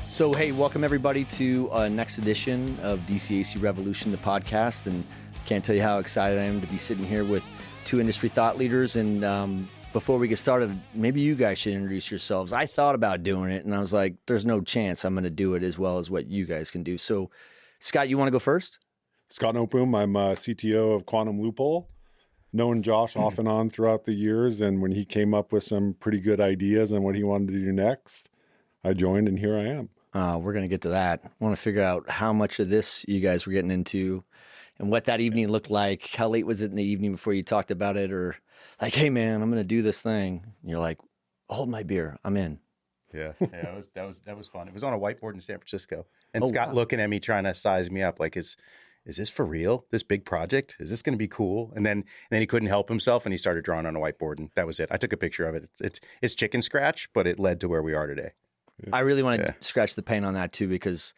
So, hey, welcome everybody to next edition of DCAC Revolution, the podcast. And can't tell you how excited I am to be sitting here with two industry thought leaders. And before we get started, maybe you guys should introduce yourselves. I thought about doing it, and I was like, there's no chance I'm going to do it as well as what you guys can do. So, Scott, you want to go first? Scott Noteboom. I'm CTO of Quantum Loophole. Known Josh off and on throughout the years, and when he came up with some pretty good ideas on what he wanted to do next, I joined, and here I am. We're going to get to that. I want to figure out how much of this you guys were getting into and what that evening looked like. How late was it in the evening before you talked about it? Or like, hey, man, I'm going to do this thing. And you're like, hold my beer. I'm in. Yeah, that was fun. It was on a whiteboard in San Francisco. And Scott looking at me trying to size me up like, is this for real? This big project? Is this going to be cool? And then he couldn't help himself and he started drawing on a whiteboard, and that was it. I took a picture of it. It's chicken scratch, but it led to where we are today. I really want to scratch the paint on that too, because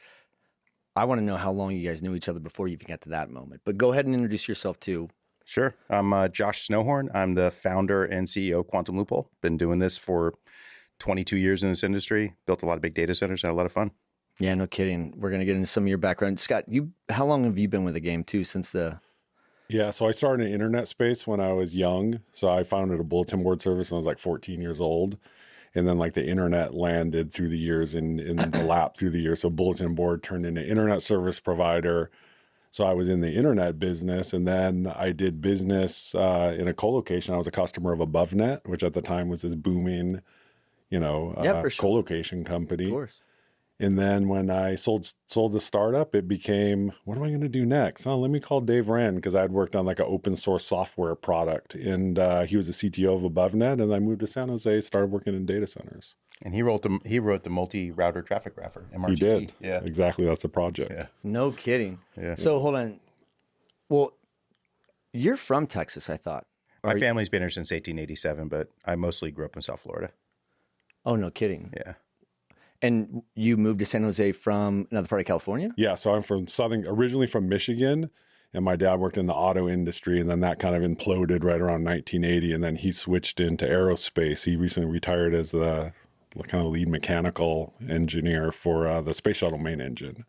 I want to know how long you guys knew each other before you even got to that moment. But go ahead and introduce yourself too. Sure. I'm Josh Snowhorn. I'm the founder and CEO of Quantum Loophole. Been doing this for 22 years in this industry. Built a lot of big data centers. Had a lot of fun. Yeah, no kidding. We're going to get into some of your background. Scott, how long have you been with the game too since the... Yeah, so I started in the internet space when I was young. So I founded a bulletin board service when I was like 14 years old. And then like the internet landed through the years in the lap through the years. So bulletin board turned into internet service provider. So I was in the internet business, and then I did business in a co-location. I was a customer of AboveNet, which at the time was this booming, co-location company. Of course. And then when I sold the startup, it became, what am I going to do next? Oh, let me call Dave Wren, because I had worked on like an open source software product, and he was the CTO of AboveNet, and I moved to San Jose, started working in data centers. And he wrote the multi-router traffic grapher, MRGT. He did. Yeah, exactly. That's the project. Yeah. No kidding. Yeah. So hold on. Well, you're from Texas, I thought. My family's been here since 1887, but I mostly grew up in South Florida. Oh, no kidding. Yeah. And you moved to San Jose from another part of California? Yeah, so I'm originally from Michigan, and my dad worked in the auto industry, and then that kind of imploded right around 1980, and then he switched into aerospace. He recently retired as the kind of lead mechanical engineer for the Space Shuttle main engine.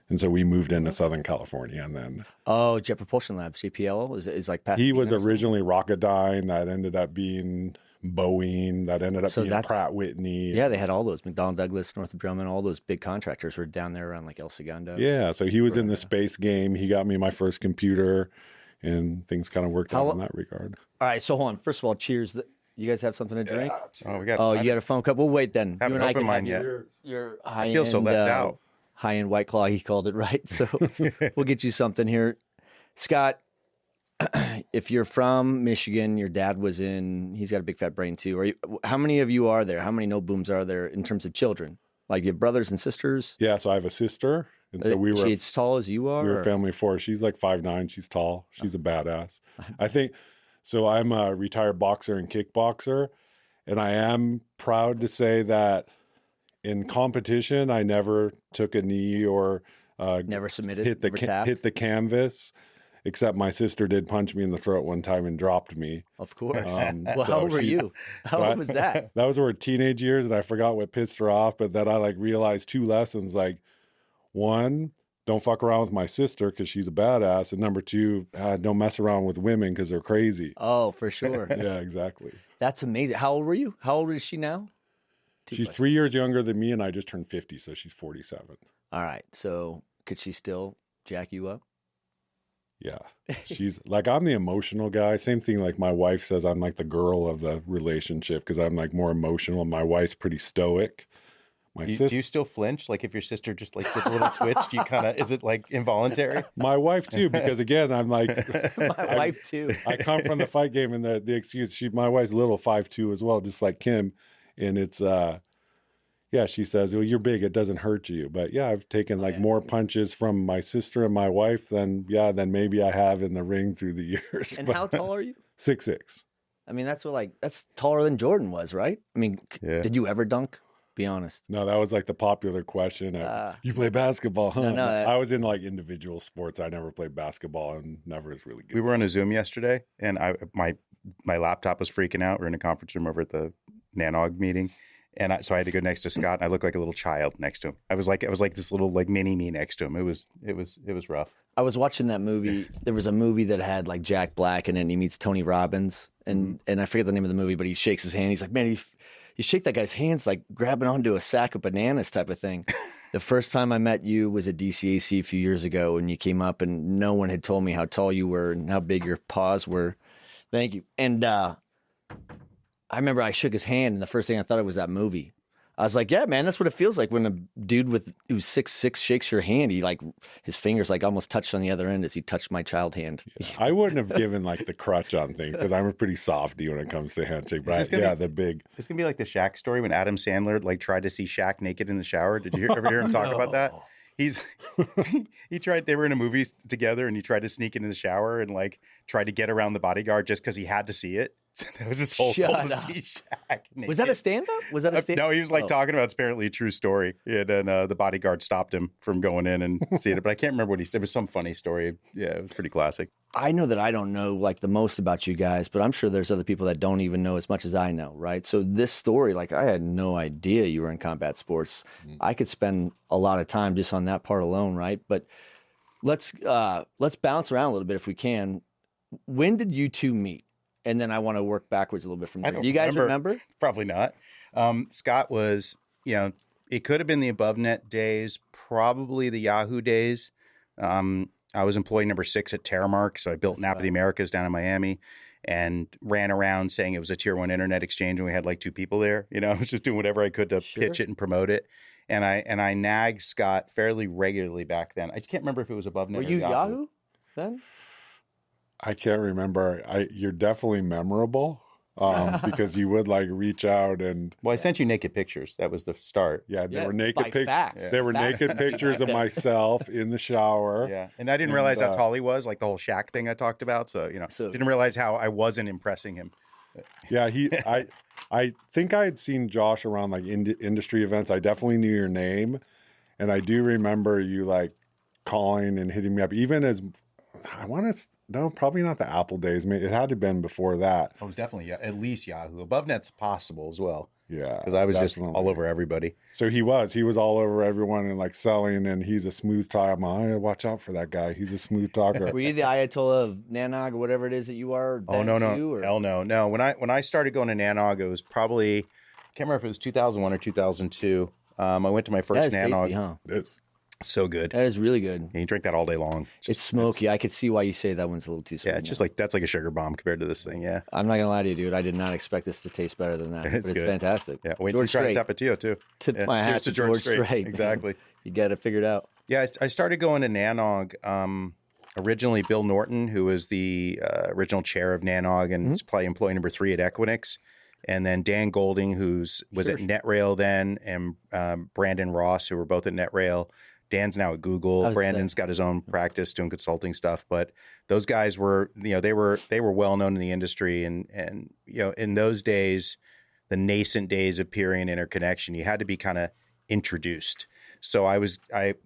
And so we moved into Southern California, and then... Oh, Jet Propulsion Labs, JPL, is like past... He was originally Rocketdyne, that ended up being... Boeing, that ended up being Pratt Whitney. Yeah, they had all those. McDonnell Douglas, Northrop Grumman, all those big contractors were down there around like El Segundo. Yeah, so he was in the space game. He got me my first computer, and things kind of worked out in that regard. All right, so hold on. First of all, cheers. You guys have something to drink? Yeah. You got a phone cup? We'll wait then. You and I can have your high-end... I feel so left out. High-end White Claw, he called it, right? So we'll get you something here. Scott, if you're from Michigan, your dad he's got a big fat brain too. How many of you are there? How many Notebooms are there in terms of children? Like you have brothers and sisters? Yeah, so I have a sister. And so we were... She as tall as you are? We were a family of four. She's like 5'9". She's tall. She's a badass. I think, so I'm a retired boxer and kickboxer, and I am proud to say that in competition, I never took a knee or... never submitted, hit the canvas. Except my sister did punch me in the throat one time and dropped me. Of course. Well, how old were you? How old was that? That was her teenage years, and I forgot what pissed her off. But then I realized two lessons. Like, one, don't fuck around with my sister because she's a badass. And number two, don't mess around with women because they're crazy. Oh, for sure. Yeah, exactly. That's amazing. How old were you? How old is she now? She's 3 years younger than me, and I just turned 50, so she's 47. All right. So could she still jack you up? Yeah, she's like, I'm the emotional guy. Same thing. Like my wife says, I'm like the girl of the relationship because I'm like more emotional. My wife's pretty stoic. Do you still flinch? Like if your sister just like did a little twitch, do you kind of, is it like involuntary? My wife too, because again, I'm like, wife too. I come from the fight game, and the excuse, my wife's little 5'2" as well, just like Kim. And it's, yeah, she says, well, you're big, it doesn't hurt you. But yeah, I've taken more punches from my sister and my wife than maybe I have in the ring through the years. And how tall are you? 6'6". I mean, that's taller than Jordan was, right? I mean, Did you ever dunk Be honest. No, that was like the popular question. You play basketball, huh? No, I was in like individual sports. I never played basketball and never was really good. We were on a Zoom yesterday, and my laptop was freaking out. We're in a conference room over at the Nanog meeting, and so I had to go next to Scott, and I looked like a little child next to him. I was like this little like mini me next to him. It was rough. I was watching that movie. There was a movie that had like Jack Black in it, and he meets Tony Robbins, and I forget the name of the movie, but he shakes his hand. He's like, man, you shake that guy's hands like grabbing onto a sack of bananas type of thing. The first time I met you was at DCAC a few years ago, and you came up, and no one had told me how tall you were and how big your paws were. Thank you. And I remember I shook his hand, and the first thing I thought of was that movie. I was like, yeah, man, that's what it feels like when a dude who's 6'6" shakes your hand. He like his fingers like almost touched on the other end as he touched my child hand. Yeah, I wouldn't have given like the crutch on things because I'm a pretty softy when it comes to handshake. But the big. It's gonna be like the Shaq story when Adam Sandler like tried to see Shaq naked in the shower. Did you ever hear him talk about that? He tried. They were in a movie together, and he tried to sneak into the shower and like tried to get around the bodyguard just because he had to see it. That was his whole goal to see Shaq naked. Was that a stand-up? Was that a stand-up? No, he was like talking about it's apparently a true story. And then the bodyguard stopped him from going in and seeing it. But I can't remember what he said. It was some funny story. Yeah, it was pretty classic. I know that I don't know like the most about you guys, but I'm sure there's other people that don't even know as much as I know, right? So this story, like I had no idea you were in combat sports. I could spend a lot of time just on that part alone, right? But let's bounce around a little bit if we can. When did you two meet? And then I want to work backwards a little bit from there. Do you guys remember? Probably not. Scott was, it could have been the AboveNet days, probably the Yahoo days. I was employee number 6 at Terramark, so I built Napa of the Americas down in Miami and ran around saying it was a tier 1 internet exchange, and we had like 2 people there. I was just doing whatever I could to pitch it and promote it. And I nagged Scott fairly regularly back then. I just can't remember if it was AboveNet or Were you Yahoo Yahoo then? I can't remember. You're definitely memorable because you would like reach out and. Well, I sent you naked pictures. That was the start. Yeah, there were naked pictures. There were Facts. naked pictures of myself in the shower. Yeah, and I didn't realize how tall he was, like the whole Shaq thing I talked about. So didn't realize how I wasn't impressing him. Yeah, I think I had seen Josh around like industry events. I definitely knew your name, and I do remember you like calling and hitting me up, even as. I want to no, probably not the Apple days. I mean, it had to have been before that. It was definitely at least Yahoo. AboveNet's possible as well. Yeah, because I was definitely just all over everybody. So he was all over everyone and like selling, and he's a smooth talker. I'm like, oh, watch out for that guy. He's a smooth talker. Were you the Ayatollah of Nanog or whatever it is that you are? Oh no, hell no. When I started going to Nanog, it was probably I can't remember if it was 2001 or 2002. I went to my first Nanog. Tasty, huh? It's So good. That is really good. And you drink that all day long. It's smoky. I could see why you say that one's a little too sweet. Yeah, it's just like that's like a sugar bomb compared to this thing. Yeah. I'm not gonna lie to you, dude. I did not expect this to taste better than that. It's but it's good. Fantastic. Yeah. Wait till you try Tapatio too. Tip my hat to George Strait. Exactly. You got it figured out. Yeah, I started going to Nanog. Originally, Bill Norton, who was the original chair of Nanog and was probably employee number 3 at Equinix. And then Dan Golding, who was at NetRail then, and Brandon Ross, who were both at NetRail. Dan's now at Google. Brandon's got his own practice doing consulting stuff. But those guys were, they were well known in the industry. And in those days, the nascent days of peering and interconnection, you had to be kind of introduced. So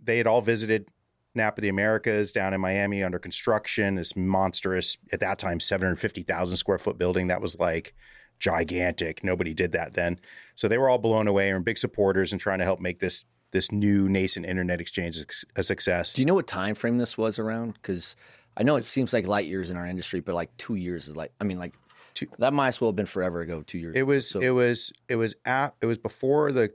they had all visited Napa of the Americas down in Miami under construction. This monstrous, at that time, 750,000 square foot building that was like gigantic. Nobody did that then. So they were all blown away and big supporters and trying to help make this new nascent internet exchange a success. Do you know what time frame this was around? Because I know it seems like light years in our industry, but like 2 years is that might as well have been forever ago. 2 years. It was before the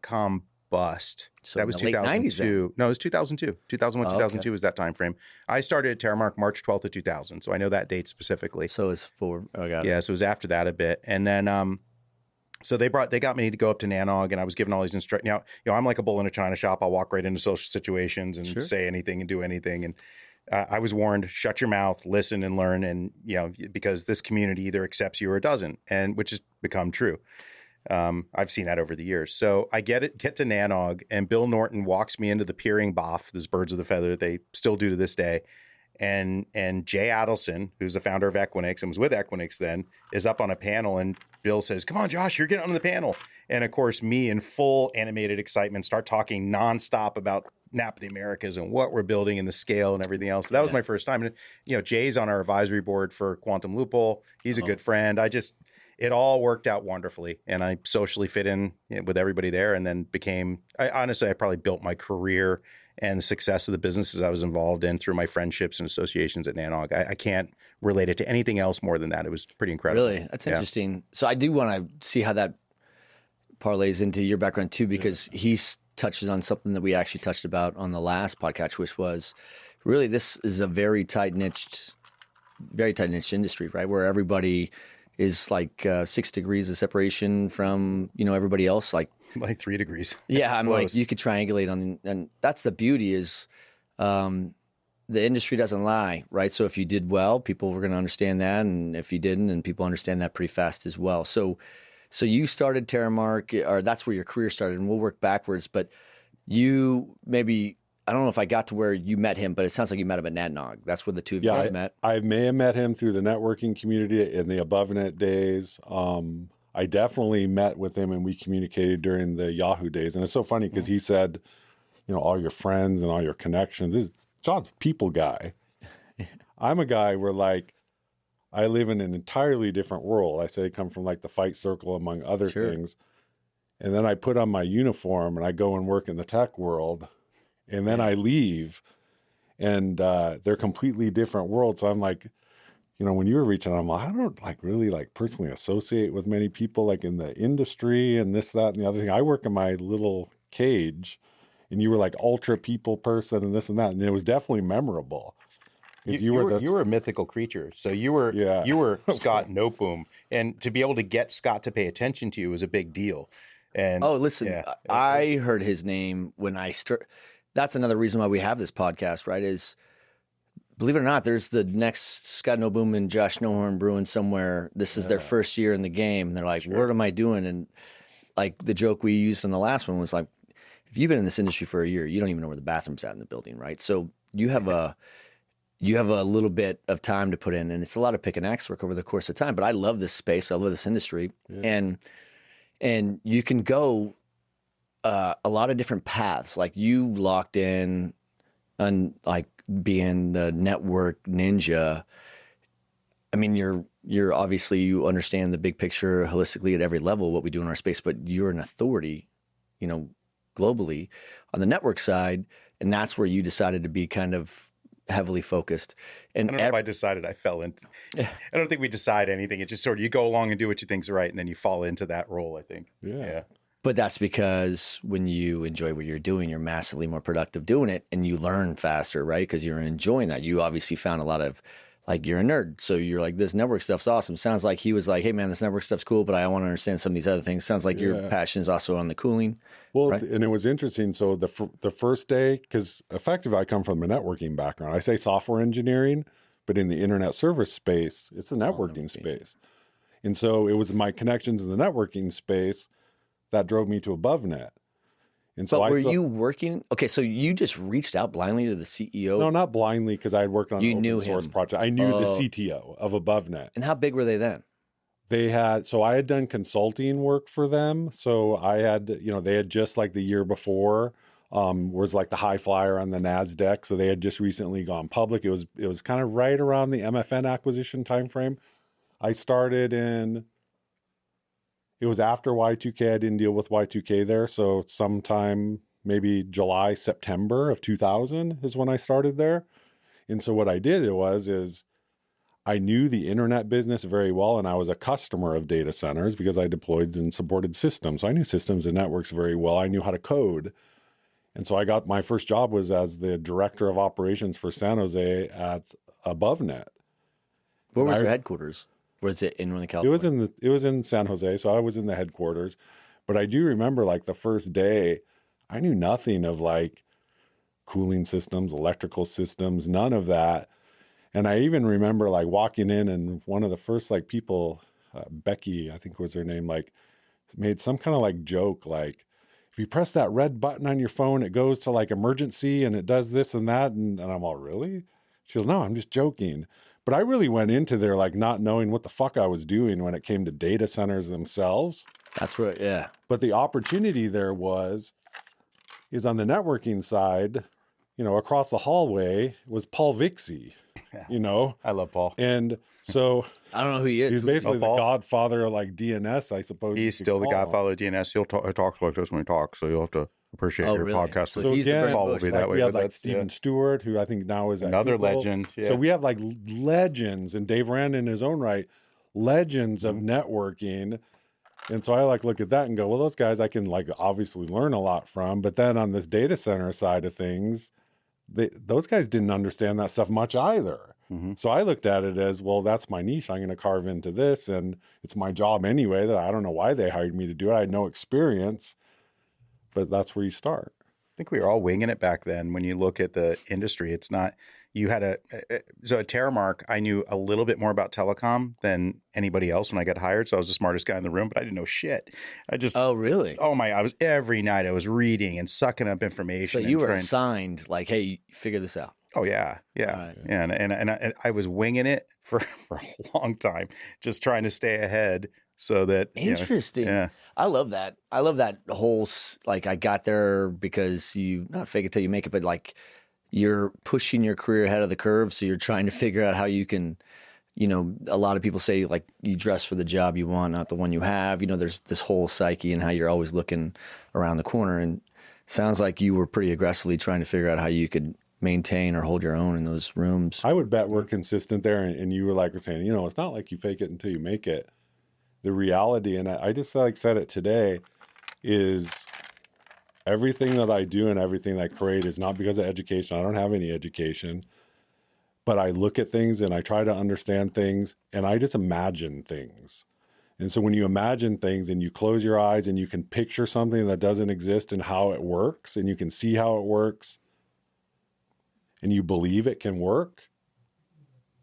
.com bust. So that was 2002. No, it was 2002. 2001, 2002 was that time frame. I started at Terramark March 12th of 2000, so I know that date specifically. So it's for got it. Yeah, so it was after that a bit, and then so they got me to go up to Nanog, and I was given all these instructions. Now, I'm like a bull in a china shop. I'll walk right into social situations and say anything and do anything. And I was warned, shut your mouth, listen and learn. And, because this community either accepts you or it doesn't, and which has become true. I've seen that over the years. So I get to Nanog, and Bill Norton walks me into the peering BOF, this birds of the feather they still do to this day. and Jay Adelson, who's the founder of Equinix and was with Equinix then, is up on a panel, and Bill says, "Come on, Josh, you're getting on the panel." And of course, me in full animated excitement start talking nonstop about Nap of the Americas and what we're building and the scale and everything else. But that was my first time. And Jay's on our advisory board for Quantum Loophole. He's a good friend. It all worked out wonderfully, and I socially fit in with everybody there, and then I probably built my career and the success of the businesses I was involved in through my friendships and associations at Nanog. I can't relate it to anything else more than that. It was pretty incredible. Really? That's interesting. So I do want to see how that parlays into your background too, because he touches on something that we actually touched about on the last podcast, which was really, this is a very tight niched industry, right? Where everybody is like 6 degrees of separation from, everybody else. Like 3 degrees. Yeah. I'm close. Like, you could triangulate and that's the beauty is, the industry doesn't lie, right? So if you did well, people were going to understand that. And if you didn't, then people understand that pretty fast as well. So you started Terramark, or that's where your career started, and we'll work backwards. But you maybe, I don't know if I got to where you met him, but it sounds like you met him at Nanog. That's where the two of you guys met. I may have met him through the networking community in the AboveNet days. I definitely met with him and we communicated during the Yahoo days. And it's so funny because he said, all your friends and all your connections. John's a people guy. I'm a guy where I live in an entirely different world. I say I come from the fight circle among other things. And then I put on my uniform and I go and work in the tech world. And then I leave and they're completely different worlds. So I'm like, when you were reaching out, I'm like, I don't really personally associate with many people in the industry and this, that, and the other thing. I work in my little cage and you were ultra people person and this and that. And it was definitely memorable. You were a mythical creature. So you were Scott Noteboom, and to be able to get Scott to pay attention to you was a big deal. And listen, I heard his name when I started. That's another reason why we have this podcast, right? Is, believe it or not, there's the next Scott Noteboom and Josh Snowhorn brewing somewhere. This is their first year in the game, and they're like, "What am I doing?" And the joke we used in the last one was if you've been in this industry for a year, you don't even know where the bathroom's at in the building, right? So you have a little bit of time to put in, and it's a lot of pick and axe work over the course of time. But I love this space. I love this industry. Yeah. And you can go a lot of different paths. You locked in on being the network ninja. I mean, you're obviously, you understand the big picture holistically at every level, what we do in our space, but you're an authority, globally on the network side. And that's where you decided to be kind of heavily focused. And I don't know if I decided, I fell into. I don't think we decide anything. It's just sort of, you go along and do what you think's right, and then you fall into that role, I think. Yeah. But that's because when you enjoy what you're doing, you're massively more productive doing it, and you learn faster, right? Because you're enjoying that. You obviously found a lot of, you're a nerd. So you're like, this network stuff's awesome. Sounds like he was like, hey man, this network stuff's cool, but I want to understand some of these other things. Sounds like your passion is also on the cooling. Well, right? And it was interesting. So the first day, because effectively I come from a networking background. I say software engineering, but in the internet service space, it's a networking space. And so it was my connections in the networking space that drove me to AboveNet. And so but were you working? Okay, so you just reached out blindly to the CEO? No, not blindly, because I had worked on an open source project. I knew the CTO of AboveNet. And how big were they then? I had done consulting work for them. So I had, they had just the year before, was the high flyer on the NASDAQ. So they had just recently gone public. It was kind of right around the MFN acquisition timeframe. I started it was after Y2K. I didn't deal with Y2K there. So sometime maybe July, September of 2000 is when I started there. And so what I did is I knew the internet business very well, and I was a customer of data centers because I deployed and supported systems. So I knew systems and networks very well. I knew how to code. And so my first job was as the director of operations for San Jose at AboveNet. Where was your headquarters? Was it in Northern California? It was in San Jose, so I was in the headquarters. But I do remember the first day, I knew nothing of cooling systems, electrical systems, none of that. And I even remember walking in, and one of the first people, Becky, I think was her name, made some kind of joke, if you press that red button on your phone, it goes to emergency and it does this and that. And I'm all, really? She goes, no, I'm just joking. But I really went into there like not knowing what the fuck I was doing when it came to data centers themselves. That's right. Yeah. But the opportunity there is on the networking side, across the hallway was Paul Vixie, I love Paul. And so I don't know who he is. he's basically the Paul? godfather of like DNS, I suppose. He's still the godfather of DNS. He talks like this when he talks, so you'll have to appreciate your really? podcast. So he's the again, Paul will be that way. we have but like that's- Stephen Stewart, who I think now is at Another Google. legend. Yeah. So we have like legends, and Dave Rand in his own right, legends of networking. And so I like look at that and go, well, those guys I can like obviously learn a lot from. But then on this data center side of things, those guys didn't understand that stuff much either. Mm-hmm. So I looked at it as, well, that's my niche. I'm going to carve into this. And it's my job anyway. That I don't know why they hired me to do it. I had no experience, but that's where you start. I think we were all winging it back then. When you look at the industry, it's not, you had so at Terramark, I knew a little bit more about telecom than anybody else when I got hired. So I was the smartest guy in the room, but I didn't know shit. Oh, really? I was every night I was reading and sucking up information. So you were assigned like, hey, figure this out. Oh yeah. Right. Yeah. And I was winging it for a long time, just trying to stay ahead so that. Interesting. Yeah. I love that. I love that whole, like, I got there because you not fake it till you make it, but like you're pushing your career ahead of the curve. So you're trying to figure out how you can, a lot of people say like you dress for the job you want, not the one you have. There's this whole psyche and how you're always looking around the corner. And sounds like you were pretty aggressively trying to figure out how you could maintain or hold your own in those rooms. I would bet we're consistent there. And you were saying, it's not like you fake it until you make it. The reality, and I just like said it today, is everything that I do and everything that I create is not because of education. I don't have any education, but I look at things and I try to understand things and I just imagine things. And so when you imagine things and you close your eyes and you can picture something that doesn't exist and how it works, and you can see how it works, and you believe it can work,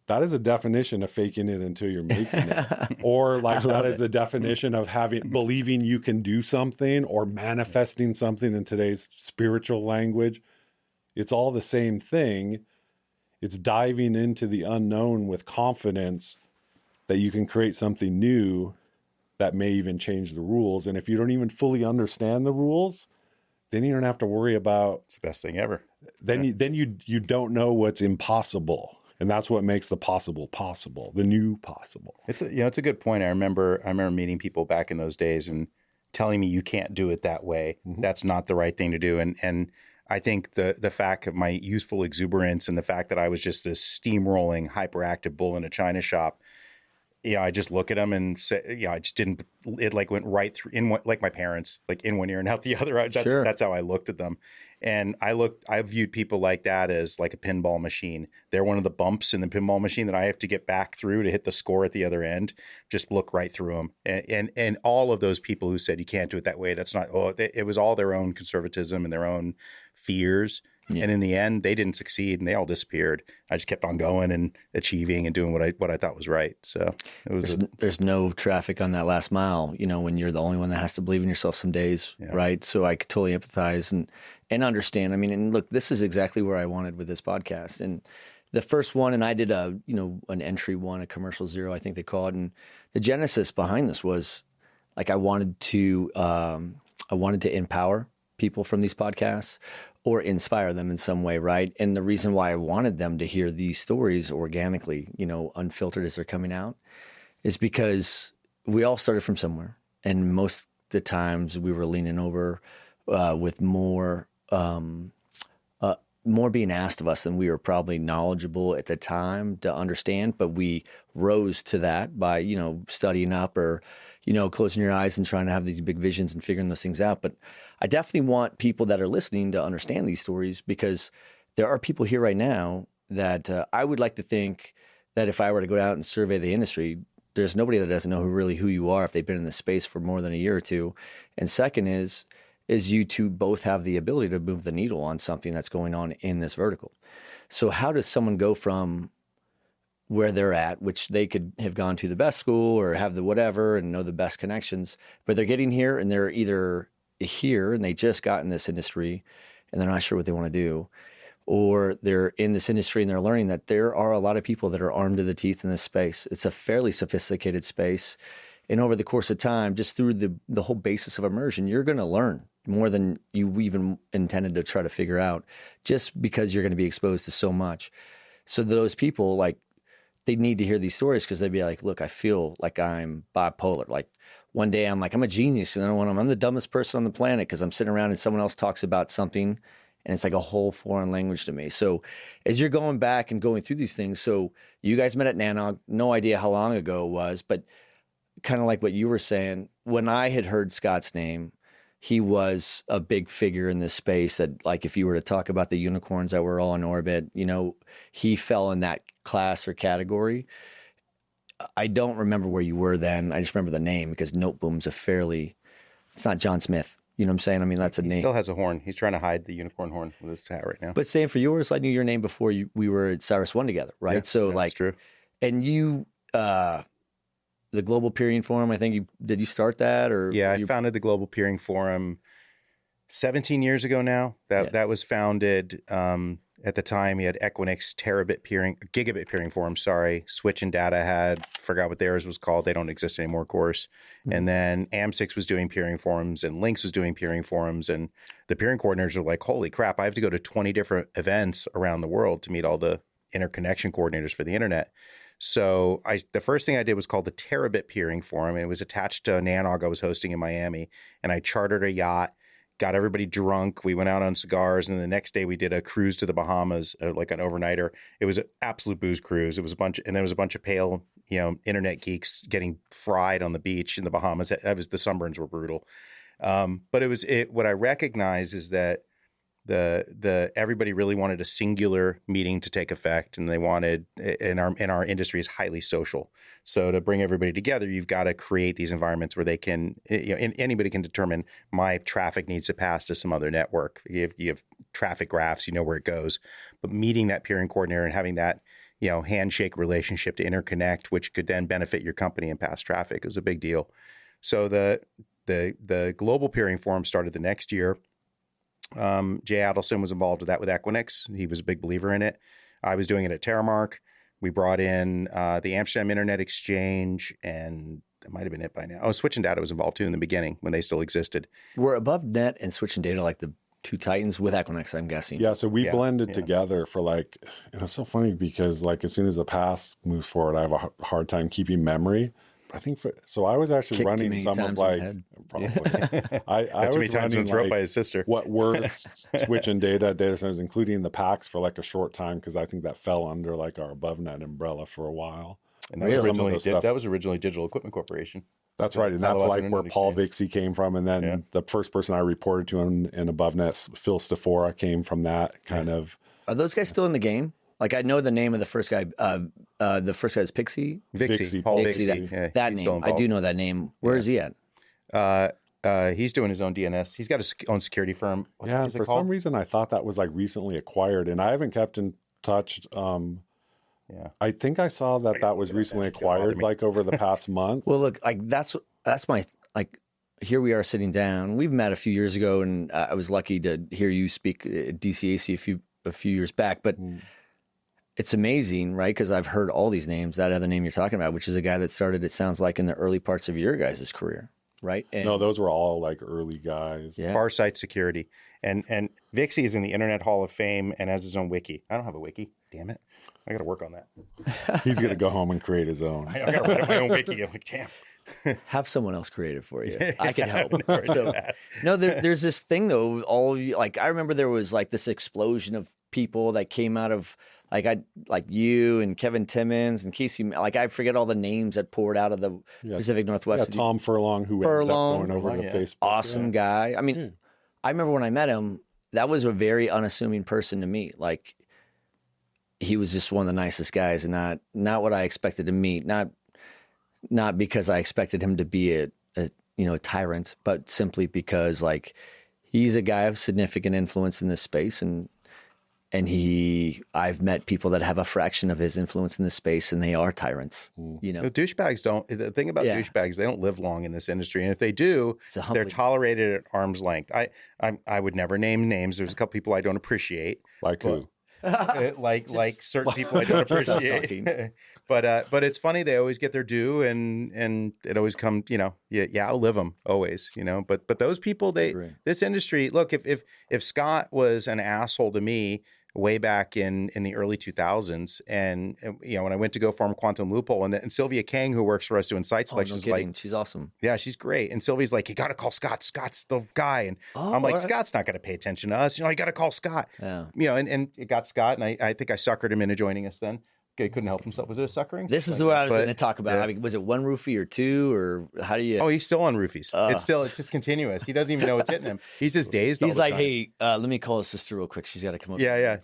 that is a definition of faking it until you're making it. Or like that is the definition of believing you can do something or manifesting something in today's spiritual language. It's all the same thing. It's diving into the unknown with confidence that you can create something new that may even change the rules. And if you don't even fully understand the rules, then you don't have to worry about. It's the best thing ever. Then you don't know what's impossible. And that's what makes the possible, the new possible. It's a good point. I remember meeting people back in those days and telling me you can't do it that way. Mm-hmm. That's not the right thing to do. And I think the fact of my youthful exuberance and the fact that I was just this steamrolling, hyperactive bull in a china shop, I just look at them and say, I just didn't. It like went right through like my parents, like in one ear and out the other. That's how I looked at them. And I viewed people like that as like a pinball machine. They're one of the bumps in the pinball machine that I have to get back through to hit the score at the other end. Just look right through them. And all of those people who said you can't do it that way, that's not. It was all their own conservatism and their own fears. Yeah. And in the end, they didn't succeed and they all disappeared. I just kept on going and achieving and doing what I thought was right. So it was. There's no traffic on that last mile, when you're the only one that has to believe in yourself some days, right? So I could totally empathize and understand. I mean, and look, this is exactly where I wanted with this podcast. And the first one, and I did an entry one, a commercial zero, I think they call it. And the genesis behind this was like I wanted to empower people from these podcasts or inspire them in some way, right? And the reason why I wanted them to hear these stories organically, unfiltered as they're coming out, is because we all started from somewhere. And most of the times we were leaning over with more being asked of us than we were probably knowledgeable at the time to understand. But we rose to that by, studying up or, closing your eyes and trying to have these big visions and figuring those things out. But I definitely want people that are listening to understand these stories, because there are people here right now that I would like to think that if I were to go out and survey the industry, there's nobody that doesn't know who you are if they've been in this space for more than a year or two. And second is you two both have the ability to move the needle on something that's going on in this vertical. So how does someone go from where they're at, which they could have gone to the best school or have the whatever and know the best connections, but they're getting here and they're either here and they just got in this industry and they're not sure what they want to do, or they're in this industry and they're learning that there are a lot of people that are armed to the teeth in this space. It's a fairly sophisticated space. And over the course of time, just through the whole basis of immersion, you're going to learn more than you even intended to try to figure out, just because you're going to be exposed to so much. So those people, like, they need to hear these stories because they'd be like, look, I feel like I'm bipolar. Like one day I'm like, I'm a genius. And then I'm the dumbest person on the planet because I'm sitting around and someone else talks about something and it's like a whole foreign language to me. So as you're going back and going through these things, so you guys met at Nanog, no idea how long ago it was, but kind of like what you were saying, when I had heard Scott's name, he was a big figure in this space that, like, if you were to talk about the unicorns that were all in orbit, you know, he fell in that class or category. I don't remember where you were then. I just remember the name because Noteboom's it's not John Smith. You know what I'm saying? I mean, that's a name. He still has a horn. He's trying to hide the unicorn horn with his hat right now. But same for yours. I knew your name before we were at Cyrus One together, right? Yeah, so that's like, true. And you, the Global Peering Forum, I think did you start that or? Yeah, I founded the Global Peering Forum 17 years ago now. That was founded, at the time, you had Equinix, Gigabit Peering Forum, Switch and Data forgot what theirs was called. They don't exist anymore, of course. Mm-hmm. And then AM6 was doing peering forums and Lynx was doing peering forums. And the peering coordinators were like, holy crap, I have to go to 20 different events around the world to meet all the interconnection coordinators for the internet. So the first thing I did was called the Terabit Peering Forum. And it was attached to a Nanog I was hosting in Miami. And I chartered a yacht, got everybody drunk. We went out on cigars, and the next day we did a cruise to the Bahamas, like an overnighter. It was an absolute booze cruise. It was there was a bunch of pale, internet geeks getting fried on the beach in the Bahamas. The sunburns were brutal. But what I recognize is that everybody really wanted a singular meeting to take effect, and they wanted, in our industry is highly social. So to bring everybody together, you've got to create these environments where they can, anybody can determine my traffic needs to pass to some other network. You have traffic graphs, you know where it goes, but meeting that peering coordinator and having that, handshake relationship to interconnect, which could then benefit your company and pass traffic, is a big deal. So the Global Peering Forum started the next year. Jay Adelson was involved with that with Equinix. He was a big believer in it. I was doing it at Terramark. We brought in the Amsterdam Internet Exchange, and that might have been it by now. Oh, Switch and Data was involved too in the beginning when they still existed. Were Above Net and Switch and Data like the two titans with Equinix, I'm guessing? Yeah, so we blended together for and it's so funny because as soon as the past moves forward, I have a hard time keeping memory. I think I was actually running some of probably. I too many times in the throat by his sister. What were Switch and Data Centers, including the packs for a short time, because I think that fell under our Above Net umbrella for a while. And that was originally Digital Equipment Corporation. That's right, and that's where Paul Vixie came from, and then the first person I reported to in Above Net, Phil Stafora, came from that kind of. Are those guys still in the game? I know the name of the first guy. The first guy is Pixie. Vixie. Paul Vixie. That name. I do know that name. Where is he at? He's doing his own DNS. He's got his own security firm. What for some reason I thought that was recently acquired, and I haven't kept in touch. I think I saw that was recently acquired over the past month. Well, look, that's my here we are sitting down. We've met a few years ago, and I was lucky to hear you speak at DCAC a few years back, but. It's amazing, right? Because I've heard all these names, that other name you're talking about, which is a guy that started, it sounds like, in the early parts of your guys' career, right? And no, those were all early guys. Yeah. Farsight Security. And Vixie is in the Internet Hall of Fame and has his own wiki. I don't have a wiki. Damn it. I got to work on that. He's going to go home and create his own. I got to write my own wiki. I'm like, damn. Have someone else create it for you. I can help. There's this thing though. I remember there was this explosion of people that came out of you and Kevin Timmons and Casey. I forget all the names that poured out of the Pacific Northwest. Yeah, Tom Furlong, who ended up going over to Facebook. Awesome guy. I mean, I remember when I met him, that was a very unassuming person to meet. He was just one of the nicest guys, and not what I expected to meet. Not because I expected him to be a tyrant, but simply because he's a guy of significant influence in this space, and I've met people that have a fraction of his influence in this space, and they are tyrants. Douchebags don't. The thing about douchebags, they don't live long in this industry, and if they do, they're tolerated at arm's length. I would never name names. There's a couple people I don't appreciate. Who? like certain people I don't appreciate. But it's funny, they always get their due, and it always comes, yeah, I'll live them always, But those people, this industry, look, if Scott was an asshole to me way back in the early 2000s, and when I went to go form Quantum Loophole, and Sylvia Kang, who works for us doing site selection, she's awesome. Yeah, she's great. And Sylvia's like, you got to call Scott. Scott's the guy. And I'm like, Scott's not going to pay attention to us. You got to call Scott. Yeah. And it got Scott, and I think I suckered him into joining us then. He couldn't help himself. Was it a suckering? This is what I was going to talk about. Yeah. I mean, was it one roofie or two, or how do you? Oh, he's still on roofies. It's just continuous. He doesn't even know what's hitting him. He's just dazed. He's like, hey, let me call his sister real quick. She's got to come up. Yeah.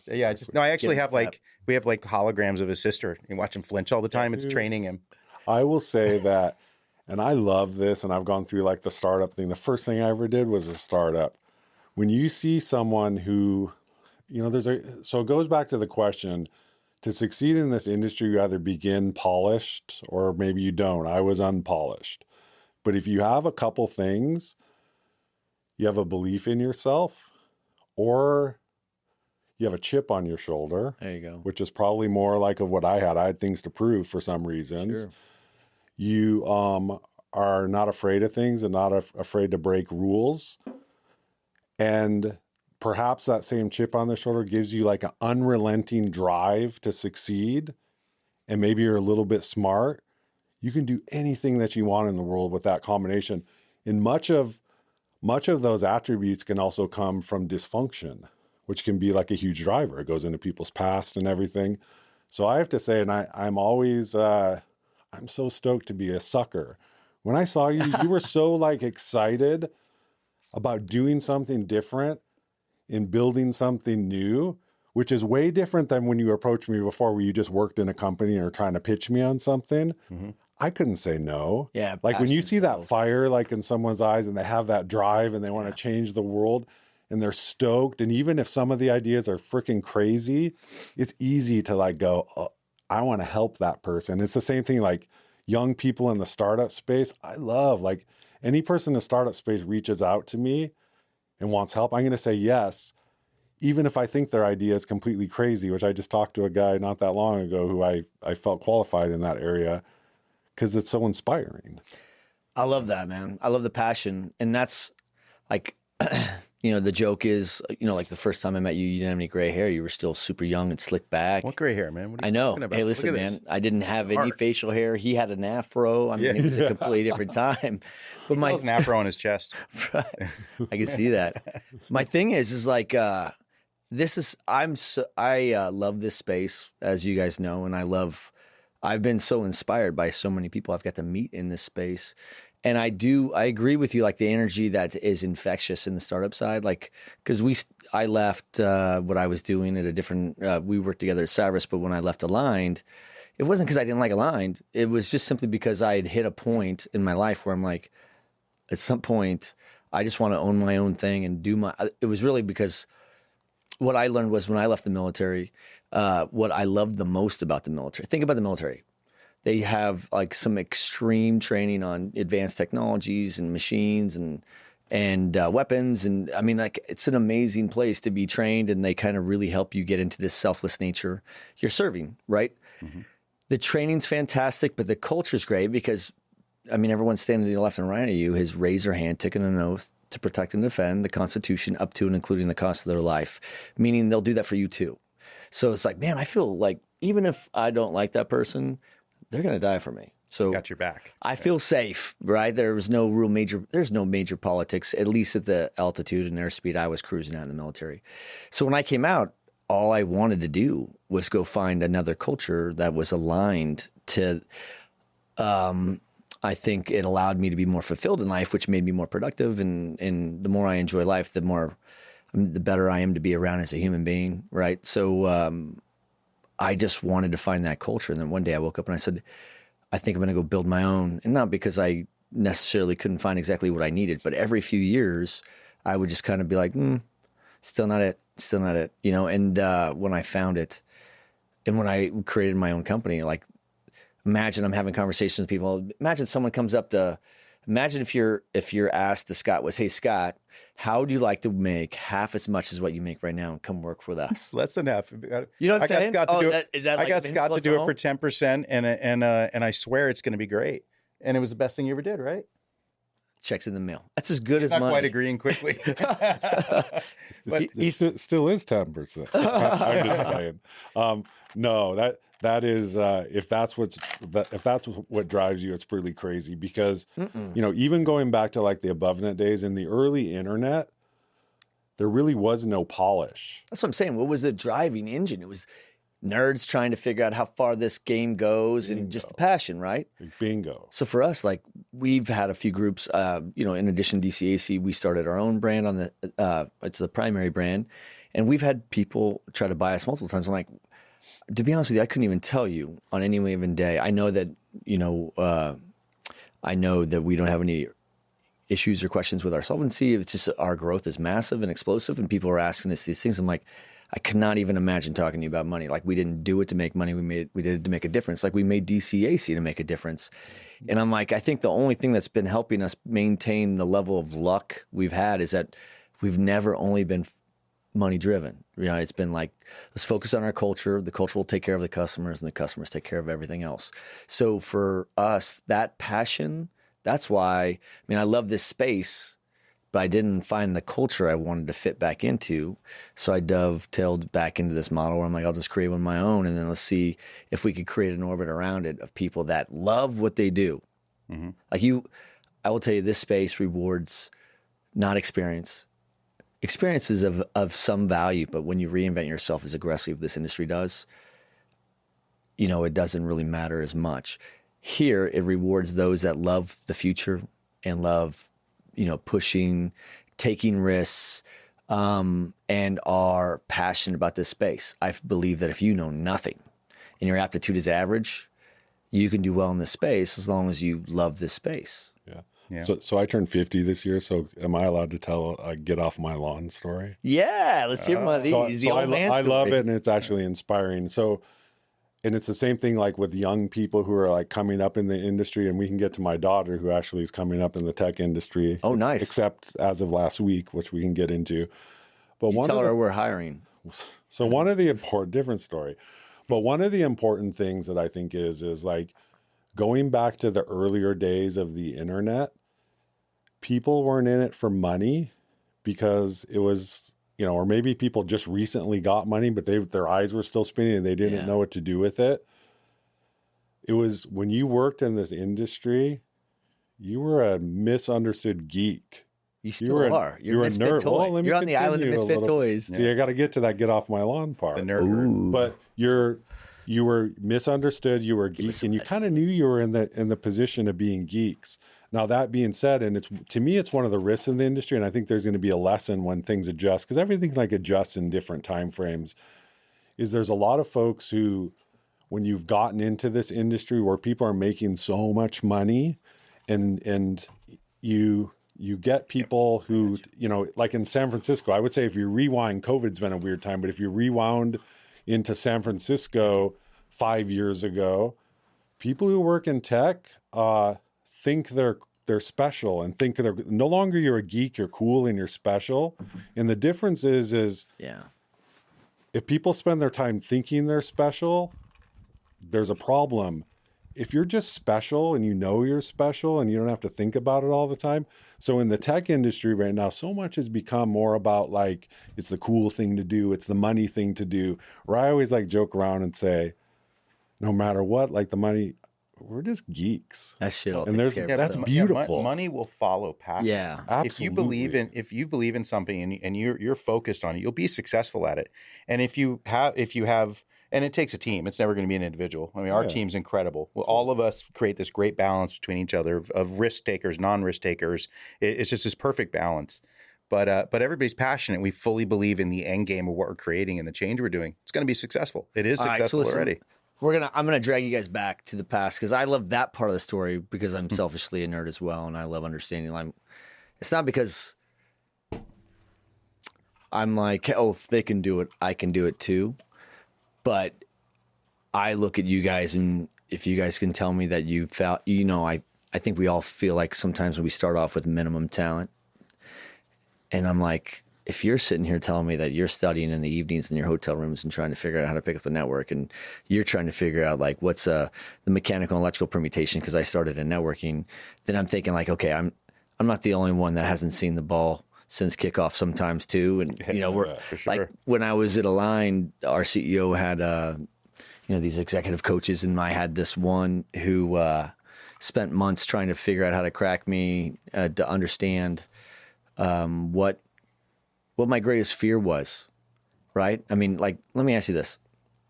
I actually have we have holograms of his sister. You watch him flinch all the time. It's training him. I will say that, and I love this, and I've gone through the startup thing. The first thing I ever did was a startup. When you see someone who, so it goes back to the question. To succeed in this industry, you either begin polished or maybe you don't. I was unpolished. But if you have a couple things, you have a belief in yourself, or you have a chip on your shoulder. There you go. Which is probably more like of what I had. I had things to prove for some reasons. Sure. You are not afraid of things and not afraid to break rules. And perhaps that same chip on the shoulder gives you an unrelenting drive to succeed, and maybe you're a little bit smart. You can do anything that you want in the world with that combination. And much of those attributes can also come from dysfunction, which can be a huge driver. It goes into people's past and everything. So I have to say, and I'm always, I'm so stoked to be a sucker. When I saw you, you were so excited about doing something different in building something new, which is way different than when you approached me before, where you just worked in a company and are trying to pitch me on something. Mm-hmm. I couldn't say no. Yeah. When you see that fire in someone's eyes, and they have that drive and they want to change the world, and they're stoked. And even if some of the ideas are freaking crazy, it's easy to go, oh, I want to help that person. It's the same thing, young people in the startup space. I love any person in the startup space reaches out to me and wants help, I'm going to say yes, even if I think their idea is completely crazy, which I just talked to a guy not that long ago who I felt qualified in that area, because it's so inspiring. I love that, man. I love the passion. And that's the joke is, the first time I met you, you didn't have any gray hair. You were still super young and slick back. What gray hair, man? What are you I know. talking about? Hey, listen, man, I didn't have any facial hair. He had an afro. I mean, it was a completely different time. But he has an afro on his chest. Right. I can see that. My thing is I love this space, as you guys know, and I've been so inspired by so many people I've got to meet in this space. And I agree with you, the energy that is infectious in the startup side, because I left what I was doing at a different, we worked together at Cyrus, but when I left Aligned, it wasn't because I didn't like Aligned. It was just simply because I had hit a point in my life where I'm at some point, I just want to own my own thing and it was really because what I learned was when I left the military, what I loved the most about the military. Think about the military. They have some extreme training on advanced technologies and machines and weapons. And I mean, it's an amazing place to be trained, and they kind of really help you get into this selfless nature. You're serving, right? Mm-hmm. The training's fantastic, but the culture's great because, everyone standing to the left and right of you has raised their hand, taken an oath to protect and defend the Constitution up to and including the cost of their life, meaning they'll do that for you too. So it's man, I feel even if I don't like that person, they're going to die for me. So got your back. I feel safe, right? There's no major politics, at least at the altitude and airspeed I was cruising at in the military. So when I came out, all I wanted to do was go find another culture that was aligned to, I think it allowed me to be more fulfilled in life, which made me more productive. And the more I enjoy life, the better I am to be around as a human being, right? So, I just wanted to find that culture. And then one day I woke up and I said, I think I'm going to go build my own. And not because I necessarily couldn't find exactly what I needed, but every few years I would just kind of be still not it, And when I found it and when I created my own company, imagine I'm having conversations with people. Imagine someone comes up to Imagine if you're asked to Scott was, hey Scott, how would you like to make half as much as what you make right now and come work with us? Less than half. You know what I'm saying? Scott to do it. Is that I like got Scott to do it home? for 10%, and I swear it's going to be great. And it was the best thing you ever did, right? Checks in the mail. That's as good as Not money. quite agreeing quickly. But he still is 10%. I'm just saying. No, that is if that's what drives you, it's pretty crazy because even going back to like the AboveNet days in the early internet, there really was no polish. That's what I'm saying. What was the driving engine? It was nerds trying to figure out how far this game goes and just the passion, right? Bingo. So for us, like we've had a few groups, in addition to DCAC, we started our own brand on the, it's the primary brand. And we've had people try to buy us multiple times. I'm like, to be honest with you, I couldn't even tell you on any given day. I know that, we don't have any issues or questions with our solvency. It's just our growth is massive and explosive and people are asking us these things. I'm like, I cannot even imagine talking to you about money. Like we didn't do it to make money. We did it to make a difference. Like we made DCAC to make a difference. And I'm like, I think the only thing that's been helping us maintain the level of luck we've had is that we've never only been money driven. It's been like, let's focus on our culture. The culture will take care of the customers and the customers take care of everything else. So for us, that passion, that's why, I love this space, but I didn't find the culture I wanted to fit back into. So I dovetailed back into this model where I'm like, I'll just create one of my own. And then let's see if we could create an orbit around it of people that love what they do. Mm-hmm. I will tell you, this space rewards not experience. Experience is of some value, but when you reinvent yourself as aggressively as this industry does, it doesn't really matter as much. Here, it rewards those that love the future and love pushing, taking risks, and are passionate about this space. I believe that if you know nothing and your aptitude is average, you can do well in this space as long as you love this space. Yeah. So I turned 50 this year. So am I allowed to tell a get off my lawn story? Yeah, let's hear one of these. I love it, and it's actually inspiring. So. And it's the same thing like with young people who are like coming up in the industry, and we can get to my daughter who actually is coming up in the tech industry. Oh, nice. Except as of last week, which we can get into. But tell her we're hiring. So one of the different story. But one of the important things that I think is like going back to the earlier days of the internet, people weren't in it for money because it was, or maybe people just recently got money, but their eyes were still spinning and they didn't know what to do with it. It was when you worked in this industry, you were a misunderstood geek. You still are. You're a misfit toy. Well, you're on the island of misfit toys. See, I got to get to that get off my lawn part. The nerd. But you were misunderstood. You were a geek, and you kind of knew you were in the position of being geeks. Now, that being said, and to me, it's one of the risks in the industry, and I think there's going to be a lesson when things adjust, because everything like adjusts in different time frames, is there's a lot of folks who, when you've gotten into this industry where people are making so much money, and you get people who, like in San Francisco, I would say if you rewind, COVID's been a weird time, but if you rewound into San Francisco 5 years ago, people who work in tech, think they're special and think they're no longer you're a geek, you're cool and you're special. And the difference is if people spend their time thinking they're special, there's a problem. If you're just special and you're special and you don't have to think about it all the time. So in the tech industry right now, so much has become more about like, it's the cool thing to do. It's the money thing to do. Where I always like joke around and say, no matter what, like the money, we're just geeks. That shit all and takes care of that's itself. beautiful. Money will follow passion. Yeah, absolutely. If you believe in something and you're focused on it, you'll be successful at it. And if you have, and it takes a team. It's never going to be an individual. Our team's incredible. Well, all of us create this great balance between each other of risk takers, non-risk takers. It's just this perfect balance. But everybody's passionate. We fully believe in the end game of what we're creating and the change we're doing. It's going to be successful. It is successful already. I'm gonna drag you guys back to the past because I love that part of the story because I'm selfishly a nerd as well, and I love understanding. It's not because I'm like, oh, if they can do it, I can do it too. But I look at you guys, and if you guys can tell me that you felt, I I think we all feel like sometimes when we start off with minimum talent, and I'm like, if you're sitting here telling me that you're studying in the evenings in your hotel rooms and trying to figure out how to pick up the network, and you're trying to figure out like what's the mechanical and electrical permutation, because I started in networking, then I'm thinking like, okay, I'm not the only one that hasn't seen the ball since kickoff sometimes too. And we're like, when I was at Align, our CEO had these executive coaches, and I had this one who spent months trying to figure out how to crack me to understand what my greatest fear was, right? I mean, like, let me ask you this.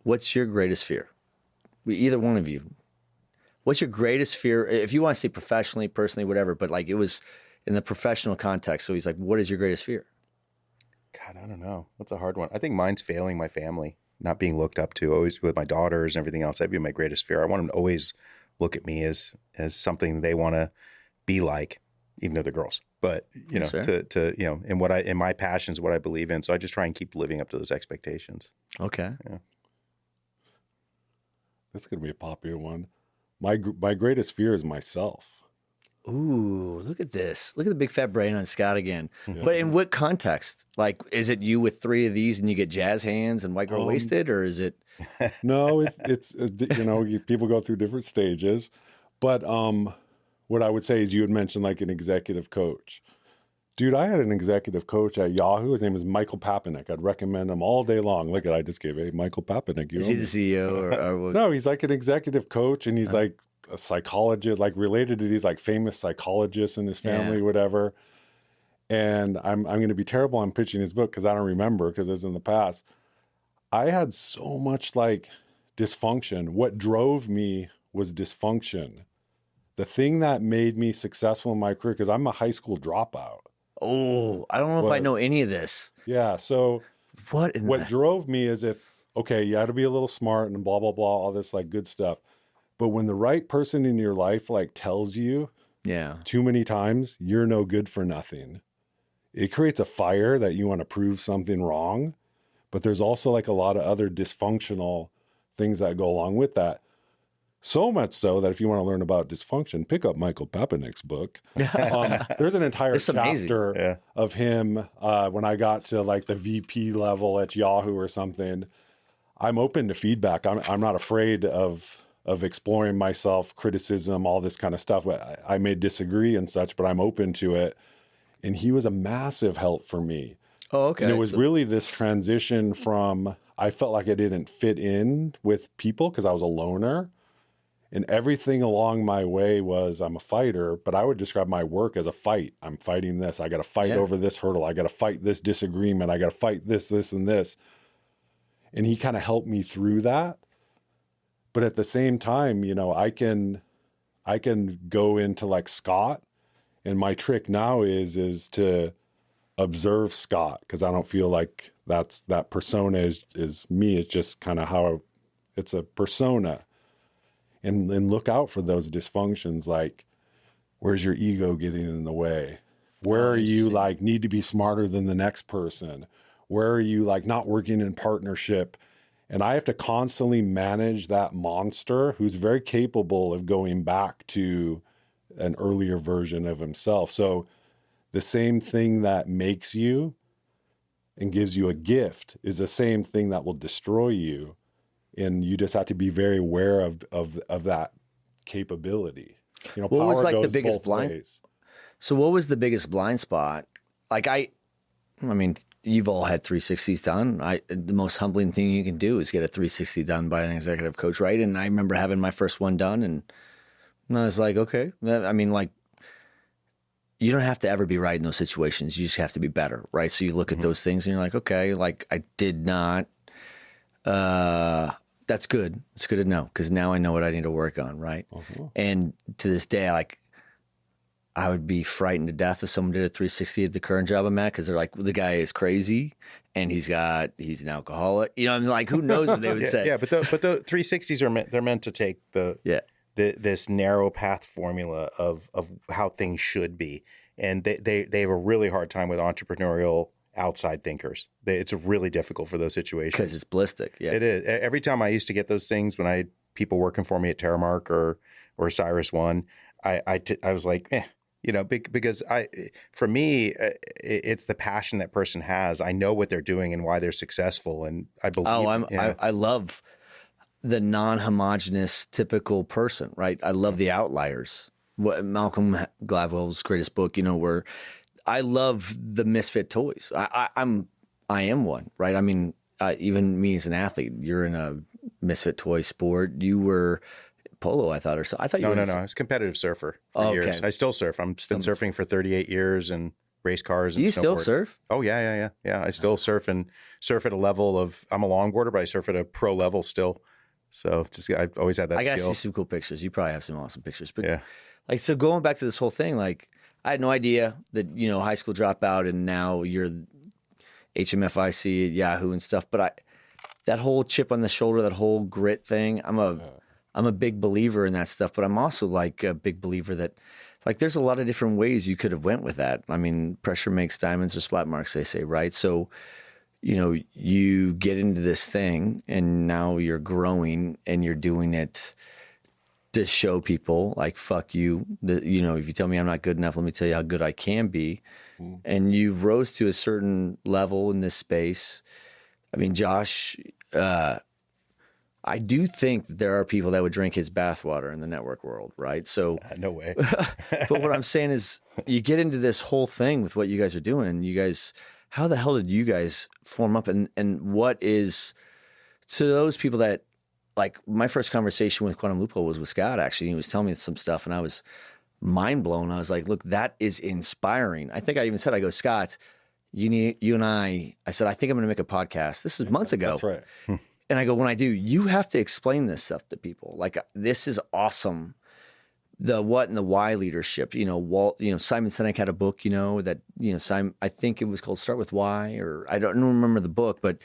What's your greatest fear? Either one of you. What's your greatest fear? If you want to say professionally, personally, whatever, but like it was in the professional context. So he's like, what is your greatest fear? God, I don't know. That's a hard one. I think mine's failing my family, not being looked up to, always with my daughters and everything else. That'd be my greatest fear. I want them to always look at me as something they want to be like, even though they're girls. But in my passions, what I believe in. So I just try and keep living up to those expectations. Okay. Yeah. That's going to be a popular one. My greatest fear is myself. Ooh, look at this. Look at the big fat brain on Scott again. Yeah. But in what context? Like, is it you with 3 of these and you get jazz hands and white girl wasted, or is it? No, it's people go through different stages. But what I would say is you had mentioned like an executive coach. Dude, I had an executive coach at Yahoo. His name is Michael Papanek. I'd recommend him all day long. Look at, I just gave Michael Papanek. Is he the CEO or No, he's like an executive coach, and he's like a psychologist, like related to these like famous psychologists in his family, whatever. And I'm going to be terrible on pitching his book because I don't remember, because it's in the past. I had so much like dysfunction. What drove me was dysfunction. The thing that made me successful in my career, because I'm a high school dropout. Oh, I don't know if I know any of this. Yeah. So what drove me is you had to be a little smart and blah, blah, blah, all this like good stuff. But when the right person in your life like tells you too many times, you're no good for nothing, it creates a fire that you want to prove something wrong. But there's also like a lot of other dysfunctional things that go along with that. So much so that if you want to learn about dysfunction, pick up Michael Papanek's book. There's an entire chapter of him when I got to like the VP level at Yahoo or something. I'm open to feedback. I'm not afraid of exploring myself, criticism, all this kind of stuff. I may disagree and such, but I'm open to it. And he was a massive help for me. Oh, okay. And it was really this transition from, I felt like I didn't fit in with people because I was a loner. And everything along my way was, I'm a fighter, but I would describe my work as a fight. I'm fighting this. I got to fight over this hurdle. I got to fight this disagreement. I got to fight this, and this. And he kind of helped me through that. But at the same time, I can go into like Scott, and my trick now is to observe Scott, because I don't feel like that persona is me. It's just kind of how it's a persona. And look out for those dysfunctions, like where's your ego getting in the way? Where are you like need to be smarter than the next person? Where are you like not working in partnership? And I have to constantly manage that monster who's very capable of going back to an earlier version of himself. So the same thing that makes you and gives you a gift is the same thing that will destroy you. And you just have to be very aware of that capability. What was like the biggest blind? Ways. So what was the biggest blind spot? Like I mean, you've all had 360s done. The most humbling thing you can do is get a 360 done by an executive coach, right? And I remember having my first one done, and I was like, okay. I mean, like, you don't have to ever be right in those situations. You just have to be better, right? So you look at those things and you're like, okay, like I did not. That's good. It's good to know, because now I know what I need to work on, right? And to this day, like, I would be frightened to death if someone did a 360 at the current job I'm at, because they're like, well, the guy is crazy and he's an alcoholic. I mean, like, who knows what they would say? Yeah, but the 360s are meant to take this narrow path formula of how things should be, and they have a really hard time with entrepreneurial outside thinkers. It's really difficult for those situations because it's ballistic. Yeah, it is. Every time I used to get those things when I had people working for me at Terramark or Cyrus One, I was like, because for me, it's the passion that person has. I know what they're doing and why they're successful, and I believe. I love the non-homogenous typical person, right? I love the outliers. What Malcolm Gladwell's greatest book, where I love the misfit toys. I am one, right? I mean, even me as an athlete, you're in a misfit toy sport. You were polo, I thought, or so. I thought you were. No. I was a competitive surfer for years. I still surf. I've been surfing for 38 years and race cars. And you still surf? Oh yeah. I still surf and surf at a level of. I'm a longboarder, but I surf at a pro level still. So I've always had that. I gotta skill. see some cool pictures. You probably have some awesome pictures. But like, so going back to this whole thing, like, I had no idea that high school dropout and now you're HMFIC at Yahoo and stuff. But that whole chip on the shoulder, that whole grit thing, I'm a big believer in that stuff. But I'm also like a big believer that, like, there's a lot of different ways you could have went with that. I mean, pressure makes diamonds or splat marks, they say, right? So, you get into this thing and now you're growing and you're doing it to show people, like, fuck you. If you tell me I'm not good enough, let me tell you how good I can be. And you rose to a certain level in this space. I mean, Josh, I do think that there are people that would drink his bathwater in the network world, right? So no way. But what I'm saying is, you get into this whole thing with what you guys are doing, and you guys, how the hell did you guys form up? And what is, to those people that, like, my first conversation with Quantum Loophole was with Scott, actually. He was telling me some stuff, and I was mind blown. I was like, look, that is inspiring. I think I even said, I go, Scott, you and I said, I think I'm going to make a podcast. This is months ago. That's right. And I go, when I do, you have to explain this stuff to people. Like, this is awesome. The what and the why leadership. Walt, Simon Sinek had a book, that, Simon, I think it was called Start With Why, or I don't remember the book, but,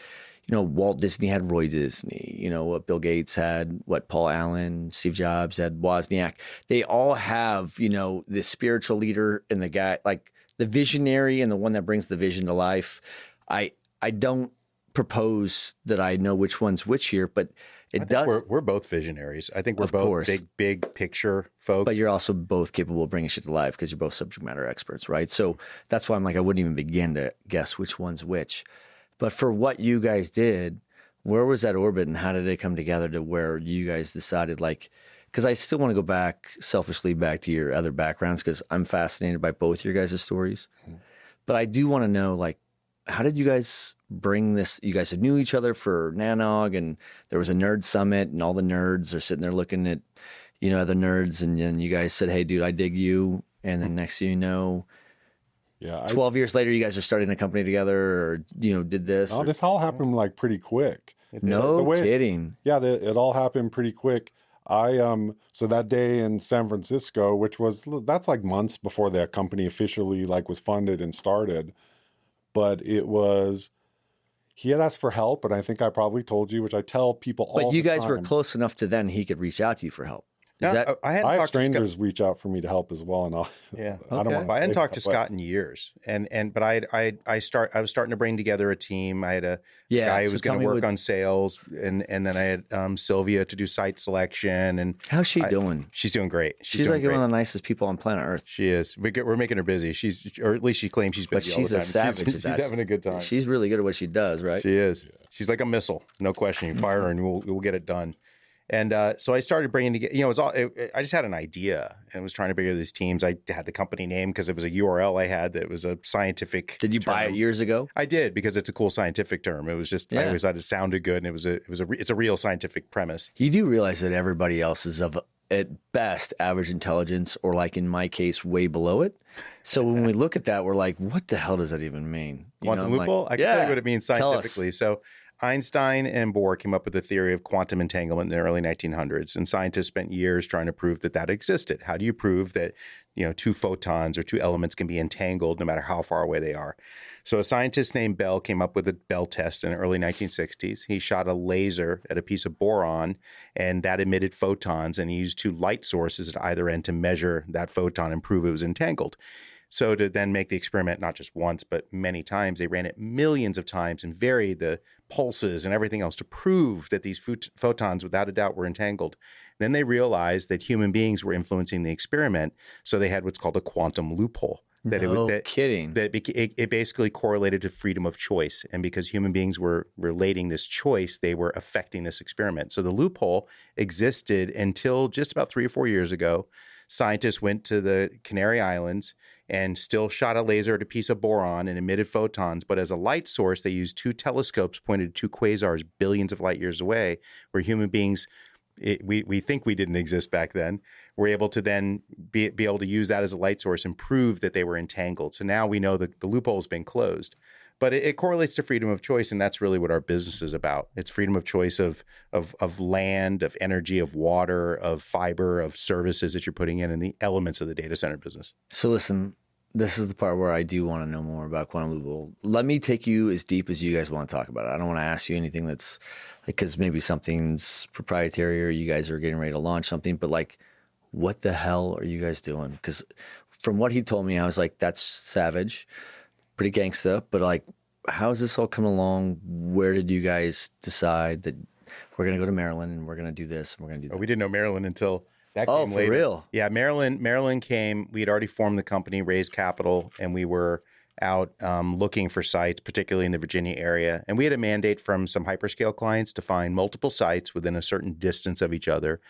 Walt Disney had Roy Disney, what Bill Gates had, what Paul Allen, Steve Jobs had Wozniak. They all have, the spiritual leader and the guy, like the visionary and the one that brings the vision to life. I don't propose that I know which one's which here, but we're both visionaries. I think we're both big picture folks. But you're also both capable of bringing shit to life because you're both subject matter experts, right? So that's why I'm like, I wouldn't even begin to guess which one's which. But for what you guys did, where was that orbit and how did it come together to where you guys decided, like, because I still want to go back selfishly back to your other backgrounds because I'm fascinated by both your guys' stories. But I do want to know, like, how did you guys bring this? You guys knew each other for Nanog, and there was a nerd summit, and all the nerds are sitting there looking at, other nerds, and then you guys said, "Hey, dude, I dig you." And then next thing you know, 12 years later, you guys are starting a company together, or did this. Oh, this all happened like pretty quick. No kidding. It all happened pretty quick. So that day in San Francisco, that's like months before the company officially was funded and started. But he had asked for help, and I think I probably told you, which I tell people all the time. But you guys were close enough to then he could reach out to you for help. I have strangers reach out for me to help as well, and I hadn't talked to Scott in years, but I was starting to bring together a team. I had a guy who was going to work on sales, and then I had Sylvia to do site selection. And how's she doing? She's doing great. She's like one of the nicest people on planet Earth. She is. We're making her busy. Or at least she claims she's busy. But she's all the time. a savage. She's having a good time. She's really good at what she does, right? She is. Yeah. She's like a missile, no question. You fire her, and we'll get it done. And so I started bringing together, I just had an idea and was trying to bring together these teams. I had the company name because it was a URL I had that was a scientific Did you buy it years ago? I did, because it's a cool scientific term. It was just, I always thought it sounded good, and it's a real scientific premise. You do realize that everybody else is of, at best, average intelligence, or like in my case, way below it. So when we look at that, we're like, what the hell does that even mean? Quantum loophole? I can tell you what it means scientifically. So Einstein and Bohr came up with the theory of quantum entanglement in the early 1900s, and scientists spent years trying to prove that existed. How do you prove that, two photons or two elements can be entangled no matter how far away they are? So a scientist named Bell came up with the Bell test in the early 1960s. He shot a laser at a piece of boron, and that emitted photons, and he used two light sources at either end to measure that photon and prove it was entangled. So to then make the experiment not just once, but many times, they ran it millions of times and varied the pulses and everything else to prove that these photons, without a doubt, were entangled. Then they realized that human beings were influencing the experiment. So they had what's called a quantum loophole. Kidding. It basically correlated to freedom of choice. And because human beings were relating this choice, they were affecting this experiment. So the loophole existed until just about 3 or 4 years ago. Scientists went to the Canary Islands and still shot a laser at a piece of boron and emitted photons. But as a light source, they used 2 telescopes pointed to 2 quasars billions of light years away, where human beings, we think we didn't exist back then, were able to then be able to use that as a light source and prove that they were entangled. So now we know that the loophole has been closed. But it correlates to freedom of choice, and that's really what our business is about. It's freedom of choice of land, of energy, of water, of fiber, of services that you're putting in, and the elements of the data center business. So listen, this is the part where I do want to know more about Quantum Loophole. Let me take you as deep as you guys want to talk about it. I don't want to ask you anything that's because maybe something's proprietary or you guys are getting ready to launch something, but like, what the hell are you guys doing? Because from what he told me, I was like, that's savage. Pretty gangsta, but like, how is this all coming along? Where did you guys decide that we're going to go to Maryland and we're going to do this and we're going to do that? Oh, we didn't know Maryland until that came later. For real? Yeah, Maryland came. We had already formed the company, raised capital, and we were out looking for sites, particularly in the Virginia area. And we had a mandate from some hyperscale clients to find multiple sites within a certain distance of each other.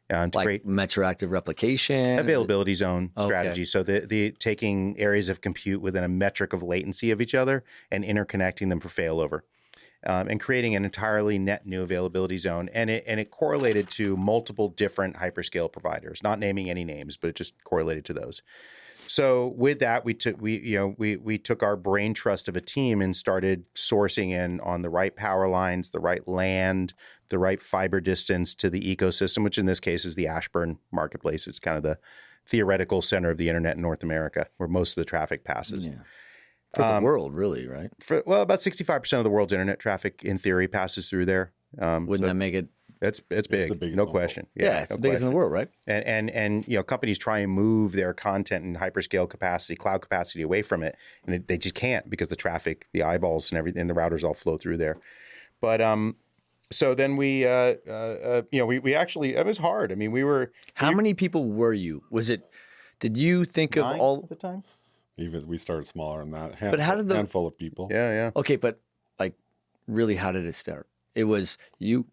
To like create retroactive replication, availability zone strategy. So the taking areas of compute within a metric of latency of each other and interconnecting them for failover, and creating an entirely net new availability zone. And it correlated to multiple different hyperscale providers, not naming any names, but it just correlated to those. So with that, we took our brain trust of a team and started sourcing in on the right power lines, the right land, the right fiber distance to the ecosystem, which in this case is the Ashburn marketplace. It's kind of the theoretical center of the internet in North America, where most of the traffic passes. Yeah. For the world, really, right? About 65% of the world's internet traffic, in theory, passes through there. Wouldn't that make it? It's big, no question. Yeah, it's the biggest in the world, right? And companies try and move their content and hyperscale capacity, cloud capacity away from it, and they just can't because the traffic, the eyeballs, and everything, and the routers all flow through there. But so then we actually, it was hard. I mean, we were. How many people were you? Was it? Did you think of all at the time? Even we started smaller than that. But how did the handful of people? Yeah. Okay, but like, really, how did it start? It was you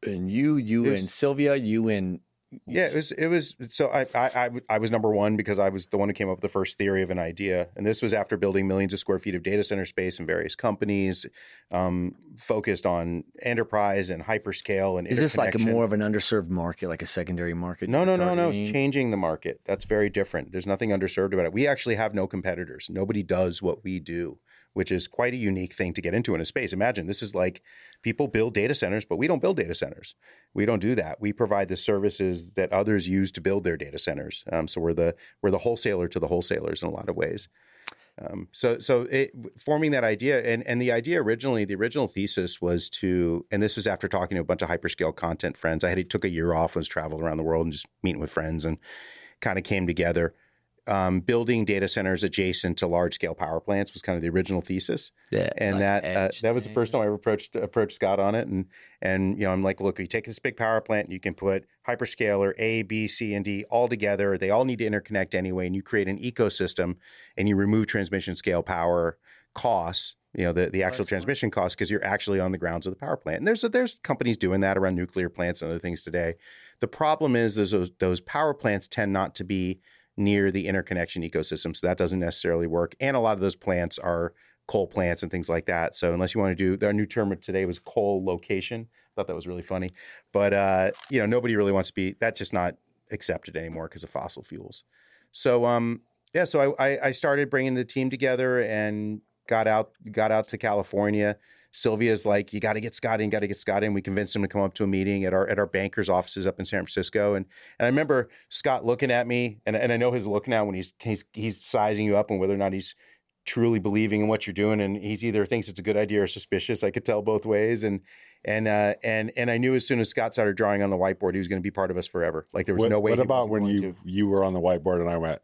and Sylvia, you and. Yeah, it was. So I was number one because I was the one who came up with the first theory of an idea, and this was after building millions of square feet of data center space in various companies, focused on enterprise and hyperscale and. Is this like a more of an underserved market, like a secondary market? No. It's changing the market. That's very different. There's nothing underserved about it. We actually have no competitors. Nobody does what we do, which is quite a unique thing to get into in a space. Imagine this is like people build data centers, but we don't build data centers. We don't do that. We provide the services that others use to build their data centers. So we're the wholesaler to the wholesalers in a lot of ways. Forming that idea and the idea originally, the original thesis was to, and this was after talking to a bunch of hyperscale content friends. Took a year off, was traveling around the world and just meeting with friends and kind of came together. Building data centers adjacent to large scale power plants was kind of the original thesis. Yeah, and like that was the first time I ever approached Scott on it. And I'm like, look, you take this big power plant and you can put hyperscaler A, B, C, and D all together. They all need to interconnect anyway. And you create an ecosystem and you remove transmission scale power costs, the actual transmission costs, because you're actually on the grounds of the power plant. And there's companies doing that around nuclear plants and other things today. The problem is those power plants tend not to be near the interconnection ecosystem. So that doesn't necessarily work. And a lot of those plants are coal plants and things like that. So unless you want to do, our new term today was coal location. I thought that was really funny. But, nobody really wants to be, that's just not accepted anymore because of fossil fuels. So, so I started bringing the team together and got out to California. Sylvia's like, you got to get Scott in. We convinced him to come up to a meeting at our banker's offices up in San Francisco. And I remember Scott looking at me, and I know his look now when he's sizing you up and whether or not he's truly believing in what you're doing. And he's either thinks it's a good idea or suspicious. I could tell both ways. And I knew as soon as Scott started drawing on the whiteboard, he was going to be part of us forever. Like there was no way. What about when you were on the whiteboard and I went,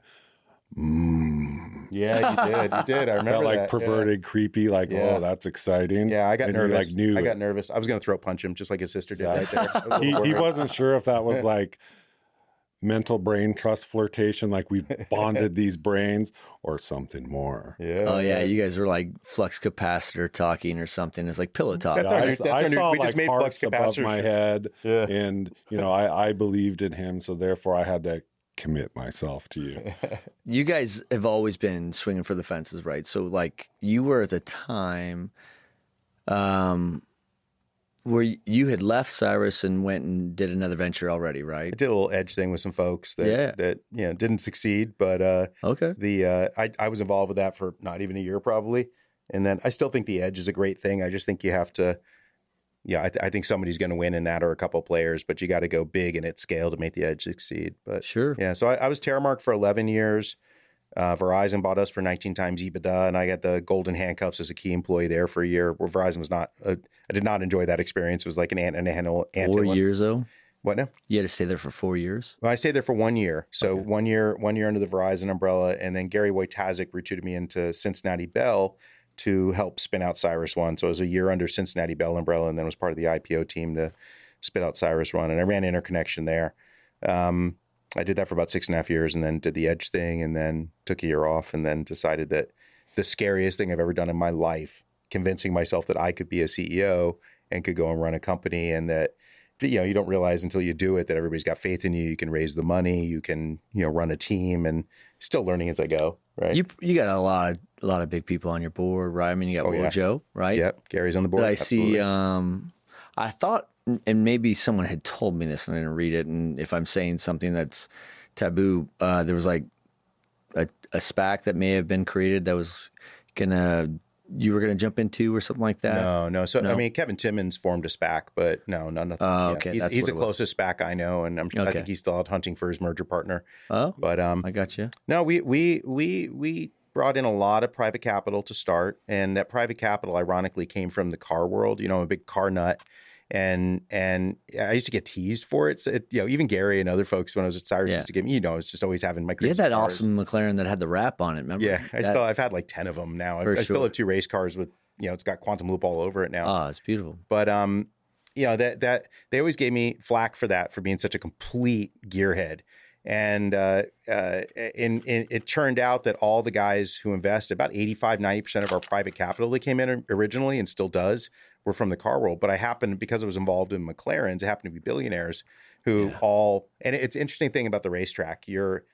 Yeah, you did. I remember That like that. perverted, creepy, like, Yeah. oh, that's exciting. Yeah, I got And nervous. You, like, knew I it. got nervous. I was going to throat punch him just like his sister did right there. I was a he little worried. wasn't sure if that was like mental brain trust flirtation, like we bonded these brains, or something more. Yeah. Oh yeah, you guys were like flux capacitor talking or something. It's like pillow talk. That's our new- I saw we like just made parts flux above capacitors. my head, Yeah. and I believed in him, so therefore I had to commit myself to you. You guys have always been swinging for the fences, right? So like you were at the time where you had left Cyrus and went and did another venture already, right? I did a little edge thing with some folks that didn't succeed, but Okay. I was involved with that for not even a year probably, and then I still think the edge is a great thing. I just think you have to. Yeah, I think somebody's going to win in that, or a couple of players, but you got to go big and at scale to make the edge succeed. But Sure. yeah, so I was Terramark for 11 years. Verizon bought us for 19 times EBITDA, and I got the golden handcuffs as a key employee there for a year. Where Verizon was not, I did not enjoy that experience. It was like an ant and a handle. 4 years though. What now? You had to stay there for 4 years. Well, I stayed there for 1 year. So Okay. 1 year under the Verizon umbrella, and then Gary Wojtaszek recruited me into Cincinnati Bell to help spin out Cyrus One. So it was a year under Cincinnati Bell umbrella, and then was part of the IPO team to spit out Cyrus One. And I ran Interconnection there. I did that for about 6.5 years, and then did the edge thing, and then took a year off, and then decided that the scariest thing I've ever done in my life, convincing myself that I could be a CEO and could go and run a company, and that you don't realize until you do it that everybody's got faith in you. You can raise the money, you can run a team, and still learning as I go. Right? You got a lot of big people on your board, right? I mean, you got Wojo, right? Yep, Gary's on the board. That I Absolutely. see. I thought, and maybe someone had told me this and I didn't read it. And if I'm saying something that's taboo, there was like a SPAC that may have been created that was you were gonna jump into or something like that. No. So I mean, Kevin Timmons formed a SPAC, but nothing. Oh, okay. He's That's the what it was. closest SPAC I know, and I think he's still out hunting for his merger partner. Oh, But I got you. no, we brought in a lot of private capital to start, and that private capital ironically came from the car world. I'm a big car nut. And I used to get teased for it. So even Gary and other folks when I was at Cyrus used to give me, it's just always having my. You had that awesome McLaren that had the wrap on it. Remember? Yeah, I've had like 10 of them now. I still have 2 race cars with it's got Quantum Loop all over it now. Oh, it's beautiful. But that they always gave me flack for that, for being such a complete gearhead. And it turned out that all the guys who invest, about 85-90% of our private capital that came in originally and still does, were from the car world. But because I was involved in McLarens, it happened to be billionaires who and it's an interesting thing about the racetrack. You're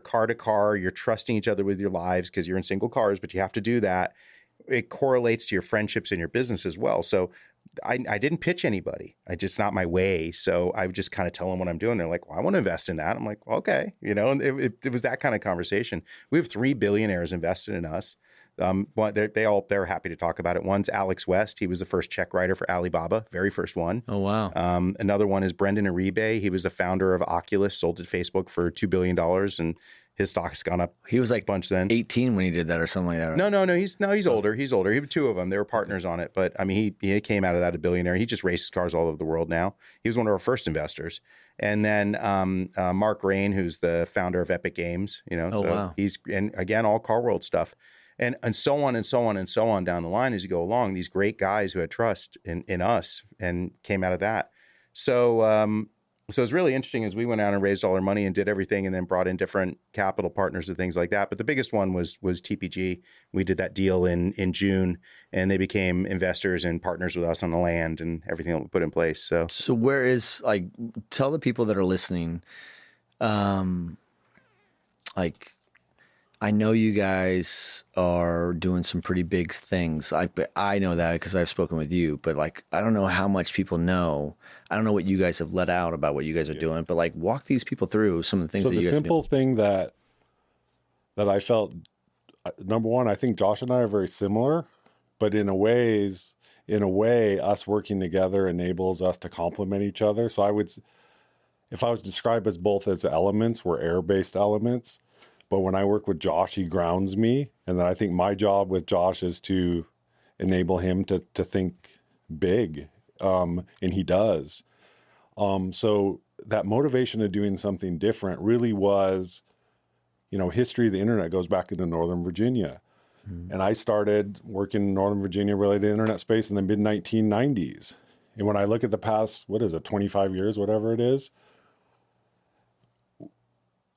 car to car, you're trusting each other with your lives because you're in single cars, but you have to do that. It correlates to your friendships and your business as well. So I didn't pitch anybody. Just not my way. So I would just kind of tell them what I'm doing. They're like, well, I want to invest in that. I'm like, well, okay. And it was that kind of conversation. We have 3 billionaires invested in us. They're happy to talk about it. One's Alex West. He was the first check writer for Alibaba, very first one. Oh, wow. Another one is Brendan Uribe. He was the founder of Oculus, sold to Facebook for $2 billion, and his stock has gone up. He was like a bunch then. 18 when he did that, or something like that. Right? No. He's older. He's older. He had 2 of them. They were partners on it. But I mean, he came out of that a billionaire. He just races cars all over the world now. He was one of our first investors. And then Mark Rain, who's the founder of Epic Games. Wow. He's, and again, all car world stuff. And so on and so on and so on down the line as you go along. These great guys who had trust in us and came out of that. So it was really interesting as we went out and raised all our money and did everything, and then brought in different capital partners and things like that. But the biggest one was TPG. We did that deal in June, and they became investors and partners with us on the land and everything that we put in place. So where is, like, tell the people that are listening, I know you guys are doing some pretty big things. I know that because I've spoken with you, but like, I don't know how much people know. I don't know what you guys have let out about what you guys are doing, but like, walk these people through some of the things that you guys are doing. So the simple thing that I felt, number one, I think Josh and I are very similar, but in a way, us working together enables us to complement each other. So if I was described as both as elements, we're air-based elements. But when I work with Josh, he grounds me. And then I think my job with Josh is to enable him to think big. And he does. So that motivation of doing something different really was, history of the internet goes back into Northern Virginia. And I started working in Northern Virginia related to the internet space in the mid 1990s. And when I look at the past, 25 years, whatever it is,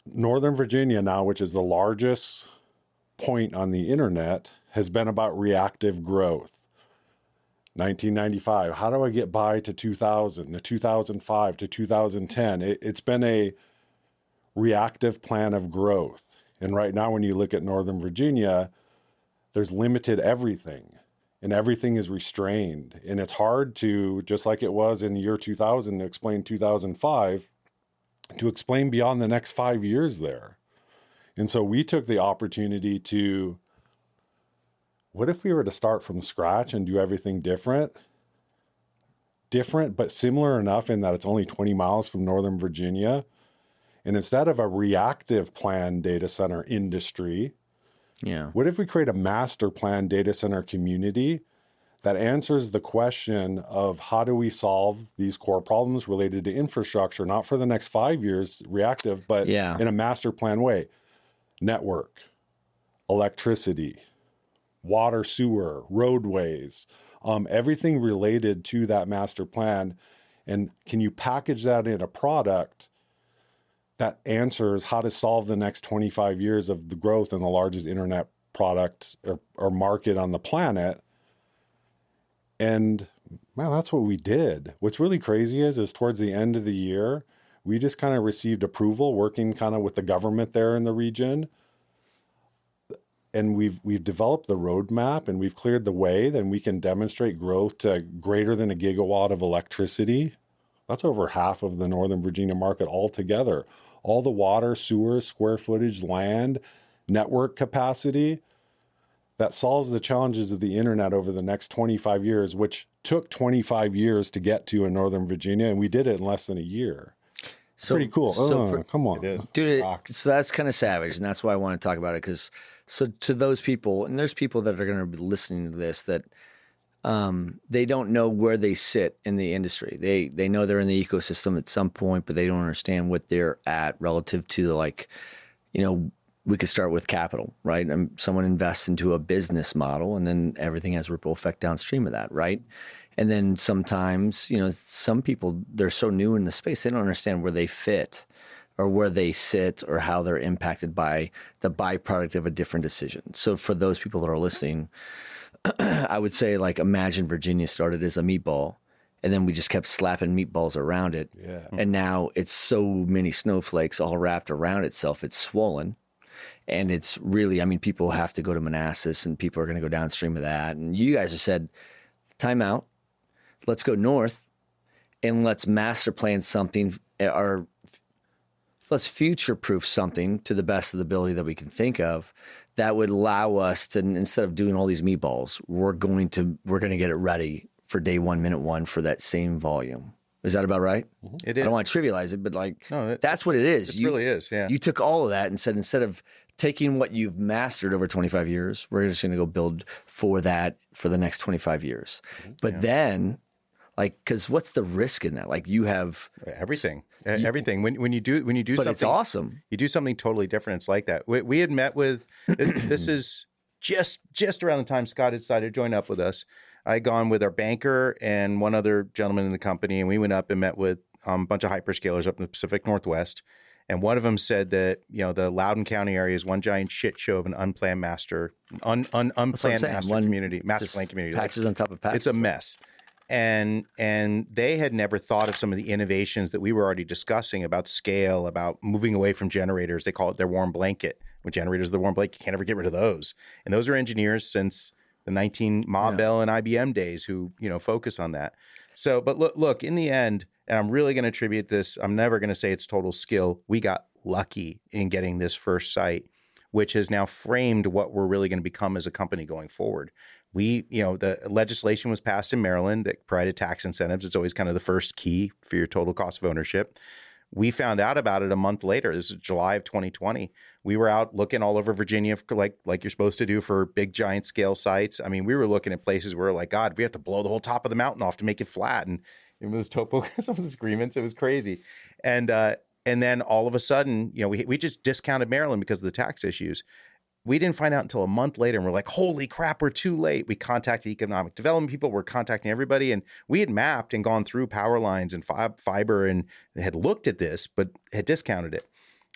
Northern Virginia now, which is the largest point on the internet, has been about reactive growth. 1995, how do I get by to 2000, to 2005, to 2010? It's been a reactive plan of growth. And right now, when you look at Northern Virginia, there's limited everything, and everything is restrained. And it's hard to, just like it was in the year 2000 to explain 2005, to explain beyond the next 5 years there. And so we took the opportunity to, what if we were to start from scratch and do everything different? Different, but similar enough in that it's only 20 miles from Northern Virginia. And instead of a reactive plan data center industry, what if we create a master plan data center community that answers the question of how do we solve these core problems related to infrastructure, not for the next 5 years, reactive, but in a master plan way. Network, electricity, water, sewer, roadways, everything related to that master plan. And can you package that in a product that answers how to solve the next 25 years of the growth in the largest internet product or market on the planet? And man, that's what we did. What's really crazy is towards the end of the year, we just kind of received approval working kind of with the government there in the region. And we've developed the roadmap and we've cleared the way. Then we can demonstrate growth to greater than a gigawatt of electricity. That's over half of the Northern Virginia market altogether. All the water, sewer, square footage, land, network capacity that solves the challenges of the internet over the next 25 years, which took 25 years to get to in Northern Virginia. And we did it in less than a year. So, pretty cool. Come on. It is. Dude, so that's kind of savage. And that's why I want to talk about it. Because so to those people, and there's people that are going to be listening to this that they don't know where they sit in the industry. They know they're in the ecosystem at some point, but they don't understand what they're at relative to like, we could start with capital, right? Someone invests into a business model and then everything has ripple effect downstream of that, right? And then sometimes, some people, they're so new in the space, they don't understand where they fit or where they sit or how they're impacted by the byproduct of a different decision. So for those people that are listening, I would say like imagine Virginia started as a meatball and then we just kept slapping meatballs around it. Yeah. And now it's so many snowflakes all wrapped around itself. It's swollen. And it's really, people have to go to Manassas and people are going to go downstream of that. And you guys have said, time out, let's go north and let's master plan something or let's future-proof something to the best of the ability that we can think of that would allow us to, instead of doing all these meatballs, we're going to get it ready for day one, minute one for that same volume. Is that about right? It is. I don't want to trivialize it, but that's what it is. It really is, yeah. You took all of that and said, instead of taking what you've mastered over 25 years, we're just going to go build for that for the next 25 years. But then, because what's the risk in that? Like you have everything. Everything. When you do but something, it's awesome. You do something totally different. It's like that. We had met with. This is just around the time Scott had decided to join up with us. I had gone with our banker and one other gentleman in the company, and we went up and met with a bunch of hyperscalers up in the Pacific Northwest. And one of them said that the Loudoun County area is one giant shit show of an unplanned master community, master plan community. Patches on top of patches. It's a mess. And they had never thought of some of the innovations that we were already discussing about scale, about moving away from generators. They call it their warm blanket. When generators are the warm blanket, you can't ever get rid of those. And those are engineers since the 19 Ma Bell and IBM days who focus on that. So, but look, in the end, and I'm really going to attribute this, I'm never going to say it's total skill. We got lucky in getting this first site, which has now framed what we're really going to become as a company going forward. The legislation was passed in Maryland that provided tax incentives. It's always kind of the first key for your total cost of ownership. We found out about it a month later. This is July of 2020. We were out looking all over Virginia, like you're supposed to do for big, giant scale sites. We were looking at places where we're like, God, we have to blow the whole top of the mountain off to make it flat. And it was topo, some of those agreements. It was crazy. And And then all of a sudden, we just discounted Maryland because of the tax issues. We didn't find out until a month later, and we're like, holy crap, we're too late. We contacted economic development people. We're contacting everybody. And we had mapped and gone through power lines and fiber and had looked at this, but had discounted it.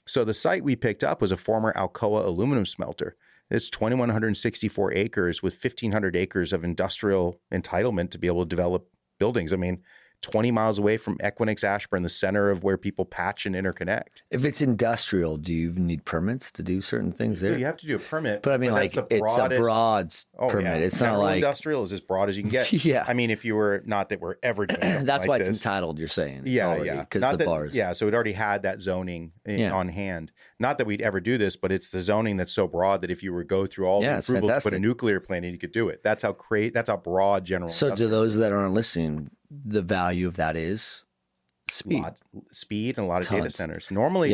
So the site we picked up was a former Alcoa aluminum smelter. It's 2,164 acres with 1,500 acres of industrial entitlement to be able to develop buildings. I mean, 20 miles away from Equinix Ashburn, the center of where people patch and interconnect. If it's industrial, do you need permits to do certain things there? You have to do a permit. But I mean, like, it's a broad permit. Yeah. It's not like industrial is as broad as you can get. Yeah. I mean, if you were not that we're ever doing something that's like why it's this. entitled, you're saying. Yeah. Because the bars. Yeah. So it already had that zoning on hand. Not that we'd ever do this, but it's the zoning that's so broad that if you were go through all the approvals to put a nuclear plant in, you could do it. That's how broad general. So to those that aren't listening, the value of that is speed. Speed and a lot of data centers. Normally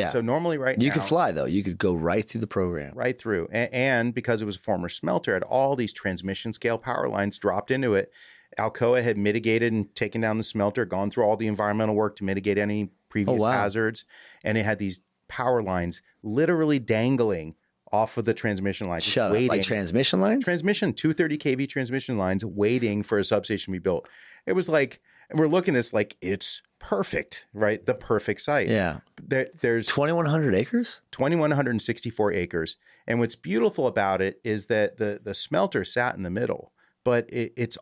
right now. You could fly, though. You could go right through the program. Right through. And because it was a former smelter, it had all these transmission scale power lines dropped into it. Alcoa had mitigated and taken down the smelter, gone through all the environmental work to mitigate any previous hazards. And it had these power lines literally dangling off of the transmission lines. Shut up. Like transmission lines? 230 kV transmission lines waiting for a substation to be built. It was like, we're looking at this like it's perfect, right? The perfect site. Yeah. There's 2,100 acres? 2,164 acres. And what's beautiful about it is that the smelter sat in the middle, but it's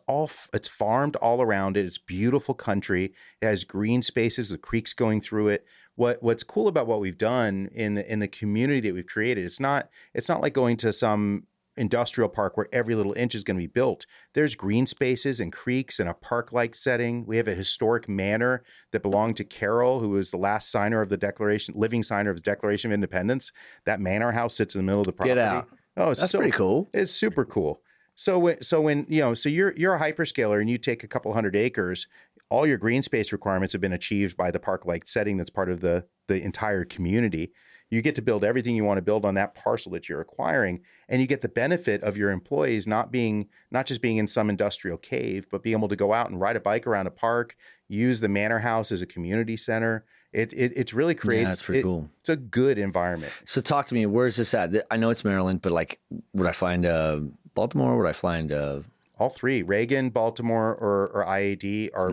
farmed all around it. It's beautiful country. It has green spaces, the creeks going through it. What's cool about what we've done in the community that we've created, it's not like going to some industrial park where every little inch is going to be built. There's green spaces and creeks and a park-like setting. We have a historic manor that belonged to Carroll, who was the last living signer of the Declaration of Independence. That manor house sits in the middle of the property. Get out. Oh, that's pretty cool. It's super cool. So when you're a hyperscaler and you take a couple hundred acres, all your green space requirements have been achieved by the park-like setting that's part of the entire community. You get to build everything you want to build on that parcel that you're acquiring, and you get the benefit of your employees not just being in some industrial cave, but being able to go out and ride a bike around a park, use the manor house as a community center. It's really creates. Yeah, that's pretty cool. It's a good environment. So talk to me. Where's this at? I know it's Maryland, but like, would I fly into Baltimore? Would I fly into all three? Reagan, Baltimore, or IAD are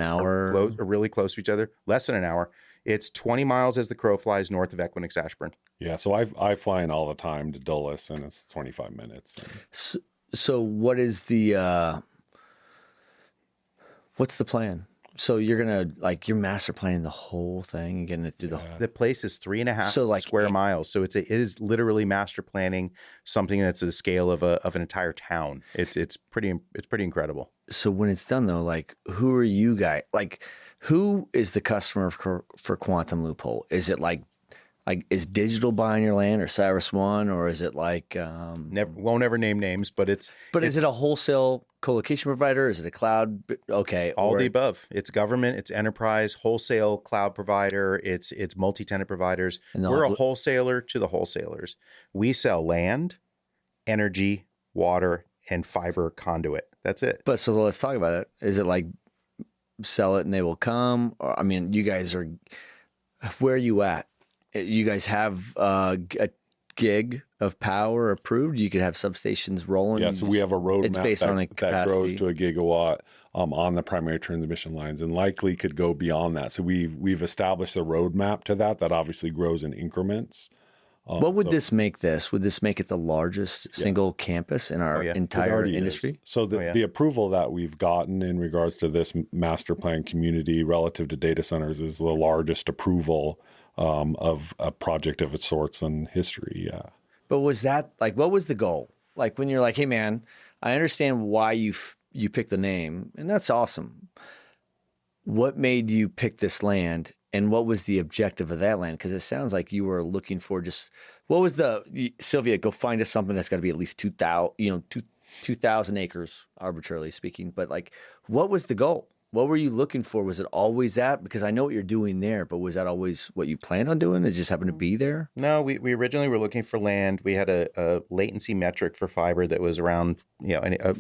really close to each other. Less than an hour. It's 20 miles as the crow flies north of Equinix Ashburn. Yeah, so I fly in all the time to Dulles, and it's 25 minutes. So what is what's the plan? So you're going to, you're master planning the whole thing and getting it through the place is 3.5 square miles. So it is literally master planning something that's the scale of an entire town. It's pretty incredible. So when it's done though, who are you guys? Who is the customer for Quantum Loophole? Is it like is Digital buying your land or CyrusOne, or is it won't ever name names, but is it a wholesale co-location provider? Is it a cloud? Okay. All the above. It's government, it's enterprise, wholesale cloud provider, it's multi-tenant providers. We're a wholesaler to the wholesalers. We sell land, energy, water, and fiber conduit. That's it. But so let's talk about it. Is it like sell it and they will come? Or, I mean, you guys where are you at? You guys have a gig of power approved. You could have substations rolling. Yeah, so we have a roadmap. It's based on a capacity that grows to a gigawatt on the primary transmission lines, and likely could go beyond that. So we've established a roadmap to that obviously grows in increments. What would this make this? Would this make it the largest single campus in our entire industry? So the approval that we've gotten in regards to this master plan community relative to data centers is the largest approval of a project of its sorts in history. Yeah. But was that what was the goal? Like when you're like, hey man, I understand why you picked the name, and that's awesome. What made you pick this land, and what was the objective of that land? Because it sounds like you were looking for Sylvia, go find us something that's got to be at least 2,000 acres, arbitrarily speaking. But what was the goal? What were you looking for? Was it always that? Because I know what you're doing there, but was that always what you planned on doing? It just happened to be there? No, we originally were looking for land. We had a latency metric for fiber that was around,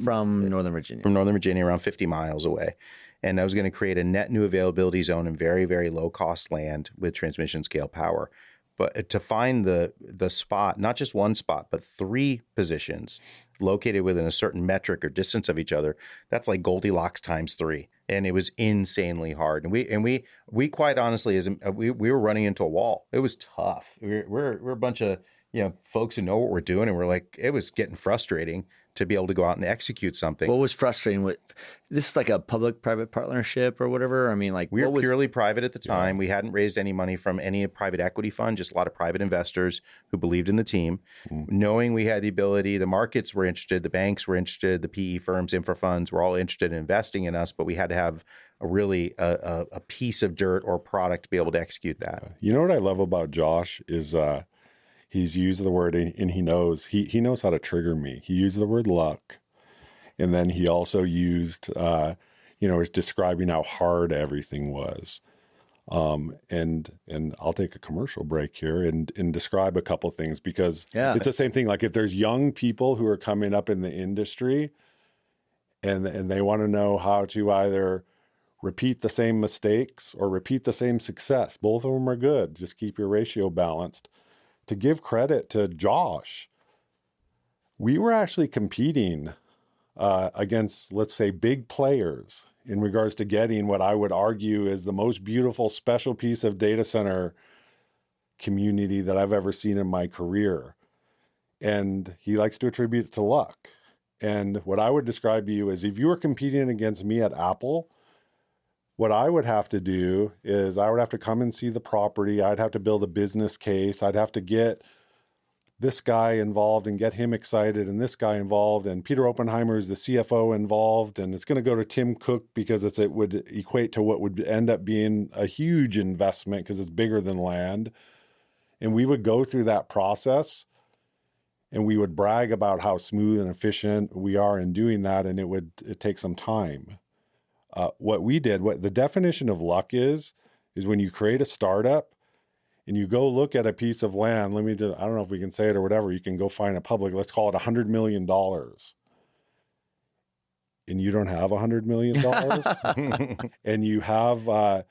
from Northern Virginia. From Northern Virginia, around 50 miles away. And that was going to create a net new availability zone in very, very low cost land with transmission scale power. But to find the spot, not just one spot, but 3 positions located within a certain metric or distance of each other, that's like Goldilocks times 3. And it was insanely hard. And we quite honestly, we were running into a wall. It was tough. We're a bunch of folks who know what we're doing, and we're like, it was getting frustrating to be able to go out and execute something. What was frustrating? This is like a public-private partnership or whatever? I mean, like, we were purely private at the time. We hadn't raised any money from any private equity fund, just a lot of private investors who believed in the team. Knowing we had the ability, the markets were interested, the banks were interested, the PE firms, infra funds were all interested in investing in us, but we had to have a piece of dirt or product to be able to execute that. You know what I love about Josh is he's used the word, and he knows how to trigger me. He used the word luck. And then he also used, is describing how hard everything was. And I'll take a commercial break here and describe a couple things, because it's the same thing. Like, if there's young people who are coming up in the industry and they want to know how to either repeat the same mistakes or repeat the same success, both of them are good. Just keep your ratio balanced. To give credit to Josh, we were actually competing against, let's say, big players in regards to getting what I would argue is the most beautiful special piece of data center community that I've ever seen in my career. And he likes to attribute it to luck. And what I would describe to you is, if you were competing against me at Apple, what I would have to do is I would have to come and see the property. I'd have to build a business case. I'd have to get this guy involved and get him excited, and this guy involved, and Peter Oppenheimer is the CFO involved, and it's going to go to Tim Cook because it would equate to what would end up being a huge investment because it's bigger than land. And we would go through that process, and we would brag about how smooth and efficient we are in doing that, and it take some time. What we did, what the definition of luck is when you create a startup and you go look at a piece of land. I don't know if we can say it or whatever. You can go find a public, let's call it $100 million. And you don't have $100 million. And you have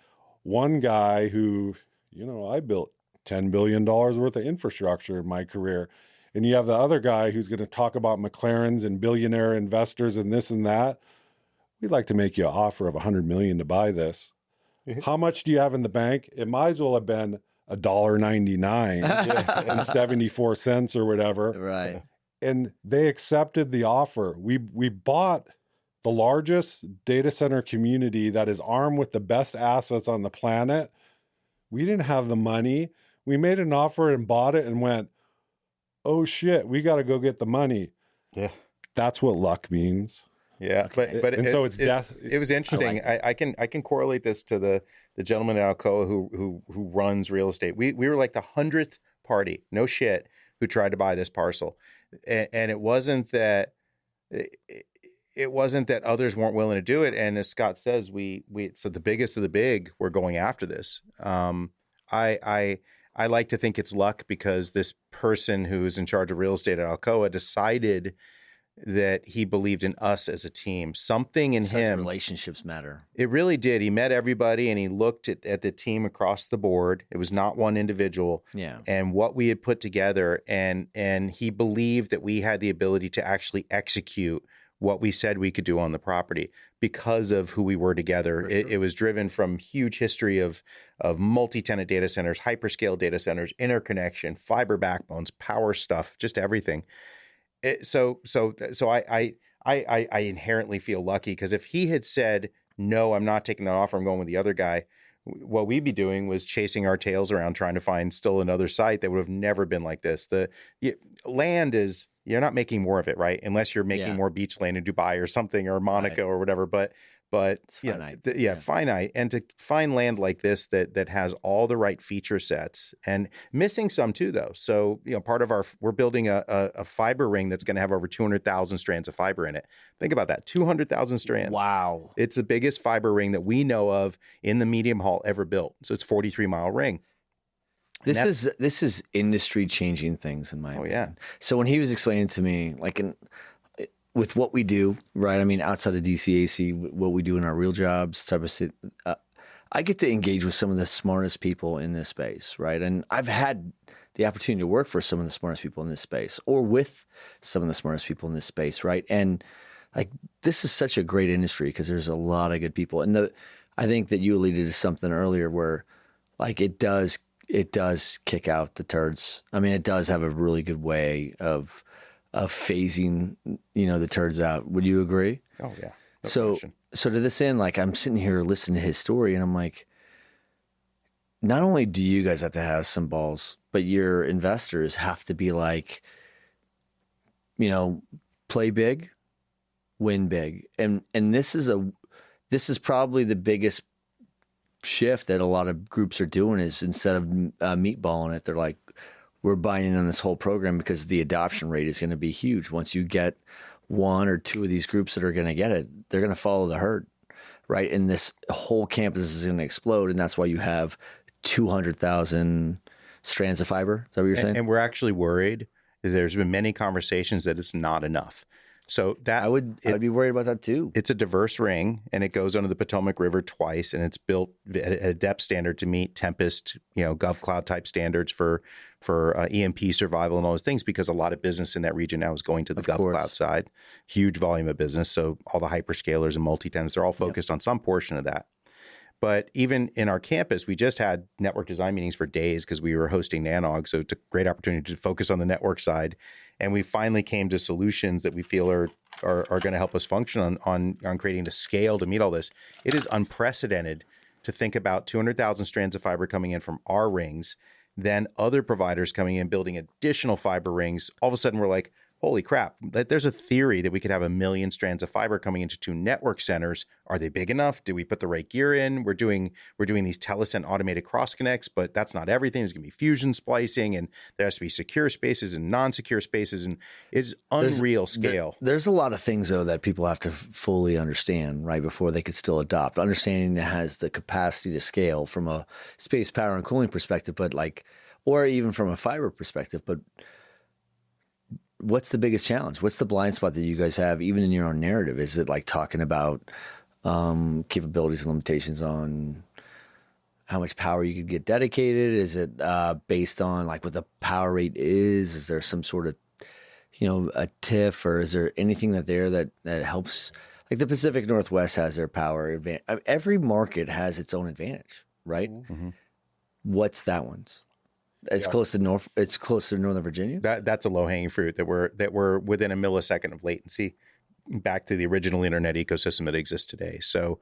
one guy who, I built $10 billion worth of infrastructure in my career. And you have the other guy who's going to talk about McLarens and billionaire investors and this and that. We'd like to make you an offer of $100 million to buy this. How much do you have in the bank? It might as well have been $1.99 and 74 cents or whatever. Right. And they accepted the offer. We bought the largest data center community that is armed with the best assets on the planet. We didn't have the money. We made an offer and bought it and went, oh shit, we got to go get the money. Yeah. That's what luck means. Yeah, but it was interesting. I can correlate this to the gentleman at Alcoa who runs real estate. We were like the 100th party, no shit, who tried to buy this parcel, and it wasn't that others weren't willing to do it. And as Scott says, so the biggest of the big were going after this. I like to think it's luck, because this person who's in charge of real estate at Alcoa decided that he believed in us as a team. Something in him. Relationships matter. It really did. He met everybody and he looked at the team across the board. It was not one individual. Yeah. And what we had put together, and he believed that we had the ability to actually execute what we said we could do on the property because of who we were together. Sure. It was driven from huge history of multi-tenant data centers, hyperscale data centers, interconnection, fiber backbones, power stuff, just everything. So I inherently feel lucky, because if he had said, no, I'm not taking that offer, I'm going with the other guy, what we'd be doing was chasing our tails around trying to find still another site that would have never been like this. Land is, you're not making more of it, right? Unless you're making more beach land in Dubai or something, or Monaco or whatever. But it's finite. Finite. And to find land like this that has all the right feature sets, and missing some too, though. So, part of we're building a fiber ring that's going to have over 200,000 strands of fiber in it. Think about that, 200,000 strands. Wow. It's the biggest fiber ring that we know of in the medium haul ever built. So it's 43-mile ring. This is industry changing things in my opinion. Yeah. So when he was explaining to me, like with what we do, right? I mean, outside of DCAC, what we do in our real jobs, type of I get to engage with some of the smartest people in this space, right? And I've had the opportunity to work for some of the smartest people in this space, or with some of the smartest people in this space, right? And like, this is such a great industry because there's a lot of good people. And I think that you alluded to something earlier where, like, it does kick out the turds. I mean, it does have a really good way of phasing, the turds out. Would you agree? Oh yeah. No So question. to this end, like, I'm sitting here listening to his story, and I'm like, not only do you guys have to have some balls, but your investors have to be like, play big, win big. And this is probably the biggest shift that a lot of groups are doing, is instead of meatballing it, they're like, we're buying on this whole program because the adoption rate is going to be huge. Once you get one or two of these groups that are going to get it, they're going to follow the herd, right? And this whole campus is going to explode. And that's why you have 200,000 strands of fiber. Is that what you're saying? And we're actually worried. There's been many conversations that it's not enough. So that I'd be worried about that too. It's a diverse ring, and it goes under the Potomac River twice, and it's built at a depth standard to meet Tempest, GovCloud type standards for EMP survival and all those things, because a lot of business in that region now is going to the GovCloud side. Huge volume of business. So all the hyperscalers and multi-tenants, they're all focused on some portion of that. But even in our campus, we just had network design meetings for days because we were hosting Nanog. So it's a great opportunity to focus on the network side. And we finally came to solutions that we feel are going to help us function on creating the scale to meet all this. It is unprecedented to think about 200,000 strands of fiber coming in from our rings, then other providers coming in, building additional fiber rings. All of a sudden, we're like, holy crap, there's a theory that we could have 1 million strands of fiber coming into 2 network centers. Are they big enough? Do we put the right gear in? We're doing these telecent automated cross connects, but that's not everything. There's going to be fusion splicing, and there has to be secure spaces and non-secure spaces, and it's unreal scale. There's a lot of things, though, that people have to fully understand, right, before they could still adopt. Understanding it has the capacity to scale from a space, power, and cooling perspective, but or even from a fiber perspective, but what's the biggest challenge? What's the blind spot that you guys have, even in your own narrative? Is it like talking about capabilities and limitations on how much power you could get dedicated? Is it based on like what the power rate is? Is there some sort of, a TIF, or is there anything that helps? Like the Pacific Northwest has their power advantage. Every market has its own advantage, right? Mm-hmm. What's that one's? It's close to Northern Virginia. That's a low hanging fruit that we're within a millisecond of latency back to the original internet ecosystem that exists today. So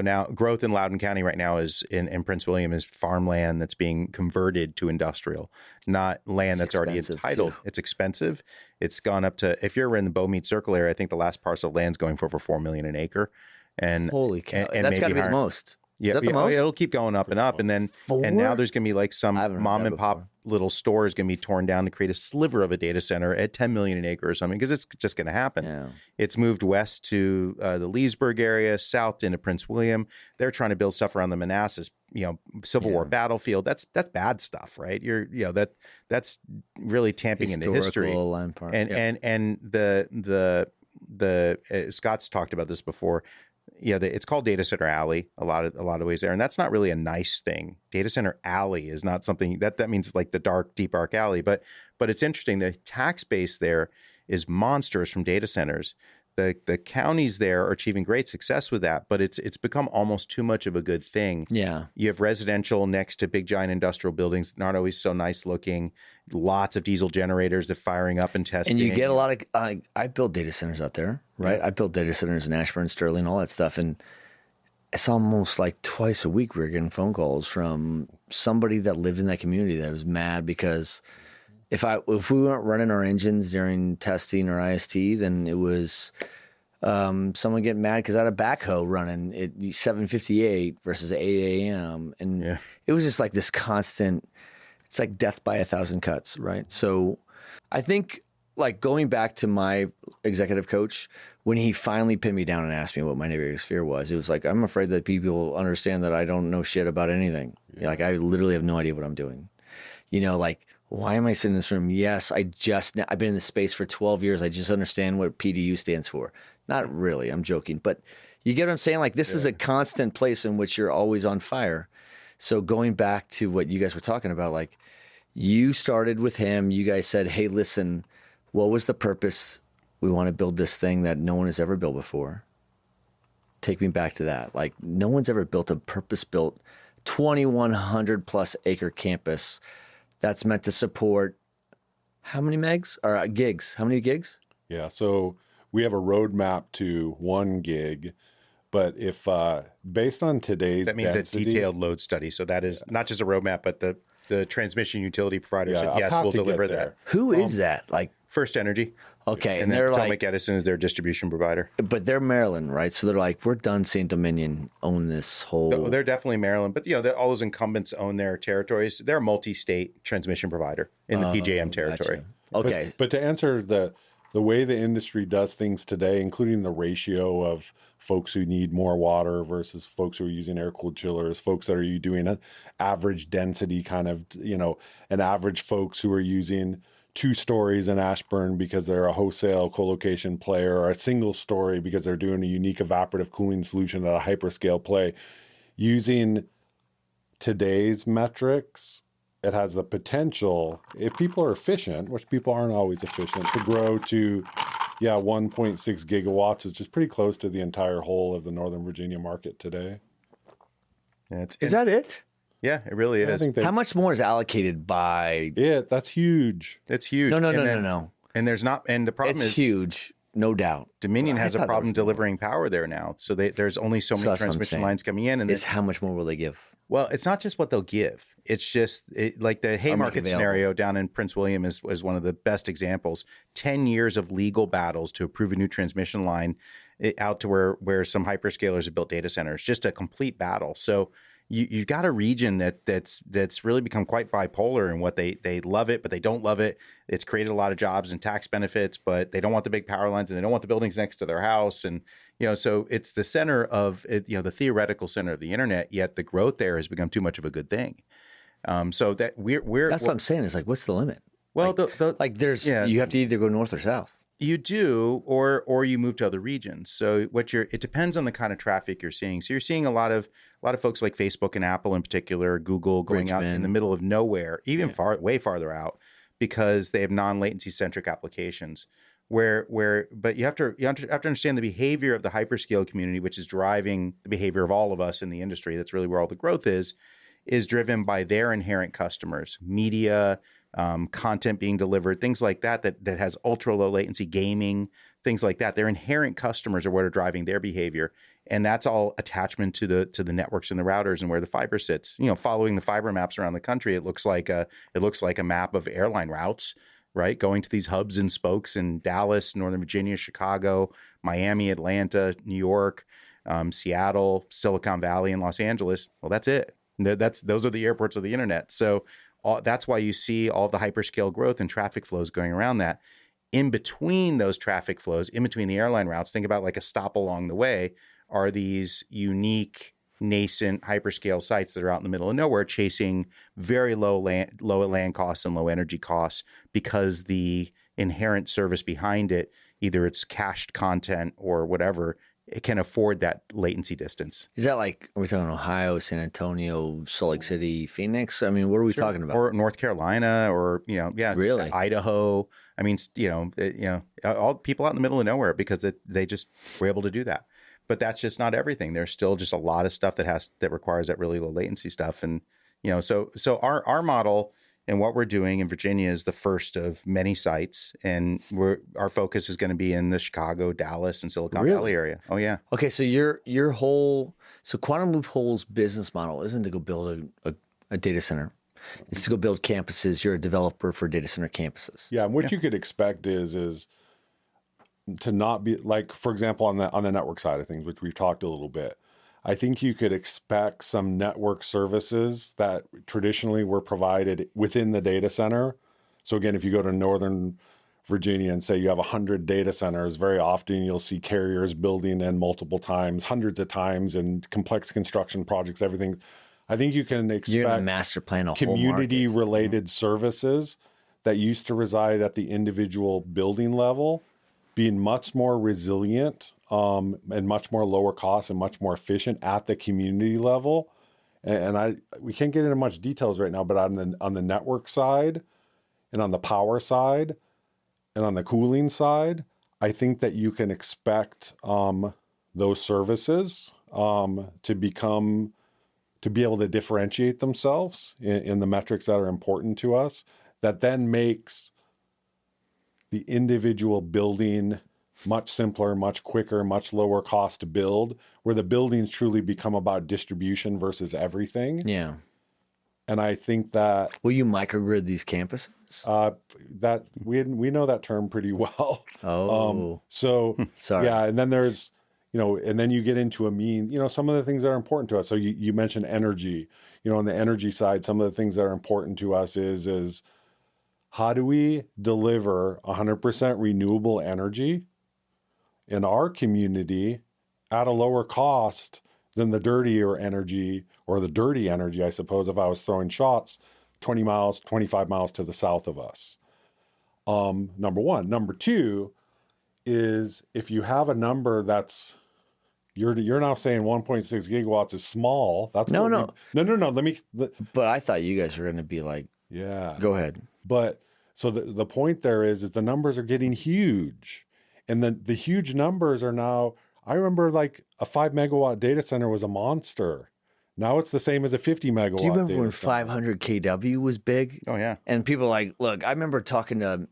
now growth in Loudoun County right now is in Prince William is farmland that's being converted to industrial, not land that's already entitled. Too. It's expensive. It's gone up to, if you're in the Bowmead Circle area, I think the last parcel of land's going for over $4 million an acre. And holy cow, and that's got to be the most. Yeah, it'll keep going up and up, and then and now there's going to be like some mom and pop little store is going to be torn down to create a sliver of a data center at 10 million an acre or something, because it's just going to happen. Yeah. It's moved west to the Leesburg area, south into Prince William. They're trying to build stuff around the Manassas, Civil War battlefield. That's bad stuff, right? That's really tamping into history. And the Scott's talked about this before. Yeah, it's called Data Center Alley a lot of ways there, and that's not really a nice thing. Data Center Alley is not something that means it's like the deep dark alley, but it's interesting. The tax base there is monstrous from data centers. The counties there are achieving great success with that, but it's become almost too much of a good thing. Yeah, you have residential next to big giant industrial buildings, not always so nice looking. Lots of diesel generators that firing up and testing. And you get a lot of. I built data centers out there, right? Yeah. I built data centers in Ashburn, Sterling, all that stuff, and it's almost like twice a week we were getting phone calls from somebody that lived in that community that was mad because if we weren't running our engines during testing or IST, then it was someone getting mad because I had a backhoe running at 7:58 versus 8 a.m. And it was just like this constant. It's like death by 1,000 cuts, right? So I think like going back to my executive coach, when he finally pinned me down and asked me what my biggest fear was, it was like, I'm afraid that people understand that I don't know shit about anything. Yeah. Like I literally have no idea what I'm doing. Like Why am I sitting in this room? Yes, I've been in this space for 12 years. I just understand what PDU stands for. Not really, I'm joking. But you get what I'm saying? Like, this is a constant place in which you're always on fire. So going back to what you guys were talking about, like, you started with him. You guys said, hey, listen, what was the purpose? We want to build this thing that no one has ever built before. Take me back to that. Like, no one's ever built a purpose-built 2,100 plus acre campus that's meant to support how many megs or gigs? How many gigs? Yeah. So we have a roadmap to 1 gig, but if based on today's that means density, it's detailed load study. So that is not just a roadmap, but the transmission utility provider said, yes, we'll deliver that. Who is that? Like First Energy. Okay, and they're Potomac like Edison is their distribution provider. But they're Maryland, right? So they're like, we're done seeing Dominion own this whole. They're definitely Maryland, but all those incumbents own their territories. They're a multi-state transmission provider in the PJM territory. Gotcha. Okay, but to answer the way the industry does things today, including the ratio of folks who need more water versus folks who are using air-cooled chillers, folks that are doing an average density kind of, an average folks who are using 2 stories in Ashburn because they're a wholesale co-location player, or a single story because they're doing a unique evaporative cooling solution at a hyperscale play. Using today's metrics, it has the potential, if people are efficient, which people aren't always efficient, to grow to 1.6 gigawatts, which is pretty close to the entire whole of the Northern Virginia market today. Yeah, is that it? Yeah, it really is. I think how much more is allocated by? Yeah, that's huge. It's huge. No. And there's not, and the problem is huge, no doubt. Dominion has a problem delivering power there now. So there's only so many transmission lines coming in. And how much more will they give? Well, it's not just what they'll give. It's just like the Haymarket scenario down in Prince William is one of the best examples. 10 years of legal battles to approve a new transmission line out to where some hyperscalers have built data centers. Just a complete battle. So you've got a region that's really become quite bipolar in what they love it, but they don't love it. It's created a lot of jobs and tax benefits, but they don't want the big power lines and they don't want the buildings next to their house. And, so it's the center of it, the theoretical center of the internet, yet the growth there has become too much of a good thing. So that that's what I'm saying is like, what's the limit? Well, you have to either go north or south. You do, or you move to other regions. So it depends on the kind of traffic you're seeing. So you're seeing a lot of folks like Facebook and Apple in particular, Google going out in the middle of nowhere, even way farther out, because they have non-latency centric applications. But you have to understand the behavior of the hyperscale community, which is driving the behavior of all of us in the industry. That's really where all the growth is driven by their inherent customers, media. Content being delivered, things like that has ultra low latency, gaming, things like that. Their inherent customers are what are driving their behavior, and that's all attachment to the networks and the routers and where the fiber sits. Following the fiber maps around the country, it looks like a map of airline routes, right? Going to these hubs and spokes in Dallas, Northern Virginia, Chicago, Miami, Atlanta, New York, Seattle, Silicon Valley, and Los Angeles. Well, that's it. Those are the airports of the internet. So. That's why you see all the hyperscale growth and traffic flows going around that. In between those traffic flows, in between the airline routes, think about like a stop along the way, are these unique nascent hyperscale sites that are out in the middle of nowhere chasing very low land costs and low energy costs because the inherent service behind it, either it's cached content or whatever, it can afford that latency distance. Is that like, are we talking Ohio, San Antonio, Salt Lake City, Phoenix? I mean, what are we talking about? Or North Carolina, or really? Idaho. I mean, all people out in the middle of nowhere because they just were able to do that. But that's just not everything. There's still just a lot of stuff that requires that really low latency stuff. And so our model. And what we're doing in Virginia is the first of many sites, and our focus is going to be in the Chicago, Dallas, and Silicon Valley area. Oh yeah. Okay, so your whole Quantum Loophole's business model isn't to go build a data center; it's to go build campuses. You're a developer for data center campuses. Yeah, and what you could expect is to not be like, for example, on the network side of things, which we've talked a little bit. I think you could expect some network services that traditionally were provided within the data center. So again, if you go to Northern Virginia and say you have 100 data centers, very often you'll see carriers building in multiple times, hundreds of times, and complex construction projects, everything. I think you can You're expect going to master plan a whole community market. related services that used to reside at the individual building level being much more resilient and much more lower cost and much more efficient at the community level. And we can't get into much details right now, but on the network side and on the power side and on the cooling side, I think that you can expect those services to be able to differentiate themselves in the metrics that are important to us, that then makes the individual building much simpler, much quicker, much lower cost to build, where the buildings truly become about distribution versus everything. Yeah. And I think that Will you microgrid these campuses? that we know that term pretty well. Oh, So sorry. yeah, and then there's, and then you get into some of the things that are important to us. So you mentioned energy. On the energy side, some of the things that are important to us is how do we deliver 100% renewable energy in our community at a lower cost than the dirtier energy, or the dirty energy, I suppose, if I was throwing shots 20 miles, 25 miles to the south of us. Number one. Number two is, if you have a number that's, you're now saying 1.6 gigawatts is small. That's No. But I thought you guys were going to be like, yeah. go ahead. But so the point there is the numbers are getting huge, and the huge numbers are now. I remember like a 5 megawatt data center was a monster. Now it's the same as a 50 megawatt. Do you remember when data center. 500 kW was big? Oh yeah. And people like, look, I remember talking to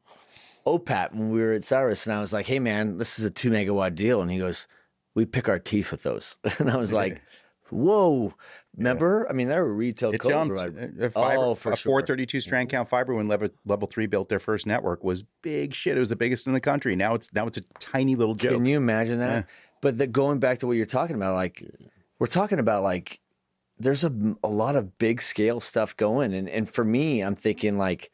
OPAT when we were at Cyrus, and I was like, hey man, this is a 2 megawatt deal. And he goes, we pick our teeth with those. And I was like, whoa, remember? I mean, they were retail It code. jumped. Right? A fiber, for a sure. 432 strand count fiber when level 3 built their first network was big shit. It was the biggest in the country. Now it's a tiny little joke. Can you imagine that? Yeah. But going back to what you're talking about, like we're talking about like there's a lot of big scale stuff going. And for me, I'm thinking like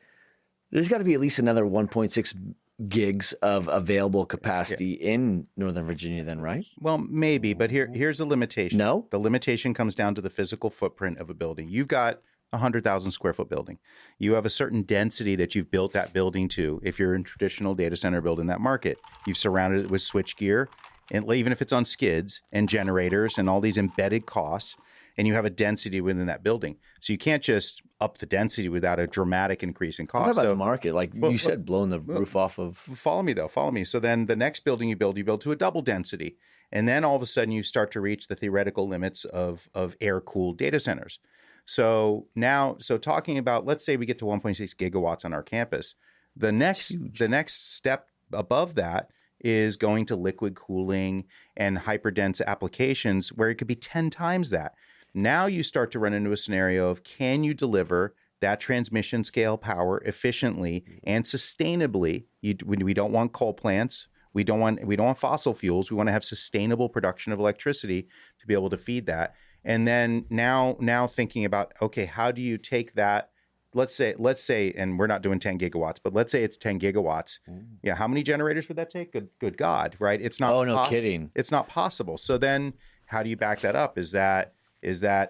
there's got to be at least another 1.6 gigs of available capacity in Northern Virginia then, right? Well, maybe, but here's the limitation. No? The limitation comes down to the physical footprint of a building. You've got a 100,000 square foot building. You have a certain density that you've built that building to. If you're in traditional data center building that market, you've surrounded it with switchgear, and even if it's on skids and generators and all these embedded costs, and you have a density within that building. So you can't just up the density without a dramatic increase in cost. What about So the market? Like you said, blowing the roof off of. follow me. So then the next building you build to a double density. And then all of a sudden you start to reach the theoretical limits of air-cooled data centers. So talking about, let's say we get to 1.6 gigawatts on our campus, the next step above that is going to liquid cooling and hyperdense applications where it could be 10 times that. Now you start to run into a scenario of, can you deliver that transmission scale power efficiently and sustainably? We don't want coal plants. We don't want fossil fuels. We want to have sustainable production of electricity to be able to feed that. And then now thinking about, okay, how do you take that? Let's say, and we're not doing 10 gigawatts, but let's say it's 10 gigawatts. Yeah, how many generators would that take? Good God, right? It's not. Oh, no kidding. It's not possible. So then, how do you back that up? Is that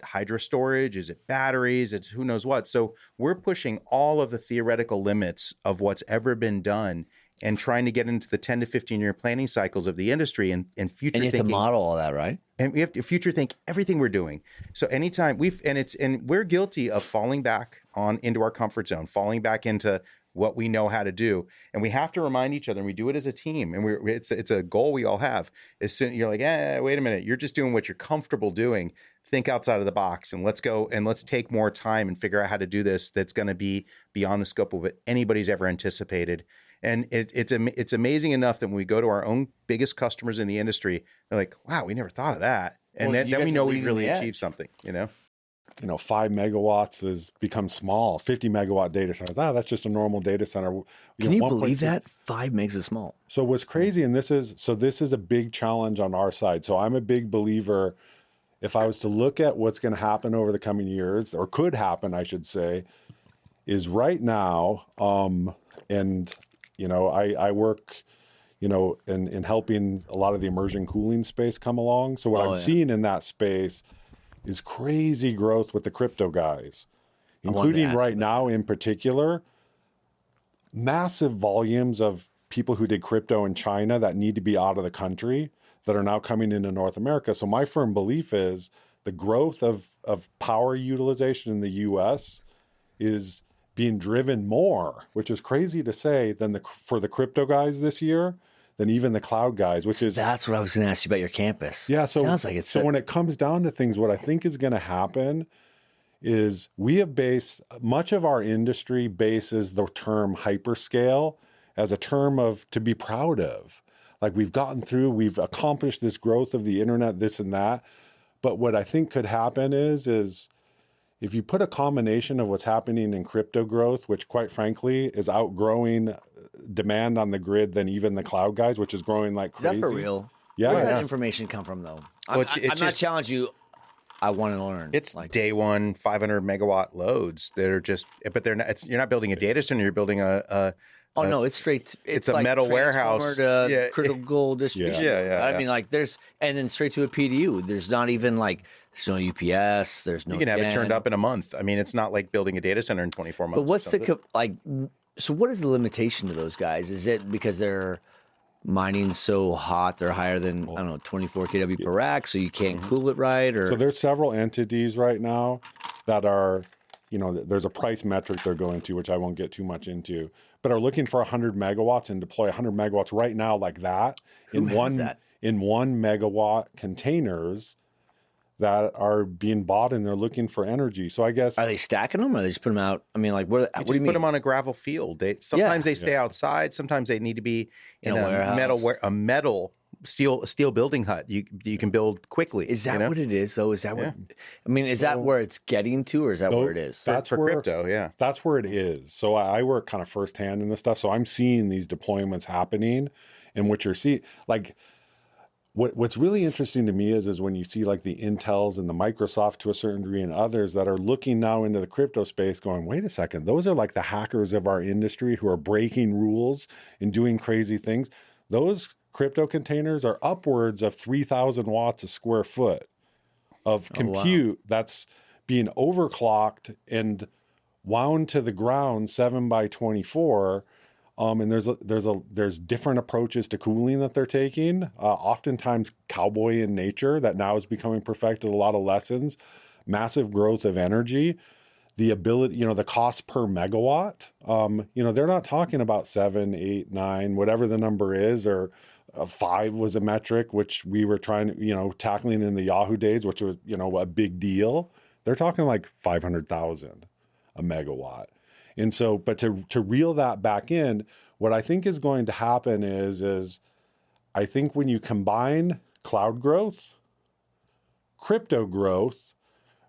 hydro storage? Is it batteries? It's who knows what. So we're pushing all of the theoretical limits of what's ever been done and trying to get into the 10 to 15 year planning cycles of the industry and future And you have thinking. to model all that, right? And we have to future think everything we're doing. So anytime we're guilty of falling back into our comfort zone, falling back into what we know how to do. And we have to remind each other, and we do it as a team. And it's a goal we all have. As soon you're like, wait a minute, you're just doing what you're comfortable doing. Think outside of the box and let's go and let's take more time and figure out how to do this. That's going to be beyond the scope of what anybody's ever anticipated. And it's amazing enough that when we go to our own biggest customers in the industry, they're like, wow, we never thought of that. And then we know we've really achieved something, 5 megawatts has become small. 50 megawatt data centers. That's just a normal data center. Can you believe that? 5 megs is small. So what's crazy, and this is a big challenge on our side. So I'm a big believer. If I was to look at what's going to happen over the coming years, or could happen, I should say, is right now, I work, in helping a lot of the immersion cooling space come along. So what I'm seeing in that space is crazy growth with the crypto guys, including right now in particular, massive volumes of people who did crypto in China that need to be out of the country that are now coming into North America. So my firm belief is the growth of power utilization in the US is being driven more, which is crazy to say, than for the crypto guys this year, than even the cloud guys, which is... That's what I was going to ask you about your campus. Yeah, so, sounds like it's... So when it comes down to things, what I think is going to happen is we have based... Much of our industry bases the term hyperscale as a term to be proud of. Like we've gotten through, we've accomplished this growth of the internet, this and that. But what I think could happen is if you put a combination of what's happening in crypto growth, which quite frankly is outgrowing demand on the grid than even the cloud guys, which is growing like crazy. Is that for real? Yeah. Where does that information come from, though? I'm not challenging you. I want to learn. It's like day one, 500 megawatt loads that are just, but they're not. You're not building a data center. You're building Oh no, it's straight. It's a like metal warehouse. To critical distribution. Yeah. I mean, like and then straight to a PDU. There's not even like there's no UPS. There's no. You can have it turned up in a month. I mean, it's not like building a data center in 24 months. But what's so what is the limitation to those guys? Is it because they're mining so hot, they're higher than 24 kW per rack, so you can't cool it right? Or so there's several entities right now that are, there's a price metric they're going to, which I won't get too much into, but are looking for 100 megawatts and deploy 100 megawatts right now like that in one megawatt containers that are being bought, and they're looking for energy. So I guess... Are they stacking them, or they just put them out? I mean, like, what do you mean? Put them on a gravel field. Sometimes they stay outside. Sometimes they need to be in a metal steel building hut you can build quickly. Is that what it is, though? Is that what... I mean, is that where it's getting to, or is that where it is? That's for crypto, yeah. That's where it is. So I work kind of firsthand in this stuff. So I'm seeing these deployments happening, and what you're seeing... Like, what's really interesting to me is when you see like the Intels and the Microsoft to a certain degree and others that are looking now into the crypto space going, wait a second, those are like the hackers of our industry who are breaking rules and doing crazy things. Those crypto containers are upwards of 3,000 watts a square foot of compute that's being overclocked and wound to the ground 7x24. And there's different approaches to cooling that they're taking, oftentimes cowboy in nature that now is becoming perfected, a lot of lessons, massive growth of energy, the ability, the cost per megawatt. They're not talking about 7, 8, 9, whatever the number is, or 5 was a metric, which we were trying to, tackling in the Yahoo days, which was, a big deal. They're talking like 500,000 a megawatt. And so, but to reel that back in, what I think is going to happen is I think when you combine cloud growth, crypto growth,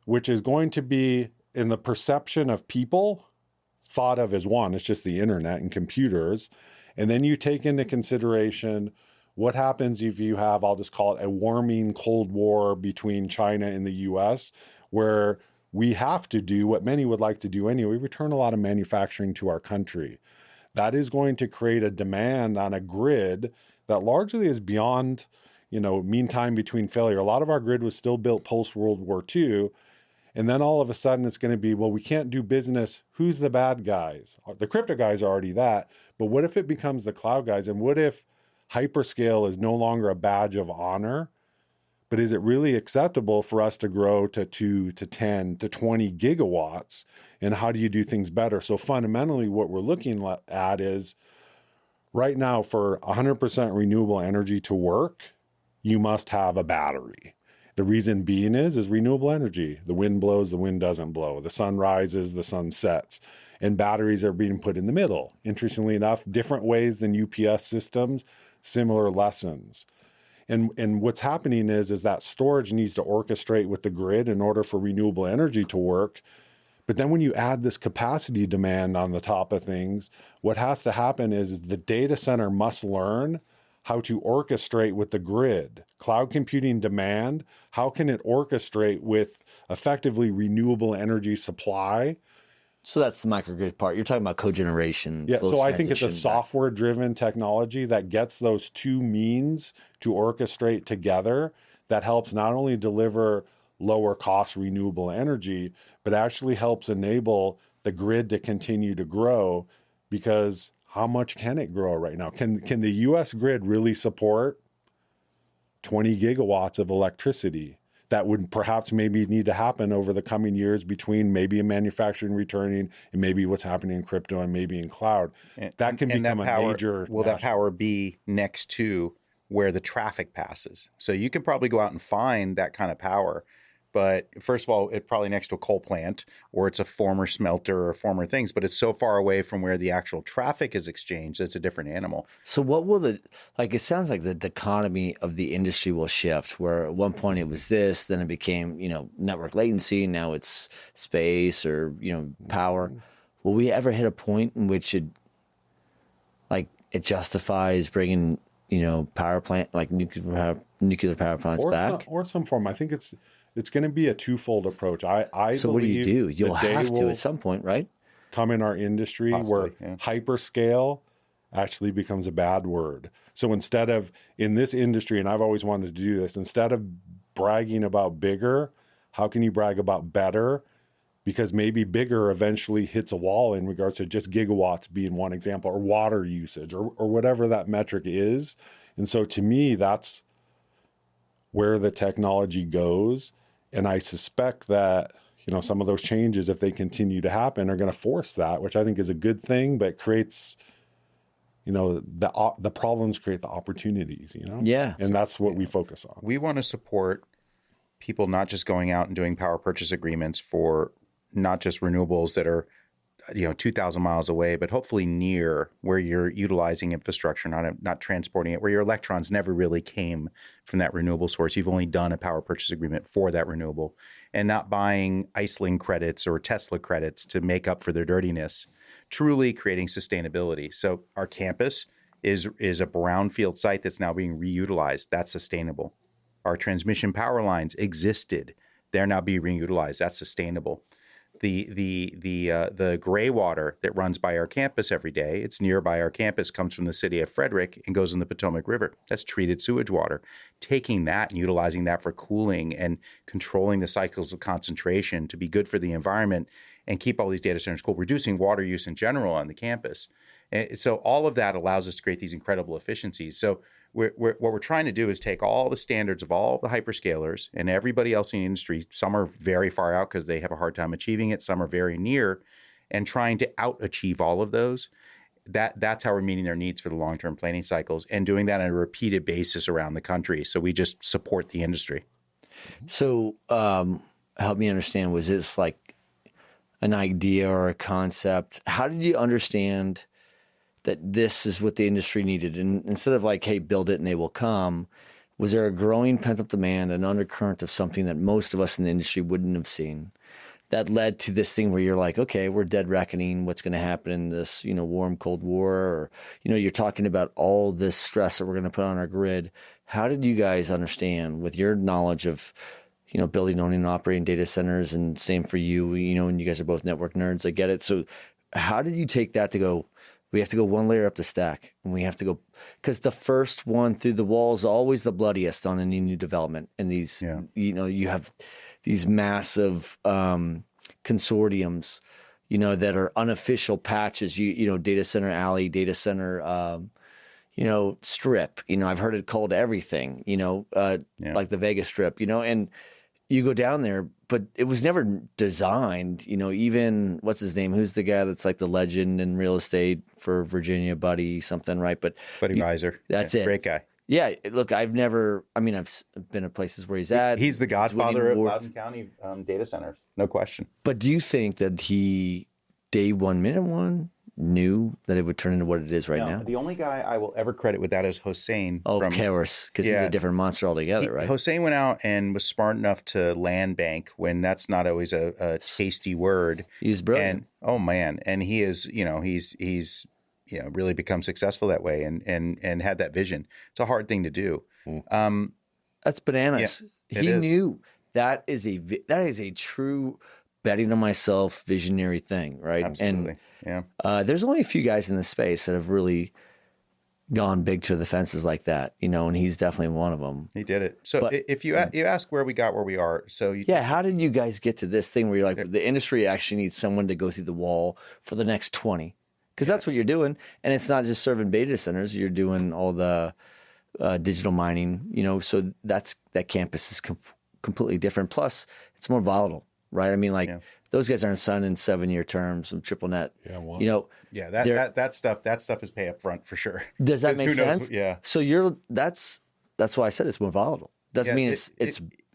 which is going to be in the perception of people thought of as one, it's just the internet and computers. And then you take into consideration what happens if you have, I'll just call it a warming Cold War between China and the US, where we have to do what many would like to do anyway, return a lot of manufacturing to our country. That is going to create a demand on a grid that largely is beyond, mean time between failure. A lot of our grid was still built post-World War II. And then all of a sudden it's going to be, well, we can't do business. Who's the bad guys? The crypto guys are already that. But what if it becomes the cloud guys? And what if hyperscale is no longer a badge of honor? But is it really acceptable for us to grow to 2 to 10 to 20 gigawatts? And how do you do things better? So fundamentally, what we're looking at is right now for 100% renewable energy to work, you must have a battery. The reason being is renewable energy. The wind blows, the wind doesn't blow. The sun rises, the sun sets. And batteries are being put in the middle. Interestingly enough, different ways than UPS systems, similar lessons. And what's happening is that storage needs to orchestrate with the grid in order for renewable energy to work. But then when you add this capacity demand on the top of things, what has to happen is the data center must learn how to orchestrate with the grid. Cloud computing demand, how can it orchestrate with effectively renewable energy supply? So that's the microgrid part. You're talking about cogeneration. Yeah, so I think it's a software-driven technology that gets those two means to orchestrate together that helps not only deliver lower cost renewable energy, but actually helps enable the grid to continue to grow, because how much can it grow right now? Can the US grid really support 20 gigawatts of electricity? That would perhaps maybe need to happen over the coming years between maybe a manufacturing returning and maybe what's happening in crypto and maybe in cloud. That can become a major. Will that power be next to where the traffic passes? So you could probably go out and find that kind of power. But first of all, it's probably next to a coal plant, or it's a former smelter or former things, but it's so far away from where the actual traffic is exchanged, it's a different animal. So what will it sounds like the dichotomy of the industry will shift, where at one point it was this, then it became, network latency, now it's space or, power. Will we ever hit a point in which it justifies bringing, power plant, like nuclear power plants back? Or some form. I think it's going to be a twofold approach. I so what do you do? You'll have to at some point, right? Come in our industry where hyperscale actually becomes a bad word. So instead of, in this industry, and I've always wanted to do this, instead of bragging about bigger, how can you brag about better? Because maybe bigger eventually hits a wall in regards to just gigawatts being one example, or water usage, or whatever that metric is. And so to me, that's where the technology goes. And I suspect that, some of those changes, if they continue to happen, are going to force that, which I think is a good thing, but creates, the problems create the opportunities, Yeah. And that's what we focus on. We want to support people not just going out and doing power purchase agreements for not just renewables that are 2,000 miles away, but hopefully near where you're utilizing infrastructure, not transporting it, where your electrons never really came from that renewable source. You've only done a power purchase agreement for that renewable, and not buying Iceland credits or Tesla credits to make up for their dirtiness, truly creating sustainability. So our campus is a brownfield site that's now being reutilized. That's sustainable. Our transmission power lines existed. They're now being reutilized. That's sustainable. The gray water that runs by our campus every day, it's nearby our campus, comes from the city of Frederick and goes in the Potomac River. That's treated sewage water. Taking that and utilizing that for cooling and controlling the cycles of concentration to be good for the environment and keep all these data centers cool, reducing water use in general on the campus. And so all of that allows us to create these incredible efficiencies. So what we're trying to do is take all the standards of all the hyperscalers and everybody else in the industry. Some are very far out because they have a hard time achieving it. Some are very near, and trying to out-achieve all of those. That's how we're meeting their needs for the long-term planning cycles, and doing that on a repeated basis around the country. So we just support the industry. So help me understand, was this like an idea or a concept? How did you understand that this is what the industry needed? And instead of like, hey, build it and they will come, was there a growing pent-up demand, an undercurrent of something that most of us in the industry wouldn't have seen, that led to this thing where you're like, okay, we're dead reckoning what's going to happen in this, warm, cold war, or, you're talking about all this stress that we're going to put on our grid. How did you guys understand, with your knowledge of, building, owning, and operating data centers, and same for you, and you guys are both network nerds, I get it. So how did you take that to go, we have to go one layer up the stack, and we have to go, because the first one through the wall is always the bloodiest on any new development. And these, you have these massive consortiums, that are unofficial patches, data center alley, data center, strip, I've heard it called everything, like the Vegas Strip, and you go down there, but it was never designed, even what's his name? Who's the guy that's like the legend in real estate for Virginia, Buddy something, right? But Buddy Reiser. That's it. Great guy. Yeah. Look, I've been at places where he's at. He's the godfather of Loudoun County data centers. No question. But do you think that he, day one, minute one, knew that it would turn into what it is right now? The only guy I will ever credit with that is Hossein. Oh, of course, because he's a different monster altogether, right? Hossein went out and was smart enough to land bank, when that's not always a tasty word. He's brilliant. And he is, he's really become successful that way, and had that vision. It's a hard thing to do. That's bananas. Yeah, he knew that is a true betting on myself visionary thing, right? Absolutely. And there's only a few guys in this space that have really gone big to the fences like that, and he's definitely one of them. He did it. So But- if you ask where we got where we are, so Yeah, how did you guys get to this thing where you're like, the industry actually needs someone to go through the wall for the next 20? Because that's what you're doing. And it's not just serving data centers. You're doing all the digital mining, so that campus is completely different. Plus, it's more volatile, right? I mean, those guys aren't signing 7-year terms and triple net. Yeah, well, yeah, that stuff is pay up front for sure. Does that make sense? Yeah. So that's why I said it's more volatile. Doesn't mean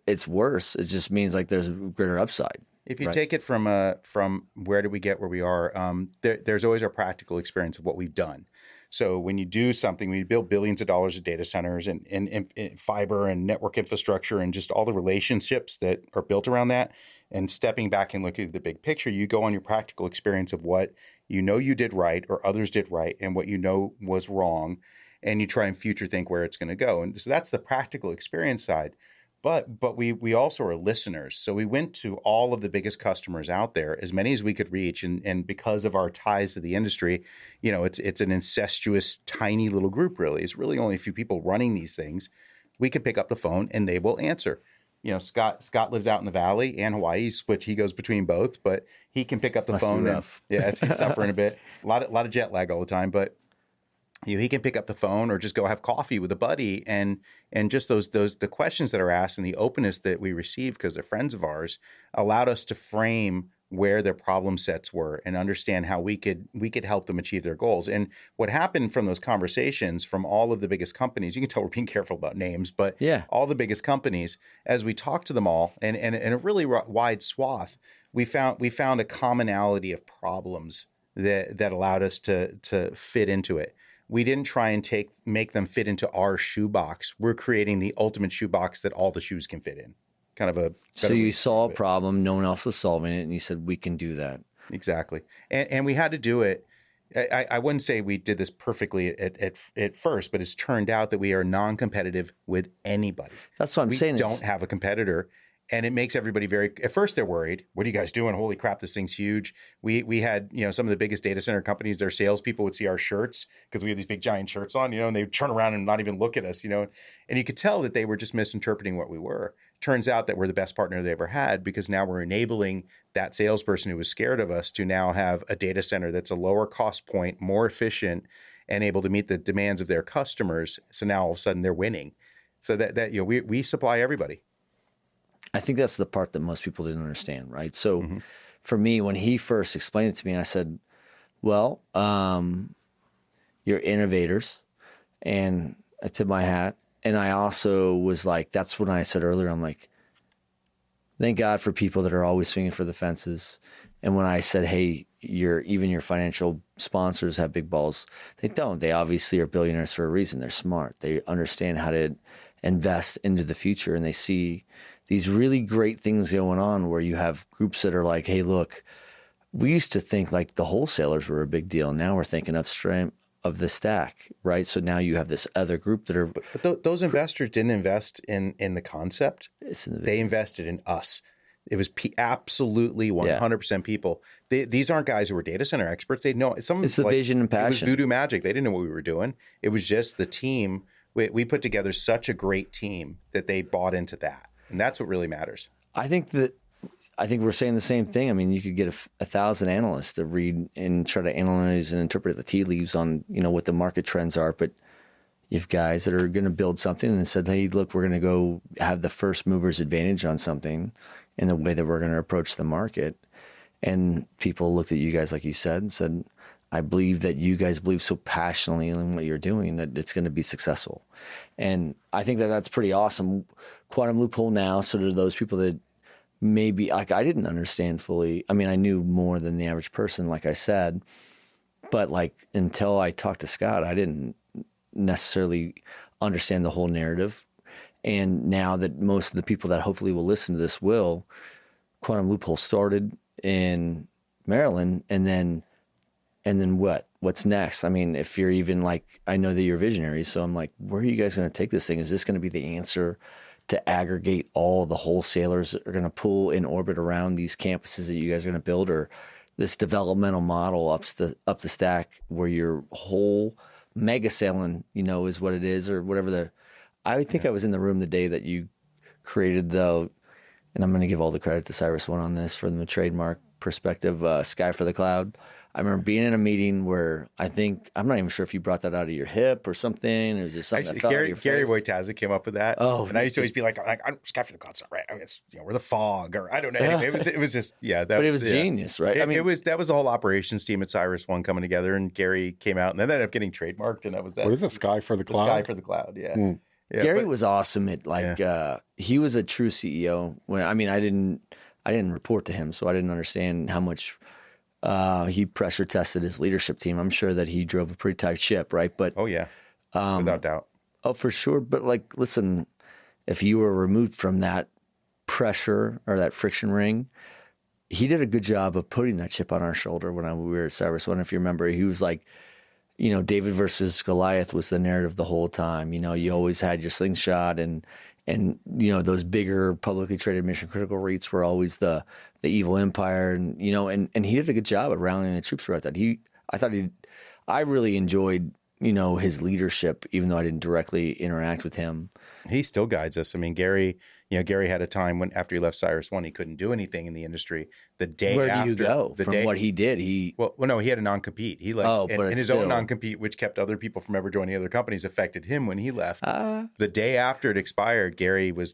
it's worse. It just means like there's a greater upside. If you take it from where did we get where we are, there's always our practical experience of what we've done. So when you do something, we build billions of dollars of data centers and fiber and network infrastructure and just all the relationships that are built around that. And stepping back and looking at the big picture, you go on your practical experience of what you did right or others did right and what was wrong, and you try and future think where it's going to go. And so that's the practical experience side. But we also are listeners. So we went to all of the biggest customers out there, as many as we could reach. And because of our ties to the industry, it's an incestuous, tiny little group, really. It's really only a few people running these things. We could pick up the phone and they will answer. Scott lives out in the Valley and Hawaii, which he goes between both, but he can pick up the phone. He's suffering a bit. A lot of jet lag all the time, but he can pick up the phone or just go have coffee with a buddy, and just the questions that are asked and the openness that we receive because they're friends of ours allowed us to frame where their problem sets were and understand how we could help them achieve their goals. And what happened from those conversations from all of the biggest companies, you can tell we're being careful about names, but all the biggest companies, as we talked to them all and a really wide swath, we found a commonality of problems that allowed us to fit into it. We didn't try and make them fit into our shoebox. We're creating the ultimate shoebox that all the shoes can fit in. Kind of a. So you saw a problem, no one else was solving it, and you said, we can do that. Exactly. And we had to do it. I wouldn't say we did this perfectly at first, but it's turned out that we are non-competitive with anybody. That's what I'm saying. We don't have a competitor. And it makes everybody at first they're worried. What are you guys doing? Holy crap, this thing's huge. We had, some of the biggest data center companies, their salespeople would see our shirts because we have these big giant shirts on, and they would turn around and not even look at us, and you could tell that they were just misinterpreting what we were. Turns out that we're the best partner they ever had because now we're enabling that salesperson who was scared of us to now have a data center that's a lower cost point, more efficient, and able to meet the demands of their customers. So now all of a sudden they're winning. So that we supply everybody. I think that's the part that most people didn't understand, right? So for me, when he first explained it to me, I said, well, you're innovators. And I tipped my hat. And I also was like, that's when I said earlier, I'm like, thank God for people that are always swinging for the fences. And when I said, hey, even your financial sponsors have big balls, they don't. They obviously are billionaires for a reason. They're smart. They understand how to invest into the future, and they see these really great things going on where you have groups that are like, hey, look, we used to think like the wholesalers were a big deal. Now we're thinking upstream of the stack, right? So now you have this other group that are... But those investors didn't invest in the concept. They invested in us. It was absolutely 100% people. These aren't guys who were data center experts. They know some. It's the vision and passion. It was voodoo magic. They didn't know what we were doing. It was just the team. We put together such a great team that they bought into that. And that's what really matters. I think we're saying the same thing. I mean, you could get 1,000 analysts to read and try to analyze and interpret the tea leaves on, what the market trends are. But you have guys that are going to build something and said, hey, look, we're going to go have the first mover's advantage on something in the way that we're going to approach the market. And people looked at you guys, like you said, and said, I believe that you guys believe so passionately in what you're doing that it's going to be successful. And I think that that's pretty awesome. Quantum Loophole now, so to those people that maybe, like, I didn't understand fully. I mean, I knew more than the average person, like I said, but like until I talked to Scott, I didn't necessarily understand the whole narrative. And now that most of the people that hopefully will listen to this will, Quantum Loophole started in Maryland, and then what? What's next? I mean, if you're even like, I know that you're visionaries, so I'm like, where are you guys going to take this thing? Is this going to be the answer to aggregate all the wholesalers that are going to pull in orbit around these campuses that you guys are going to build, or this developmental model up the stack where your whole mega selling, is what it is, or whatever I think I was in the room the day that you created and I'm going to give all the credit to Cyrus One on this from the trademark perspective, Sky for the Cloud. I remember being in a meeting where I'm not even sure if you brought that out of your hip or something. It was just something Actually, that fell out of your Gary face. Wojtaszek came up with that. Oh, and I used to always be like Sky for the Cloud's not right. I mean, we're the fog, or I don't know. Anyway, it was just But it was genius, right? That was the whole operations team at Cyrus One coming together, and Gary came out, and then that ended up getting trademarked, and that was that. What is it? Sky for the Cloud. Sky for the Cloud. Yeah. Yeah, Gary was awesome at he was a true CEO. I didn't report to him, so I didn't understand how much he pressure tested his leadership team. I'm sure that he drove a pretty tight ship, right? But without doubt. Oh, for sure. But listen, if you were removed from that pressure or that friction ring, he did a good job of putting that chip on our shoulder when we were at Cyrus One. If you remember, he was like, David versus Goliath was the narrative the whole time. You always had your slingshot and those bigger publicly traded mission critical REITs were always the evil empire, and he did a good job of rallying the troops throughout that. I really enjoyed his leadership, even though I didn't directly interact with him. He still guides us. I mean, Gary had a time when after he left Cyrus One, he couldn't do anything in the industry. The day Where after, do you go from what he did? No, he had a non-compete. He left, and his own non-compete, which kept other people from ever joining other companies, affected him when he left. The day after it expired, Gary was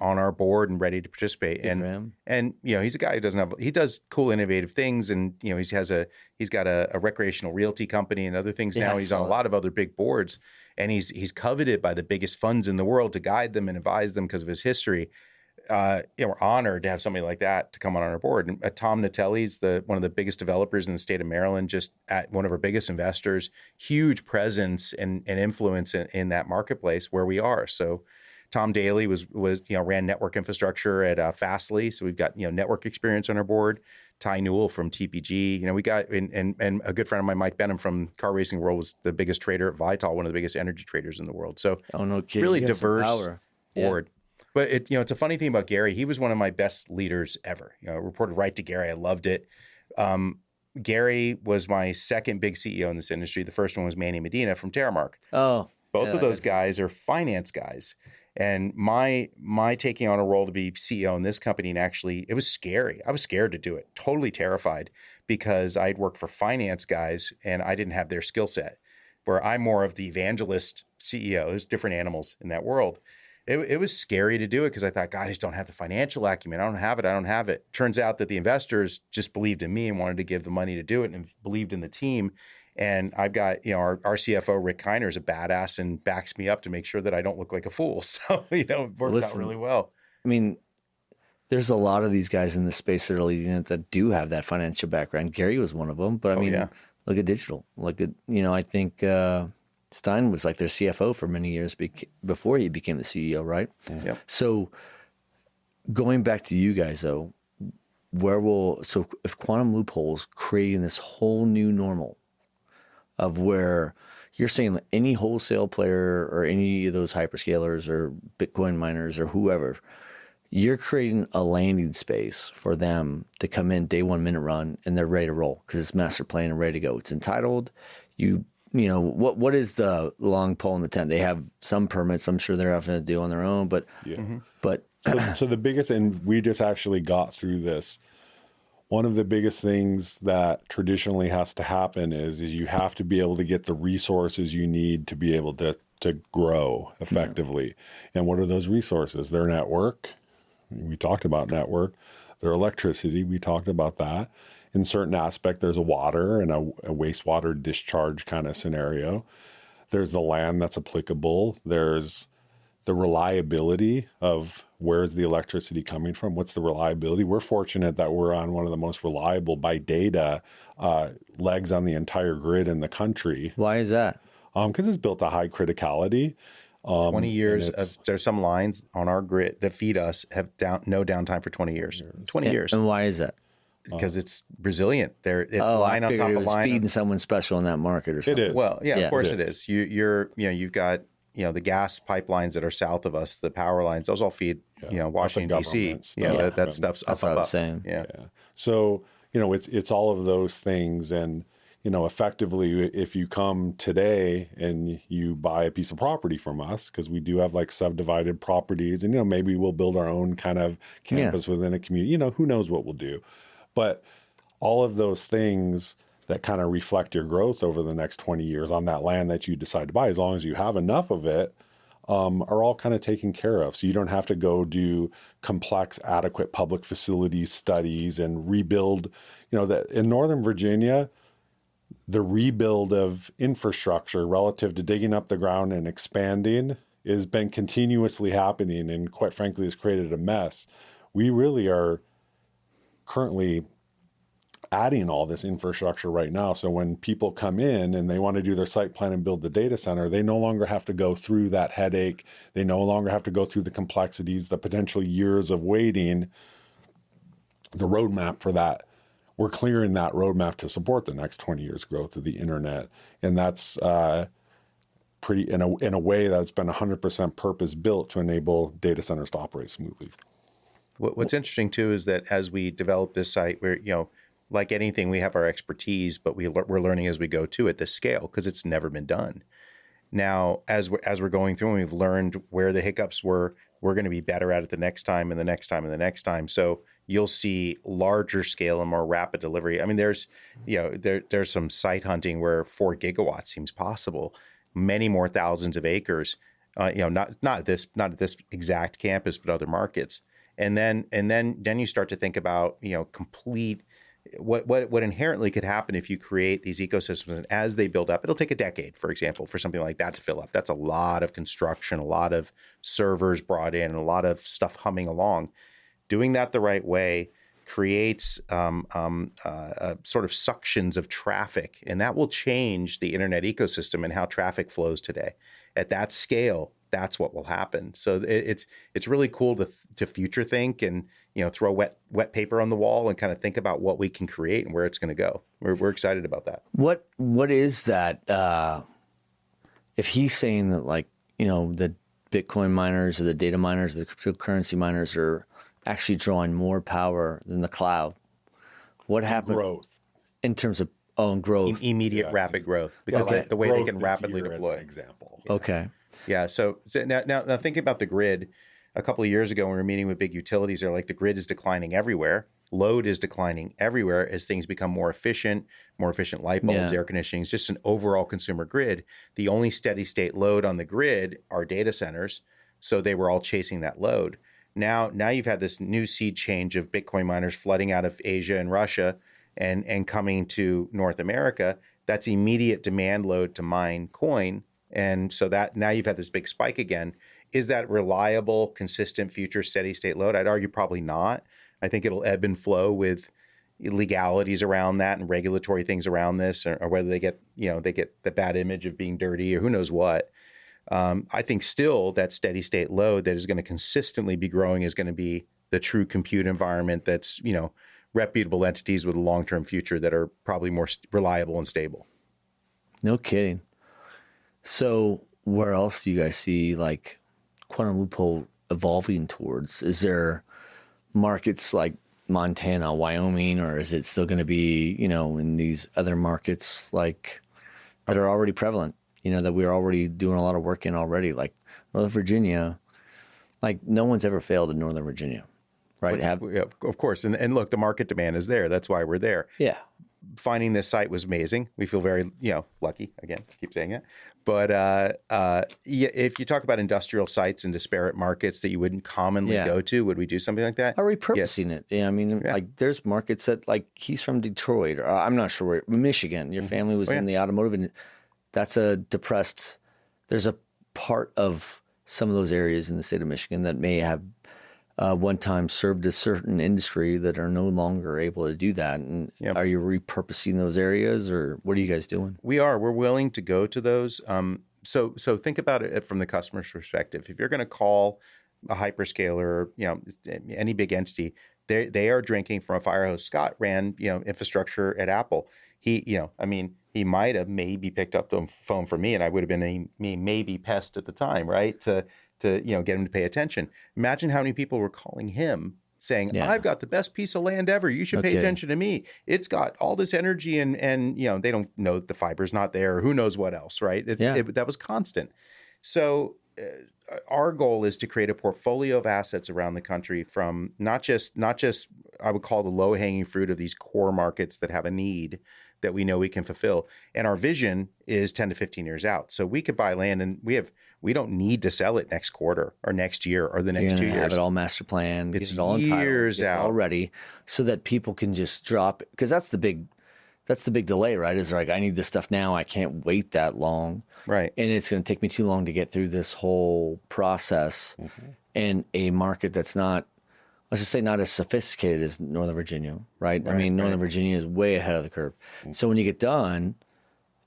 on our board and ready to participate. And he's a guy who he does cool, innovative things, and he's got a recreational realty company and other things now. He's on a lot of other big boards. And he's coveted by the biggest funds in the world to guide them and advise them because of his history. We're honored to have somebody like that to come on our board. And Tom Natelli's one of the biggest developers in the state of Maryland, just at one of our biggest investors, huge presence and influence in that marketplace where we are. So Tom Daly ran network infrastructure at Fastly. So we've got, network experience on our board. Ty Newell from TPG, we got, and a good friend of mine, Mike Benham from Car Racing World, was the biggest trader at Vital, one of the biggest energy traders in the world. So really diverse board. But it's a funny thing about Gary. He was one of my best leaders ever. Reported right to Gary. I loved it. Gary was my second big CEO in this industry. The first one was Manny Medina from Terramark. Oh, both of those guys are finance guys. And my taking on a role to be CEO in this company, and actually, it was scary. I was scared to do it, totally terrified, because I'd worked for finance guys and I didn't have their skill set, where I'm more of the evangelist CEO. There's different animals in that world. It was scary to do it because I thought, God, I just don't have the financial acumen. I don't have it. Turns out that the investors just believed in me and wanted to give the money to do it and believed in the team. And I've got, our CFO, Rick Kiner, is a badass and backs me up to make sure that I don't look like a fool. So, it worked out really well. I mean, there's a lot of these guys in the space that are leading it that do have that financial background. Gary was one of them. But look at digital. Look at, I think Stein was like their CFO for many years before he became the CEO, right? Yeah. So going back to you guys, though, if Quantum Loophole's creating this whole new normal, of where you're saying any wholesale player or any of those hyperscalers or Bitcoin miners or whoever, you're creating a landing space for them to come in day one, minute run, and they're ready to roll because it's master plan and ready to go. It's entitled. What is the long pole in the tent? They have some permits. I'm sure they're having to do on their own, but so the biggest, and we just actually got through this. One of the biggest things that traditionally has to happen is you have to be able to get the resources you need to be able to grow effectively. And what are those resources? Their network. We talked about network. Their electricity. We talked about that. In certain aspect, there's a water and a wastewater discharge kind of scenario. There's the land that's applicable. There's the reliability of where's the electricity coming from? What's the reliability? We're fortunate that we're on one of the most reliable by data legs on the entire grid in the country. Why is that? Because it's built to high criticality. 20 years. There's some lines on our grid that feed us have no downtime for 20 years. 20 years. And why is that? Because it's resilient. It's line on top of line. Feeding someone special in that market or something. It is. Well, of course it is. You've got the gas pipelines that are south of us, the power lines, those all feed, Washington, D.C. That stuff's up. That's what I was saying. Yeah. So, it's all of those things. And, effectively, if you come today and you buy a piece of property from us, because we do have like subdivided properties, and maybe we'll build our own kind of campus within a community. Who knows what we'll do, but all of those things that kind of reflect your growth over the next 20 years on that land that you decide to buy, as long as you have enough of it, are all kind of taken care of. So you don't have to go do complex, adequate public facilities studies and rebuild. That in Northern Virginia, the rebuild of infrastructure relative to digging up the ground and expanding has been continuously happening, and quite frankly has created a mess. We really are currently adding all this infrastructure right now. So when people come in and they want to do their site plan and build the data center, they no longer have to go through that headache. They no longer have to go through the complexities, the potential years of waiting, the roadmap for that. We're clearing that roadmap to support the next 20 years growth of the internet. And that's pretty, in a way that's been 100% purpose built to enable data centers to operate smoothly. What's interesting too is that as we develop this site, we're, like anything, we have our expertise, but we're learning as we go too at this scale, because it's never been done. Now, as we're going through and we've learned where the hiccups were, we're going to be better at it the next time and the next time and the next time. So you'll see larger scale and more rapid delivery. I mean, there's some site hunting where 4 gigawatts seems possible, many more thousands of acres. Not at this exact campus, but other markets. And then you start to think about complete. What inherently could happen if you create these ecosystems, and as they build up, it'll take a decade, for example, for something like that to fill up. That's a lot of construction, a lot of servers brought in, and a lot of stuff humming along. Doing that the right way creates sort of suctions of traffic, and that will change the internet ecosystem and how traffic flows today. At that scale, that's what will happen. So it's really cool to future think and throw wet paper on the wall and kind of think about what we can create and where it's going to go. We're excited about that. What is that? If he's saying that the Bitcoin miners or the data miners, the cryptocurrency miners are actually drawing more power than the cloud, what happened? Growth in terms of growth, immediate rapid growth, because the way they can rapidly deploy. As an example. Yeah. Okay. Yeah. So now thinking about the grid, a couple of years ago when we were meeting with big utilities, they're like, the grid is declining everywhere. Load is declining everywhere as things become more efficient light bulbs, air conditioning, it's just an overall consumer grid. The only steady state load on the grid are data centers. So they were all chasing that load. Now you've had this new sea change of Bitcoin miners flooding out of Asia and Russia and coming to North America. That's immediate demand load to mine coin. And so that now you've had this big spike again. Is that reliable, consistent, future steady state load? I'd argue probably not. I think it'll ebb and flow with legalities around that and regulatory things around this, or whether they get the bad image of being dirty or who knows what. I think still that steady state load that is going to consistently be growing is going to be the true compute environment that's, reputable entities with a long-term future that are probably more reliable and stable. No kidding. So where else do you guys see Quantum Loophole evolving towards? Is there markets like Montana, Wyoming, or is it still going to be, in these other markets that are already prevalent, that we're already doing a lot of work in already, like Northern Virginia? No one's ever failed in Northern Virginia, right? Of course. And look, the market demand is there. That's why we're there. Yeah. Finding this site was amazing. We feel very, lucky. Again, I keep saying it. But if you talk about industrial sites in disparate markets that you wouldn't commonly go to, would we do something like that? Are repurposing it? Yeah, I mean, there's markets that, he's from Detroit, or I'm not sure where, Michigan. Your family was in the automotive, and that's there's a part of some of those areas in the state of Michigan that may have one time served a certain industry that are no longer able to do that. And are you repurposing those areas, or what are you guys doing? We're willing to go to those. So think about it from the customer's perspective. If you're going to call a hyperscaler, any big entity, they are drinking from a fire hose. Scott ran, infrastructure at Apple. He might have maybe picked up the phone for me, and I would have been a maybe pest at the time, right? To get him to pay attention. Imagine how many people were calling him saying, Yeah. I've got the best piece of land ever. You should pay Okay. attention to me. It's got all this energy and you know, they don't know the fiber's not there or who knows what else, right? That was constant. So our goal is to create a portfolio of assets around the country from not just I would call the low hanging fruit of these core markets that have a need that we know we can fulfill. And our vision is 10 to 15 years out. So we could buy land and we don't need to sell it next quarter or next year or the next 2 years. Have it all master planned, It's get it all years entitled, get it all out. ready, so that people can just drop it. Because that's the big delay, right? Is like, I need this stuff now. I can't wait that long. Right. And it's going to take me too long to get through this whole process in a market that's not, let's just say, not as sophisticated as Northern Virginia, right? I mean, Northern Virginia is way ahead of the curve. So when you get done,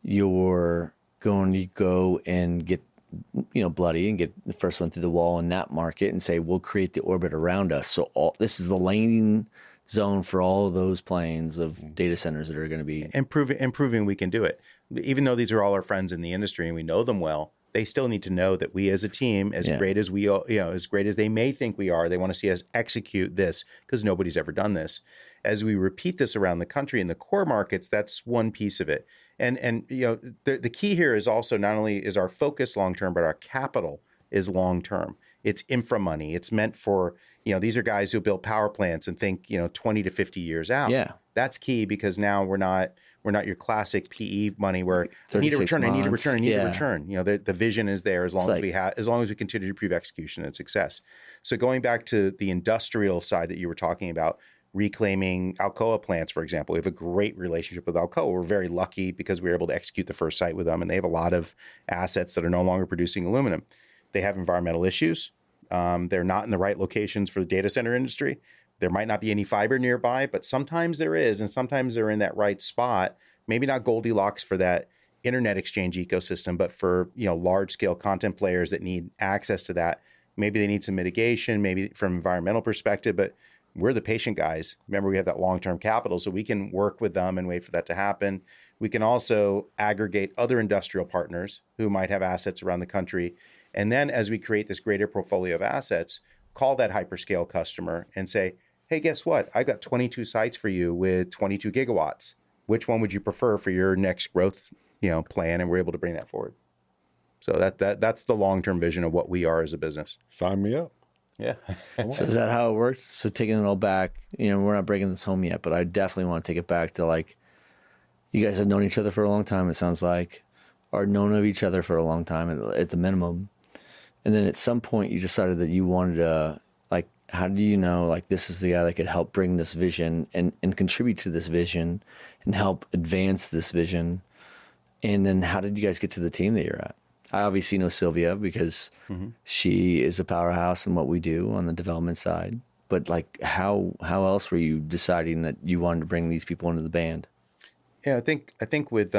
you're going to go and get, bloody and get the first one through the wall in that market and say, we'll create the orbit around us. So this is the landing zone for all of those planes of data centers that are going to be. And proving we can do it. Even though these are all our friends in the industry and we know them well, they still need to know that we as a team, as great as we, as great as they may think we are, they want to see us execute this because nobody's ever done this. As we repeat this around the country in the core markets, that's one piece of it. And the key here is also not only is our focus long-term, but our capital is long-term. It's infra money. It's meant for, these are guys who build power plants and think, 20 to 50 years out. Yeah. That's key because now we're not your classic PE money where I need a return, I need a return, I need a return. The vision is there as long as we continue to prove execution and success. So going back to the industrial side that you were talking about, reclaiming Alcoa plants, for example, we have a great relationship with Alcoa. We're very lucky because we were able to execute the first site with them, and they have a lot of assets that are no longer producing aluminum. They have environmental issues. They're not in the right locations for the data center industry. There might not be any fiber nearby, but sometimes there is, and sometimes they're in that right spot. Maybe not Goldilocks for that internet exchange ecosystem, but for large scale content players that need access to that. Maybe they need some mitigation, maybe from an environmental perspective, but we're the patient guys. Remember, we have that long-term capital, so we can work with them and wait for that to happen. We can also aggregate other industrial partners who might have assets around the country. And then as we create this greater portfolio of assets, call that hyperscale customer and say, hey, guess what? I've got 22 sites for you with 22 gigawatts. Which one would you prefer for your next growth, plan? And we're able to bring that forward. So that's the long-term vision of what we are as a business. Sign me up. Yeah. So is that how it works? So taking it all back, we're not breaking this home yet, but I definitely want to take it back to you guys have known each other for a long time, it sounds like, or known of each other for a long time at the minimum. And then at some point you decided that you wanted to, how do you know, this is the guy that could help bring this vision and contribute to this vision and help advance this vision? And then how did you guys get to the team that you're at? I obviously know Sylvia because she is a powerhouse in what we do on the development side. But how else were you deciding that you wanted to bring these people into the band? Yeah, I think with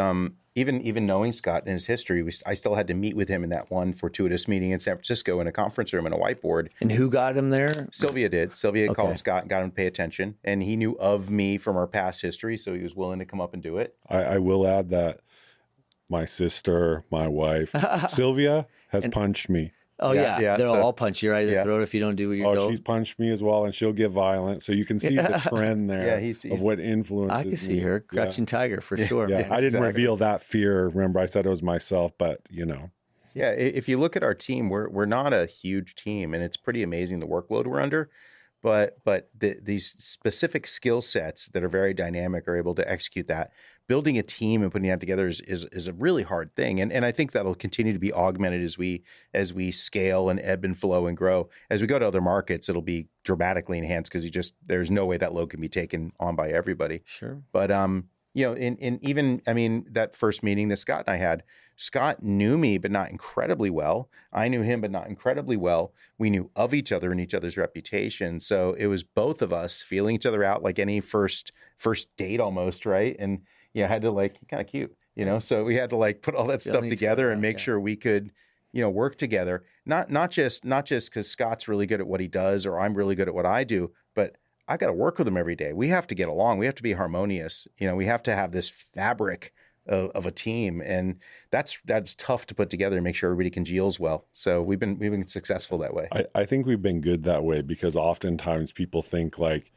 even knowing Scott and his history, I still had to meet with him in that one fortuitous meeting in San Francisco in a conference room and a whiteboard. And who got him there? Sylvia did. Sylvia called Scott and got him to pay attention. And he knew of me from our past history, so he was willing to come up and do it. I will add that my sister, my wife, Sylvia has punched me. Oh, yeah. They'll all punch you right in the throat if you don't do what you're told. She's punched me as well, and she'll get violent. So you can see the trend there of what influences I can see her, Crouching Tiger, for sure. Yeah, I didn't reveal that fear. Remember, I said it was myself, but Yeah, if you look at our team, we're not a huge team, and it's pretty amazing the workload we're under. But these specific skill sets that are very dynamic are able to execute that. Building a team and putting that together is a really hard thing. And I think that'll continue to be augmented as we scale and ebb and flow and grow. As we go to other markets, it'll be dramatically enhanced because there's no way that load can be taken on by everybody. Sure. But that first meeting that Scott and I had, Scott knew me, but not incredibly well. I knew him, but not incredibly well. We knew of each other and each other's reputation. So it was both of us feeling each other out like any first date almost, right? And had to kind of cute, so we had to put all that stuff together and make sure we could, work together. Not just because Scott's really good at what he does or I'm really good at what I do, but I got to work with him every day. We have to get along. We have to be harmonious. We have to have this fabric of a team, and that's tough to put together and make sure everybody congeals well. So we've been successful that way. I think we've been good that way because oftentimes people think like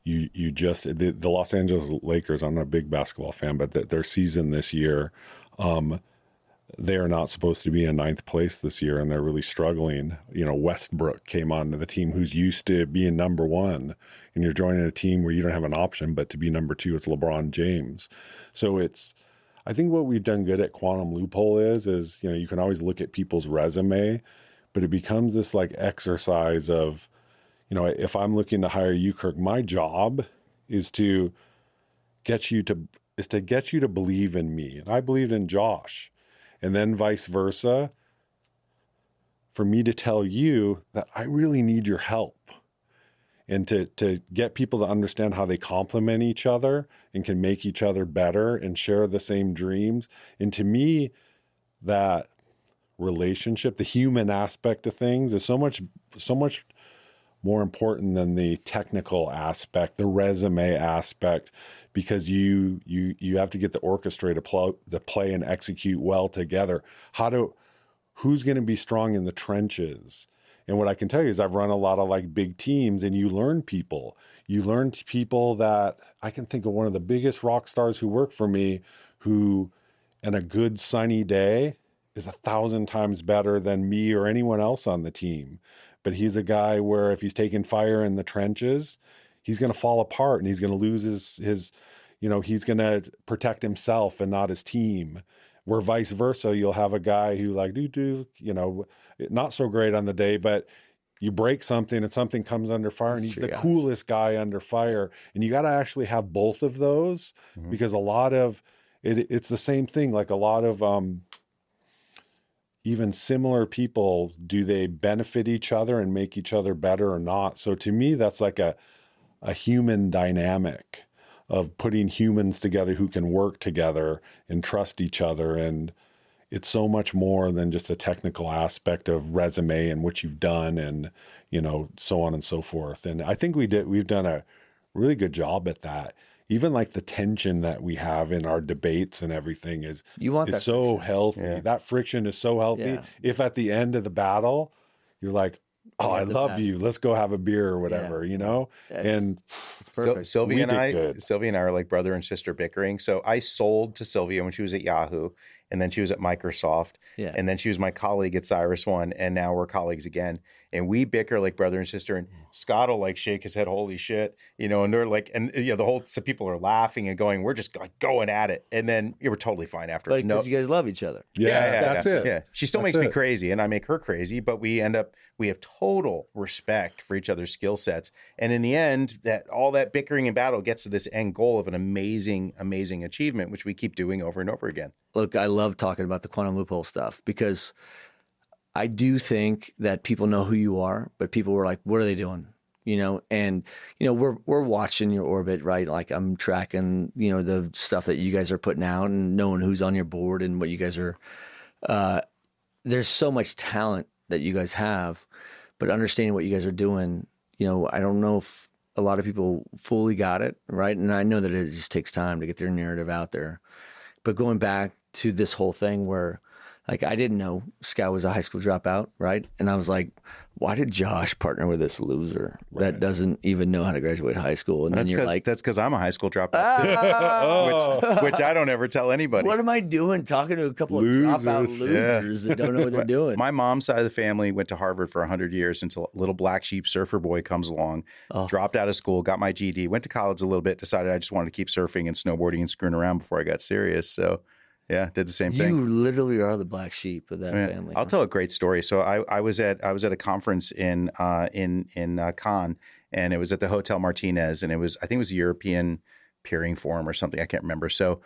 you just the Los Angeles Lakers. I'm not a big basketball fan, but their season this year, they are not supposed to be in 9th place this year, and they're really struggling. You know, Westbrook came on to the team who's used to being number one, and you're joining a team where you don't have an option but to be number two. It's LeBron James. So I think what we've done good at Quantum Loophole is, you know, you can always look at people's resume, but it becomes this like exercise of, you know, if I'm looking to hire you, Kirk, my job is to get you to believe in me. And I believed in Josh. And then vice versa, for me to tell you that I really need your help. And to get people to understand how they complement each other and can make each other better and share the same dreams. And to me, that relationship, the human aspect of things is so much more important than the technical aspect, the resume aspect, because you have to get the orchestra to play and execute well together. Who's going to be strong in the trenches? And what I can tell you is I've run a lot of like big teams, and you learn people. You learn people that I can think of one of the biggest rock stars who work for me, who in a good sunny day is 1,000 times better than me or anyone else on the team. But he's a guy where if he's taking fire in the trenches, he's going to fall apart and he's going to lose his, you know, he's going to protect himself and not his team. Where vice versa, you'll have a guy who like, you know, not so great on the day, but you break something and something comes under fire and he's the coolest guy under fire. And you got to actually have both of those because a lot of it's the same thing. Like a lot of, even similar people, do they benefit each other and make each other better or not? So to me, that's like a human dynamic of putting humans together who can work together and trust each other. And it's so much more than just the technical aspect of resume and what you've done and, you know, so on and so forth. And I think we've done a really good job at that. Even like the tension that we have in our debates and everything is so healthy. Yeah. That friction is so healthy. Yeah. If at the end of the battle, you're like, oh, I love you. Let's go have a beer or whatever, you know? And it's perfect. Sylvia and I are like brother and sister bickering. So I sold to Sylvia when she was at Yahoo, and then she was at Microsoft. Yeah. And then she was my colleague at CyrusOne, and now we're colleagues again. And we bicker like brother and sister, and Scott will like shake his head, holy shit, you know, and they're like, and you know, so people are laughing and going, we're just like going at it. And then we're totally fine after. Like, because you guys love each other. Yeah, that's it. Yeah. She still makes me crazy and I make her crazy, but we have total respect for each other's skill sets. And in the end, that all that bickering and battle gets to this end goal of an amazing, amazing achievement, which we keep doing over and over again. Look, I love talking about the Quantum Loophole stuff because I do think that people know who you are, but people were like, what are they doing? You know, and, you know, we're watching your orbit, right? Like I'm tracking, you know, the stuff that you guys are putting out and knowing who's on your board and what you guys are, there's so much talent that you guys have, but understanding what you guys are doing, you know, I don't know if a lot of people fully got it, right? And I know that it just takes time to get their narrative out there, but going back to this whole thing where, like, I didn't know Scott was a high school dropout, right? And I was like, why did Josh partner with this loser that doesn't even know how to graduate high school? And then you're like, that's because I'm a high school dropout, which I don't ever tell anybody. What am I doing talking to a couple of dropout losers that don't know what they're doing? My mom's side of the family went to Harvard for 100 years until a little black sheep surfer boy comes along, dropped out of school, got my GED, went to college a little bit, decided I just wanted to keep surfing and snowboarding and screwing around before I got serious. So yeah, did the same thing. You literally are the black sheep of that family. I'll tell a great story. So I was at a conference in Cannes, and it was at the Hotel Martinez, and I think it was a European Peering Forum or something. I can't remember. So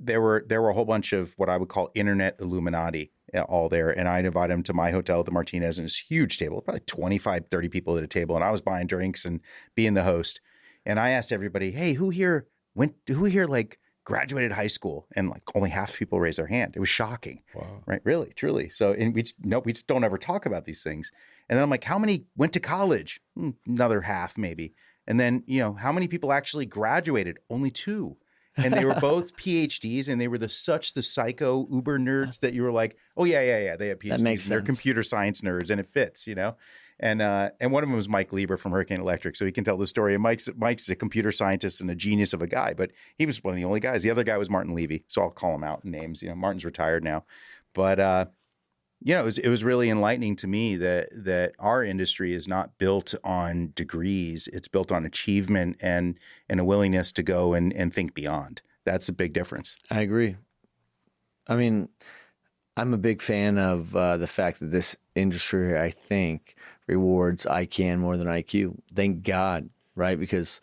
there were a whole bunch of what I would call internet Illuminati all there, and I invited them to my hotel, the Martinez, and it's a huge table, probably 25, 30 people at a table, and I was buying drinks and being the host. And I asked everybody, hey, who here like graduated high school? And like only half the people raised their hand. It was shocking. Wow. Right? Really, truly. So, and we just don't ever talk about these things. And then I'm like, how many went to college? Another half maybe. And then, you know, how many people actually graduated? Only 2. And they were both PhDs, and they were such the psycho uber nerds that you were like, oh yeah, they have PhDs. That makes They're sense. computer science nerds, and it fits, you know. And one of them was Mike Lieber from Hurricane Electric, so he can tell the story. And Mike's a computer scientist and a genius of a guy, but he was one of the only guys. The other guy was Martin Levy, so I'll call him out in names. You know, Martin's retired now, but you know, it was really enlightening to me that our industry is not built on degrees; it's built on achievement and a willingness to go and think beyond. That's a big difference. I agree. I mean, I'm a big fan of the fact that this industry, I think, rewards ICANN more than IQ. Thank God, right? Because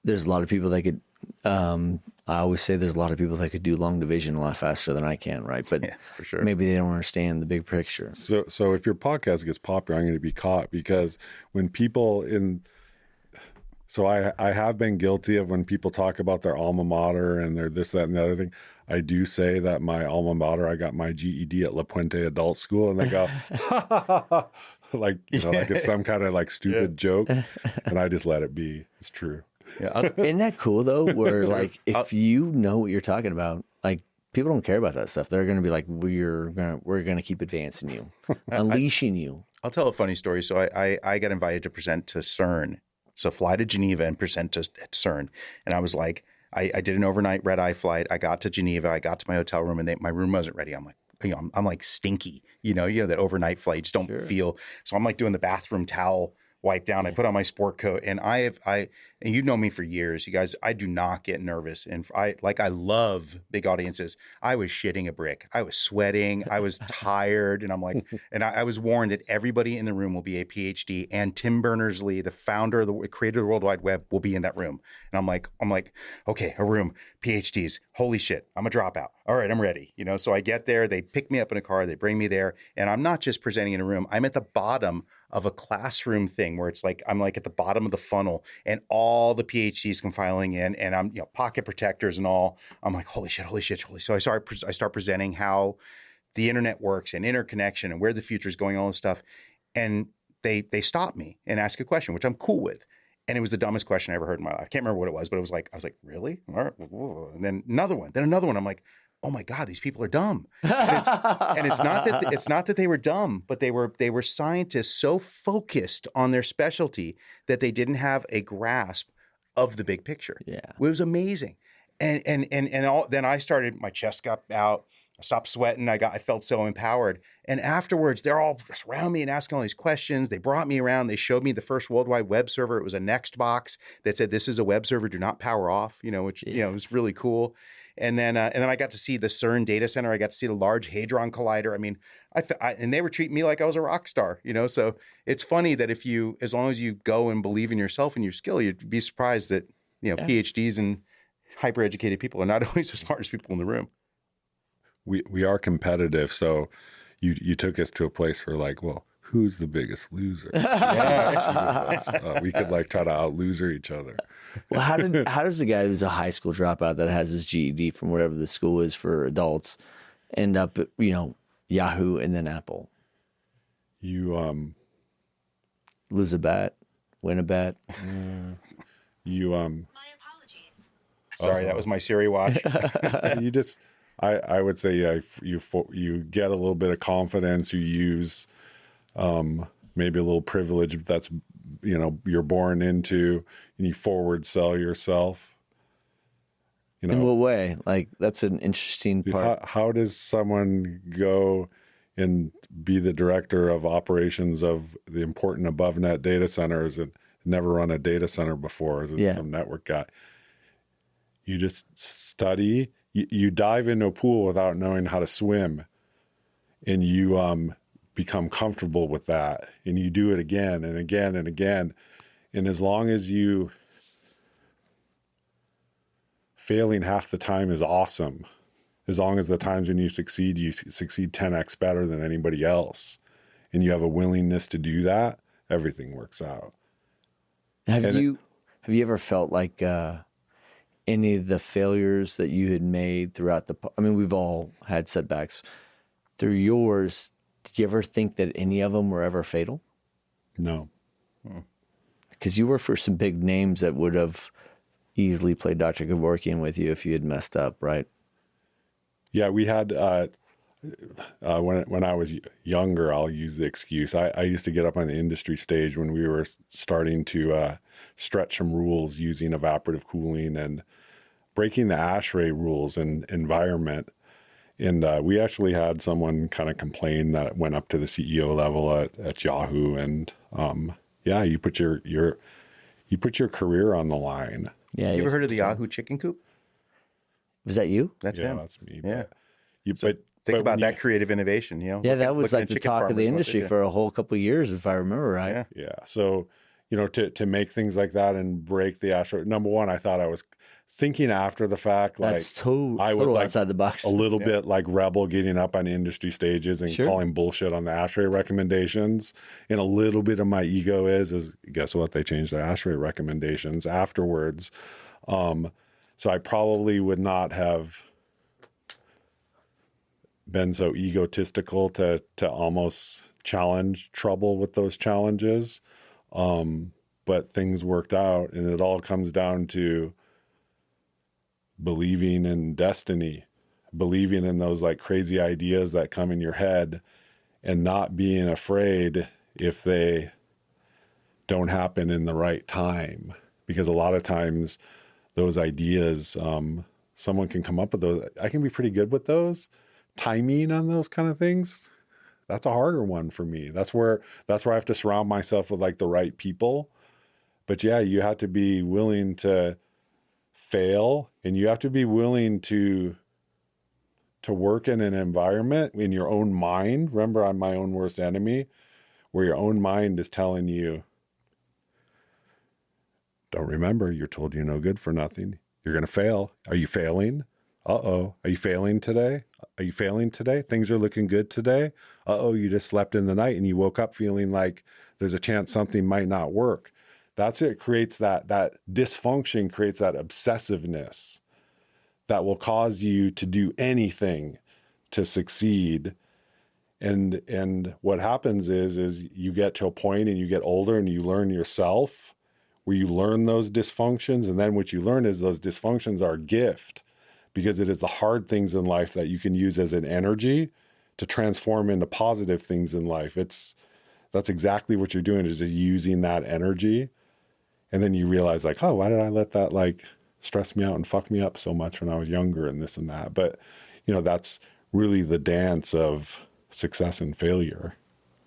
there's a lot of people that could, I always say there's a lot of people that could do long division a lot faster than I can, right? But yeah, for sure. Maybe they don't understand the big picture. So if your podcast gets popular, I'm going to be caught, because when people so I have been guilty of when people talk about their alma mater and their this, that, and the other thing. I do say that my alma mater, I got my GED at La Puente Adult School, and they go, like, you know, like it's some kind of like stupid joke, and I just let it be. It's true. Yeah, Isn't that cool though? Where like, if you know what you're talking about, like people don't care about that stuff. They're going to be like, we're going to keep advancing you, unleashing you. I'll tell a funny story. So I got invited to present to CERN. So fly to Geneva and present at CERN. And I was like, I did an overnight red eye flight. I got to Geneva. I got to my hotel room, and my room wasn't ready. I'm like, you know, I'm like stinky, you know, that overnight flight, you just don't feel. So I'm like doing the bathroom towel wipe down. I put on my sport coat, and and you've known me for years, you guys, I do not get nervous. And I love big audiences. I was shitting a brick. I was sweating. I was tired. And I'm like, and I was warned that everybody in the room will be a PhD, and Tim Berners-Lee, the founder of the creator of the World Wide Web, will be in that room. And I'm like, okay, a room, PhDs. Holy shit. I'm a dropout. All right, I'm ready. You know, so I get there, they pick me up in a car, they bring me there. And I'm not just presenting in a room. I'm at the bottom of a classroom thing where it's like, I'm like at the bottom of the funnel, and all the PhDs come filing in, and I'm, you know, pocket protectors and all. I'm like, holy shit. So I start presenting how the internet works and interconnection and where the future is going, all this stuff. And they stop me and ask a question, which I'm cool with. And it was the dumbest question I ever heard in my life. I can't remember what it was, but it was like, I was like, really? All right. And then another one. I'm like, oh my God, these people are dumb. And it's not that they were dumb, but they were scientists so focused on their specialty that they didn't have a grasp of the big picture. Yeah. It was amazing. Then I started, my chest got out, I stopped sweating. I felt so empowered. And afterwards, they're all around me and asking all these questions. They brought me around. They showed me the first World Wide Web server. It was a Next box that said, "This is a web server. Do not power off." You know, which you know was really cool. And then I got to see the CERN data center. I got to see the Large Hadron Collider. I mean, and they were treating me like I was a rock star. You know, so it's funny that as long as you go and believe in yourself and your skill, you'd be surprised that PhDs and hyper educated people are not always the smartest people in the room. We are competitive, so you took us to a place where like, well, who's the biggest loser? We could like try to out-loser each other. Well, how does the guy who's a high school dropout that has his GED from whatever the school is for adults end up at, Yahoo and then Apple? You lose a bet, win a bet. You My apologies. Sorry, that was my Siri watch. you just I would say you get a little bit of confidence. You use maybe a little privilege that's you're born into, and you forward sell yourself. In what way? Like, that's an interesting part. How does someone go and be the director of operations of the important above net data centers and never run a data center before as some network guy? You just study. You dive into a pool without knowing how to swim, and you become comfortable with that, and you do it again and again and again. And as long as you failing half the time is awesome, as long as the times when you succeed 10x better than anybody else, and you have a willingness to do that, everything works out. Have you ever felt like any of the failures that you had made throughout we've all had setbacks. Through yours, did you ever think that any of them were ever fatal? No. Because you worked for some big names that would have easily play Dr. Kevorkian with you if you had messed up, right? Yeah, we had when I was younger, I'll use the excuse. I used to get up on the industry stage when we were starting to stretch some rules using evaporative cooling and breaking the ASHRAE rules and environment. And we actually had someone kind of complain that went up to the CEO level at Yahoo, and yeah, you put your career on the line. Yeah. You ever heard of the Yahoo chicken coop? Was that you? That's Yeah, him. that's me. Yeah. But Think about that creative innovation, you know? Yeah, that was like the chicken talk of the farmers, what they industry do. for a whole couple of years, if I remember right. Yeah. Yeah. So, to make things like that and break the ASHRAE, number one, I thought I was thinking after the fact, like That's total like outside the box. a little bit like rebel getting up on industry stages and Sure. calling bullshit on the ASHRAE recommendations. And a little bit of my ego is guess what? They changed the ASHRAE recommendations afterwards. So I probably would not have been so egotistical to almost challenge trouble with those challenges. But things worked out, and it all comes down to believing in destiny, believing in those like crazy ideas that come in your head, and not being afraid if they don't happen in the right time. Because a lot of times those ideas, someone can come up with those. I can be pretty good with those. Timing on those kind of things, that's a harder one for me. That's where I have to surround myself with like the right people. But yeah, you have to be willing to fail, and you have to be willing to work in an environment in your own mind. Remember, I'm my own worst enemy, where your own mind is telling you, don't remember, you're told you're no good for nothing. You're going to fail. Are you failing? Uh-oh. Are you failing today? Are you failing today? Things are looking good today? Uh-oh, you just slept in the night and you woke up feeling like there's a chance something might not work. That's it. Creates that dysfunction, creates that obsessiveness that will cause you to do anything to succeed. And what happens is you get to a point and you get older and you learn yourself, where you learn those dysfunctions. And then what you learn is those dysfunctions are a gift, because it is the hard things in life that you can use as an energy to transform into positive things in life. That's exactly what you're doing, is using that energy. And then you realize like, oh, why did I let that like stress me out and fuck me up so much when I was younger and this and that? But that's really the dance of success and failure.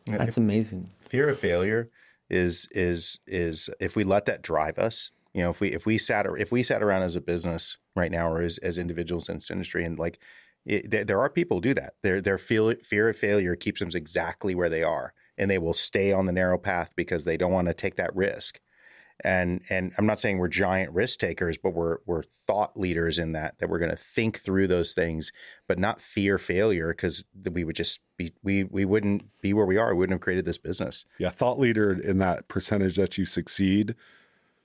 That's amazing. Fear of failure is if we let that drive us, if we sat around as a business right now, or as individuals in this industry, and like there are people who do that. Their fear of failure keeps them exactly where they are, and they will stay on the narrow path because they don't want to take that risk. And I'm not saying we're giant risk takers, but we're thought leaders in that we're going to think through those things, but not fear failure, because we would just be, we wouldn't be where we are. We wouldn't have created this business. Yeah. Thought leader in that percentage that you succeed,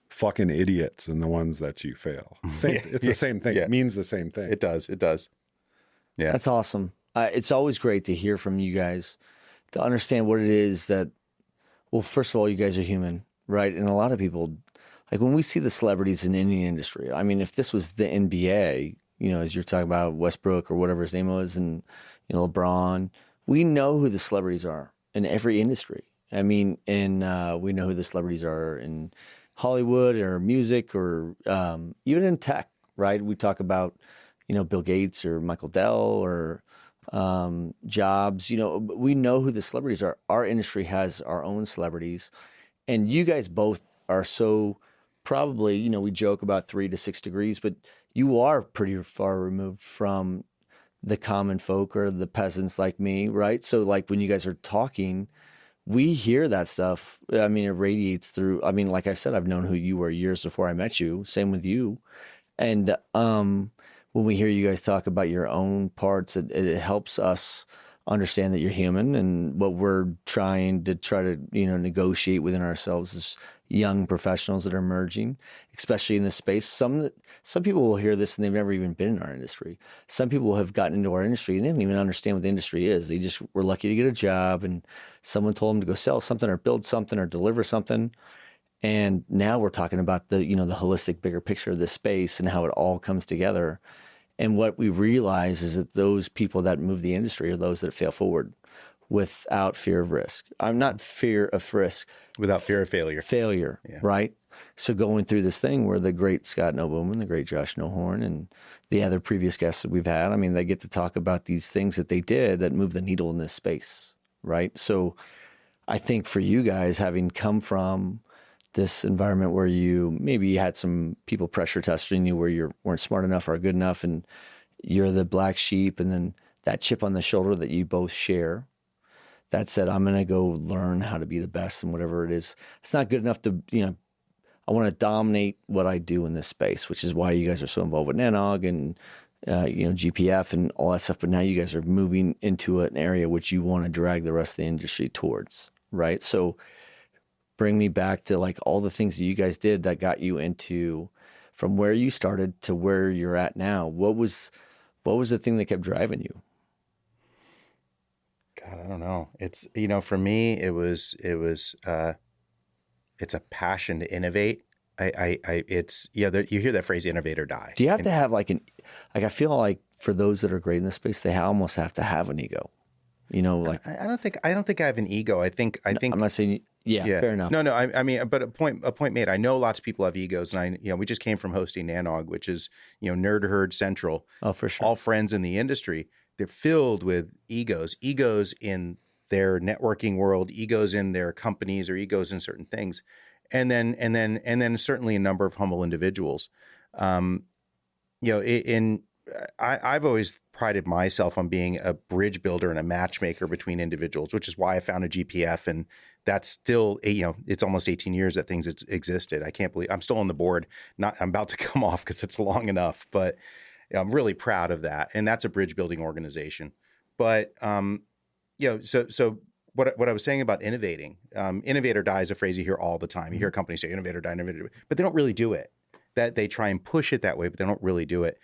fucking idiots in the ones that you fail. It's the same thing. Yeah. It means the same thing. It does. Yeah. That's awesome. It's always great to hear from you guys, to understand what it is that, well, first of all, you guys are human, right? And a lot of people, like when we see the celebrities in any industry, I mean, if this was the NBA, as you're talking about Westbrook or whatever his name was, and, LeBron, we know who the celebrities are in every industry. I mean, and we know who the celebrities are in Hollywood or music or even in tech, right? We talk about, Bill Gates or Michael Dell or Jobs. We know who the celebrities are. Our industry has our own celebrities. And you guys both are so probably, we joke about 3 to 6 degrees, but you are pretty far removed from the common folk or the peasants like me, right? So like when you guys are talking, we hear that stuff. I mean, it radiates through. I mean, like I said, I've known who you were years before I met you. Same with you. And when we hear you guys talk about your own parts, it helps us understand that you're human, and what we're trying to negotiate within ourselves as young professionals that are emerging, especially in this space. Some people will hear this and they've never even been in our industry. Some people have gotten into our industry and they don't even understand what the industry is. They just were lucky to get a job and someone told them to go sell something or build something or deliver something. And now we're talking about the holistic bigger picture of this space and how it all comes together. And what we realize is that those people that move the industry are those that fail forward without fear of risk. I'm not fear of risk. Without fear of failure. Failure, yeah. Right? So going through this thing where the great Scott Noteboom and the great Josh Snowhorn and the other previous guests that we've had, I mean, they get to talk about these things that they did that move the needle in this space, right? So I think for you guys, having come from this environment where maybe you had some people pressure testing you where you weren't smart enough or good enough, and you're the black sheep, and then that chip on the shoulder that you both share, that said, I'm going to go learn how to be the best in whatever it is. It's not good enough to, I want to dominate what I do in this space, which is why you guys are so involved with Nanog and, GPF and all that stuff. But now you guys are moving into an area which you want to drag the rest of the industry towards, right? So bring me back to like all the things that you guys did that got you into from where you started to where you're at now. What was the thing that kept driving you? God, I don't know. It's, for me, it's a passion to innovate. It's, you hear that phrase, innovate or die. Do you have to have I feel like for those that are great in this space, they almost have to have an ego, I don't think I have an ego. I think I'm not saying, yeah, fair enough. No, I mean, but a point made. I know lots of people have egos, and we just came from hosting Nanog, which is, Nerd Herd Central. Oh, for sure. All friends in the industry. They're filled with egos in their networking world, egos in their companies, or egos in certain things. And then certainly a number of humble individuals. I've always prided myself on being a bridge builder and a matchmaker between individuals, which is why I founded GPF. And that's still, it's almost 18 years that things existed. I can't believe I'm still on the board. I'm about to come off because it's long enough, but I'm really proud of that. And that's a bridge building organization. But, so what I was saying about innovating, innovate or die is a phrase you hear all the time. You hear companies say innovate or die, but they don't really do it. That they try and push it that way, but they don't really do it.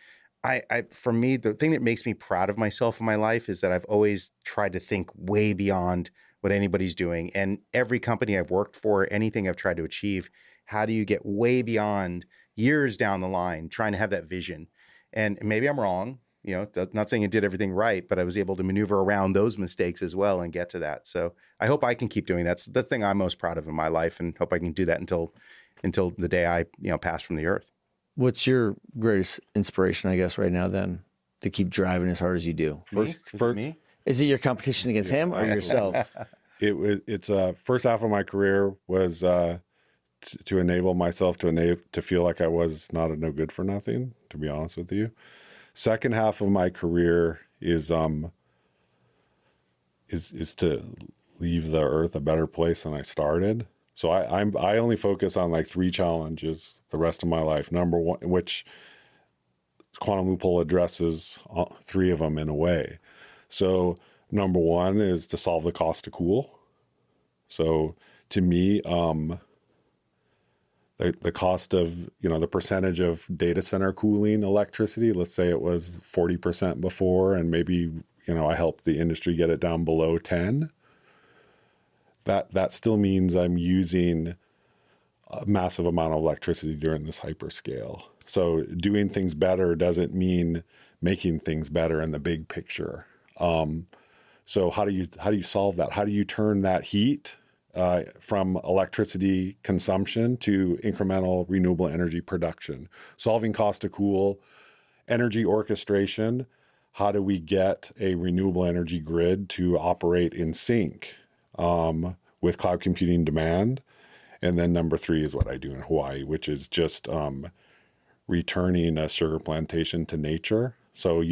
For me, the thing that makes me proud of myself in my life is that I've always tried to think way beyond what anybody's doing. And every company I've worked for, anything I've tried to achieve, how do you get way beyond years down the line, trying to have that vision? And maybe I'm wrong, not saying I did everything right, but I was able to maneuver around those mistakes as well and get to that. So I hope I can keep doing that. That's the thing I'm most proud of in my life, and hope I can do that until the day I, pass from the earth. What's your greatest inspiration, I guess, right now then, to keep driving as hard as you do? Me? Is it your competition against him or yourself? It's first half of my career was to enable myself to feel like I was not a no good for nothing, to be honest with you. Second half of my career is to leave the earth a better place than I started. So I only focus on like 3 challenges the rest of my life. Number one, which Quantum Loophole addresses 3 of them in a way. So number one is to solve the cost to cool. So to me, the cost of, the percentage of data center cooling electricity, let's say it was 40% before, and maybe, I helped the industry get it down below 10. That still means I'm using a massive amount of electricity during this hyperscale. So doing things better doesn't mean making things better in the big picture. So how do you solve that? How do you turn that heat from electricity consumption to incremental renewable energy production? Solving cost to cool, energy orchestration. How do we get a renewable energy grid to operate in sync with cloud computing demand? And then number 3 is what I do in Hawaii, which is just returning a sugar plantation to nature. So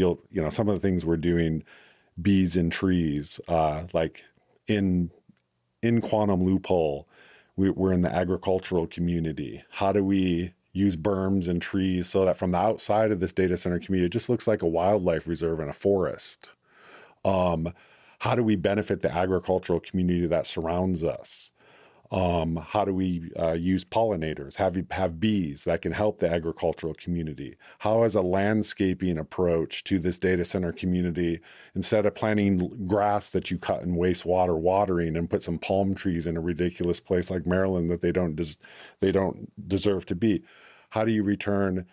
some of the things we're doing, bees in trees, like in Quantum Loophole, we're in the agricultural community. How do we use berms and trees so that from the outside of this data center community, it just looks like a wildlife reserve and a forest? How do we benefit the agricultural community that surrounds us? How do we use pollinators, have bees that can help the agricultural community? How is a landscaping approach to this data center community, instead of planting grass that you cut and waste water watering and put some palm trees in a ridiculous place like Maryland that they don't deserve to be? How do you return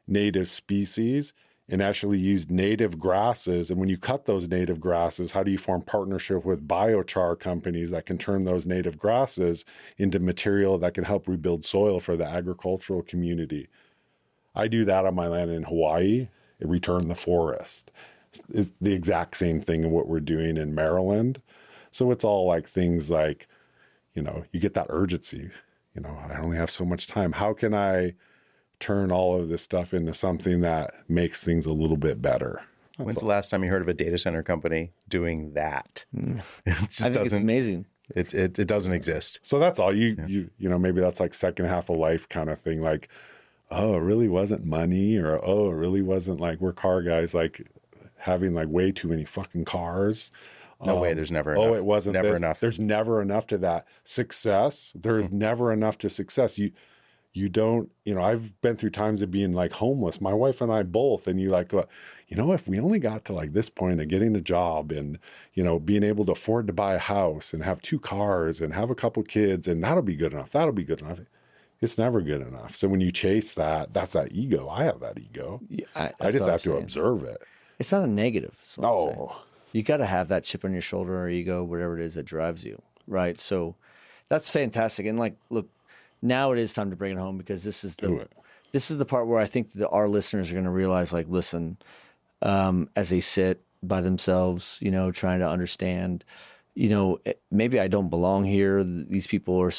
native species and actually use native grasses? And when you cut those native grasses, how do you form partnership with biochar companies that can turn those native grasses into material that can help rebuild soil for the agricultural community? I do that on my land in Hawaii, and return the forest. It's the exact same thing in what we're doing in Maryland. So it's all like things like, you get that urgency. I only have so much time. How can I turn all of this stuff into something that makes things a little bit better? When's the last time you heard of a data center company doing that? I think it's amazing. It doesn't exist. So that's all. Maybe that's like second half of life kind of thing. Like, oh, it really wasn't money, or oh, it really wasn't like we're car guys, like having like way too many fucking cars. No way. There's never enough. Oh, it wasn't never enough. There's never enough to that success. There's never enough to success. You don't, I've been through times of being like homeless, my wife and I both. And you like, if we only got to like this point of getting a job and, being able to afford to buy a house and have 2 cars and have a couple kids, and that'll be good enough. That'll be good enough. It's never good enough. So when you chase that, that's that ego. I have that ego. Yeah, I just have to observe it. It's not a negative. No. You got to have that chip on your shoulder or ego, whatever it is that drives you. Right. So that's fantastic. And like, look, now it is time to bring it home, because this is the part where I think that our listeners are going to realize, like, listen, as they sit by themselves, trying to understand, maybe I don't belong here. These people are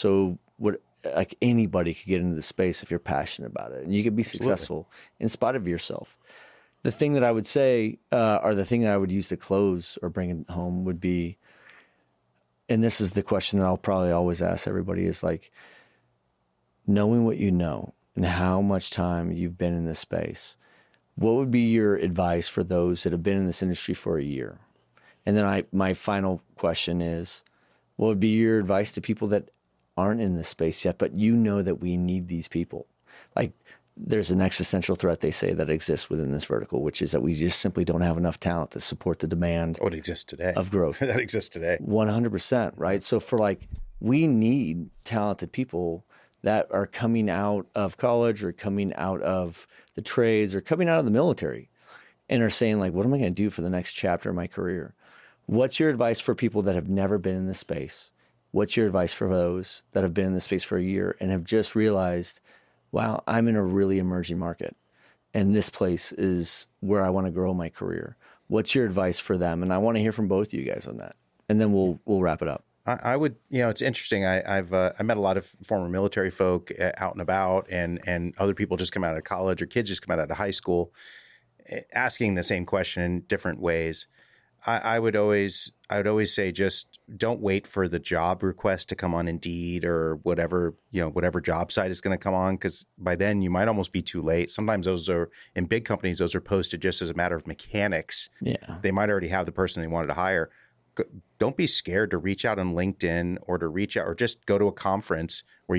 like anybody could get into the space if you're passionate about it, and you could be successful in spite of yourself. The thing that I would say, or the thing that I would use to close or bring it home would be, and this is the question that I'll probably always ask everybody, is like, knowing what you know and how much time you've been in this space, what would be your advice for those that have been in this industry for a year? And then my final question is, what would be your advice to people that aren't in this space yet, but that we need these people? Like, there's an existential threat, they say, that exists within this vertical, which is that we just simply don't have enough talent to support the demand it exists today. Of growth. That exists today. 100%, right? So we need talented people that are coming out of college or coming out of the trades or coming out of the military and are saying, like, what am I going to do for the next chapter of my career? What's your advice for people that have never been in this space? What's your advice for those that have been in this space for a year and have just realized, wow, I'm in a really emerging market and this place is where I want to grow my career? What's your advice for them? And I want to hear from both of you guys on that. And then we'll wrap it up. I would, it's interesting. I met a lot of former military folk out and about, and other people just come out of college, or kids just come out of high school, asking the same question in different ways. I would always say, just don't wait for the job request to come on Indeed or whatever job site is going to come on, because by then you might almost be too late. Sometimes those are, in big companies, those are posted just as a matter of mechanics. Yeah, they might already have the person they wanted to hire. Don't be scared to reach out on LinkedIn, or to reach out, or just go to a conference where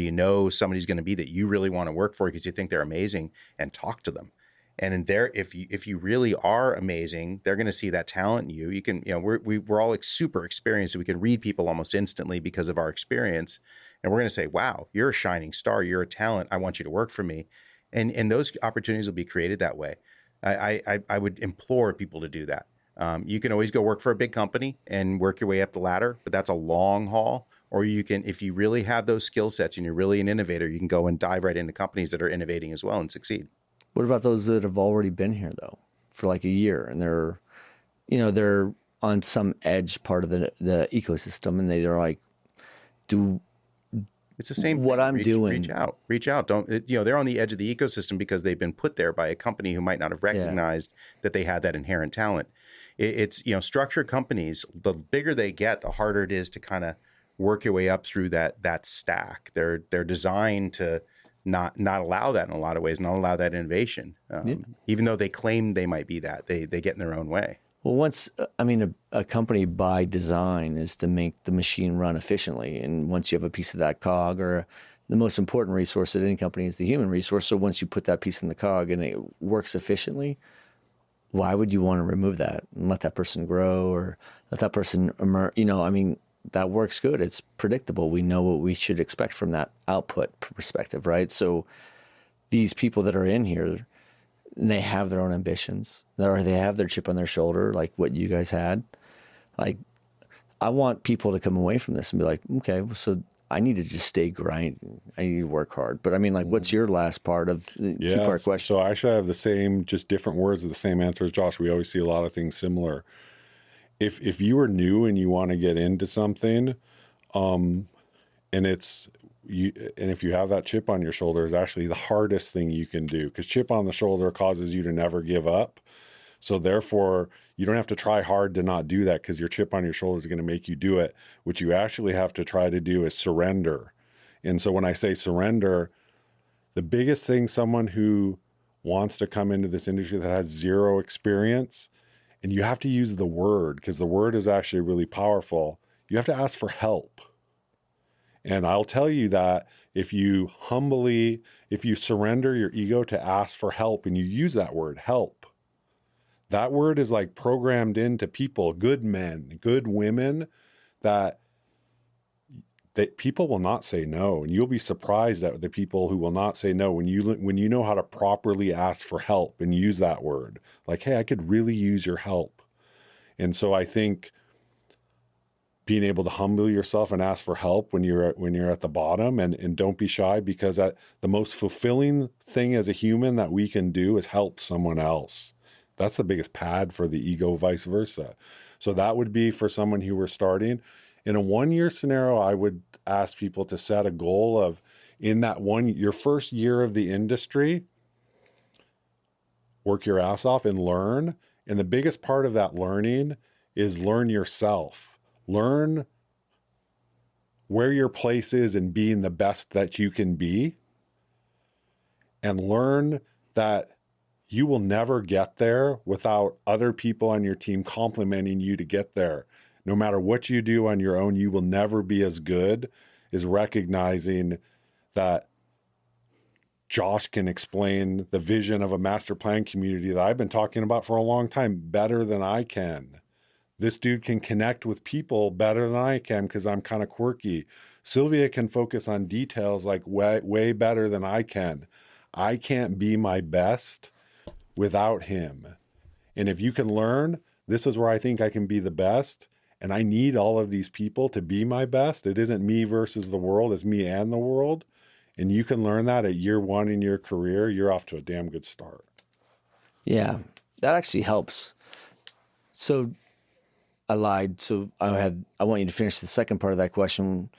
somebody's going to be that you really want to work for because you think they're amazing, and talk to them. And in there, if you really are amazing, they're going to see that talent in you. You can, we're all super experienced. So we can read people almost instantly because of our experience. And we're going to say, wow, you're a shining star. You're a talent. I want you to work for me. And those opportunities will be created that way. I would implore people to do that. You can always go work for a big company and work your way up the ladder, but that's a long haul. Or you can, if you really have those skill sets and you're really an innovator, you can go and dive right into companies that are innovating as well and succeed. What about those that have already been here, though, for like a year, and they're on some edge part of the ecosystem, and they're like, it's the same what thing. I'm doing. Reach out. Don't, they're on the edge of the ecosystem because they've been put there by a company who might not have recognized that they had that inherent talent. It's, structured companies, the bigger they get, the harder it is to kind of work your way up through that stack. They're designed to not allow that in a lot of ways, not allow that innovation. Even though they claim they might be that, they get in their own way. Well, a company by design is to make the machine run efficiently. And once you have a piece of that cog, or the most important resource at any company is the human resource. So once you put that piece in the cog and it works efficiently, why would you want to remove that and let that person grow or let that person emerge? That works good. It's predictable. We know what we should expect from that output perspective, right? So these people that are in here, they have their own ambitions, or they have their chip on their shoulder, like what you guys had. Like, I want people to come away from this and be like, okay, well, so I need to just stay grinding. I need to work hard. But what's your last part of the two-part question? So actually I have the same, just different words of the same answer as Josh. We always see a lot of things similar. If you are new and you want to get into something, and if you have that chip on your shoulder, is actually the hardest thing you can do, because chip on the shoulder causes you to never give up. So therefore, you don't have to try hard to not do that, because your chip on your shoulder is going to make you do it. What you actually have to try to do is surrender. And so when I say surrender, the biggest thing someone who wants to come into this industry that has zero experience, and you have to use the word, because the word is actually really powerful, you have to ask for help. And I'll tell you that if you surrender your ego to ask for help, and you use that word, help, that word is like programmed into people, good men, good women, that people will not say no. And you'll be surprised at the people who will not say no when you know how to properly ask for help and use that word. Like, hey, I could really use your help. And so I think being able to humble yourself and ask for help when you're at the bottom, and don't be shy, because the most fulfilling thing as a human that we can do is help someone else. That's the biggest pad for the ego, vice versa. So that would be for someone who were starting. In a 1-year scenario, I would ask people to set a goal of, in that your first year of the industry, work your ass off and learn. And the biggest part of that learning is learn yourself. Learn where your place is in being the best that you can be, and learn that you will never get there without other people on your team complimenting you to get there. No matter what you do on your own, you will never be as good as recognizing that Josh can explain the vision of a master plan community that I've been talking about for a long time better than I can. This dude can connect with people better than I can because I'm kind of quirky. Sylvia can focus on details like way better than I can. I can't be my best without him. And if you can learn, this is where I think I can be the best. And I need all of these people to be my best. It isn't me versus the world, it's me and the world. And you can learn that at year 1 in your career, you're off to a damn good start. Yeah, that actually helps. So I lied. So I want you to finish the second part of that question,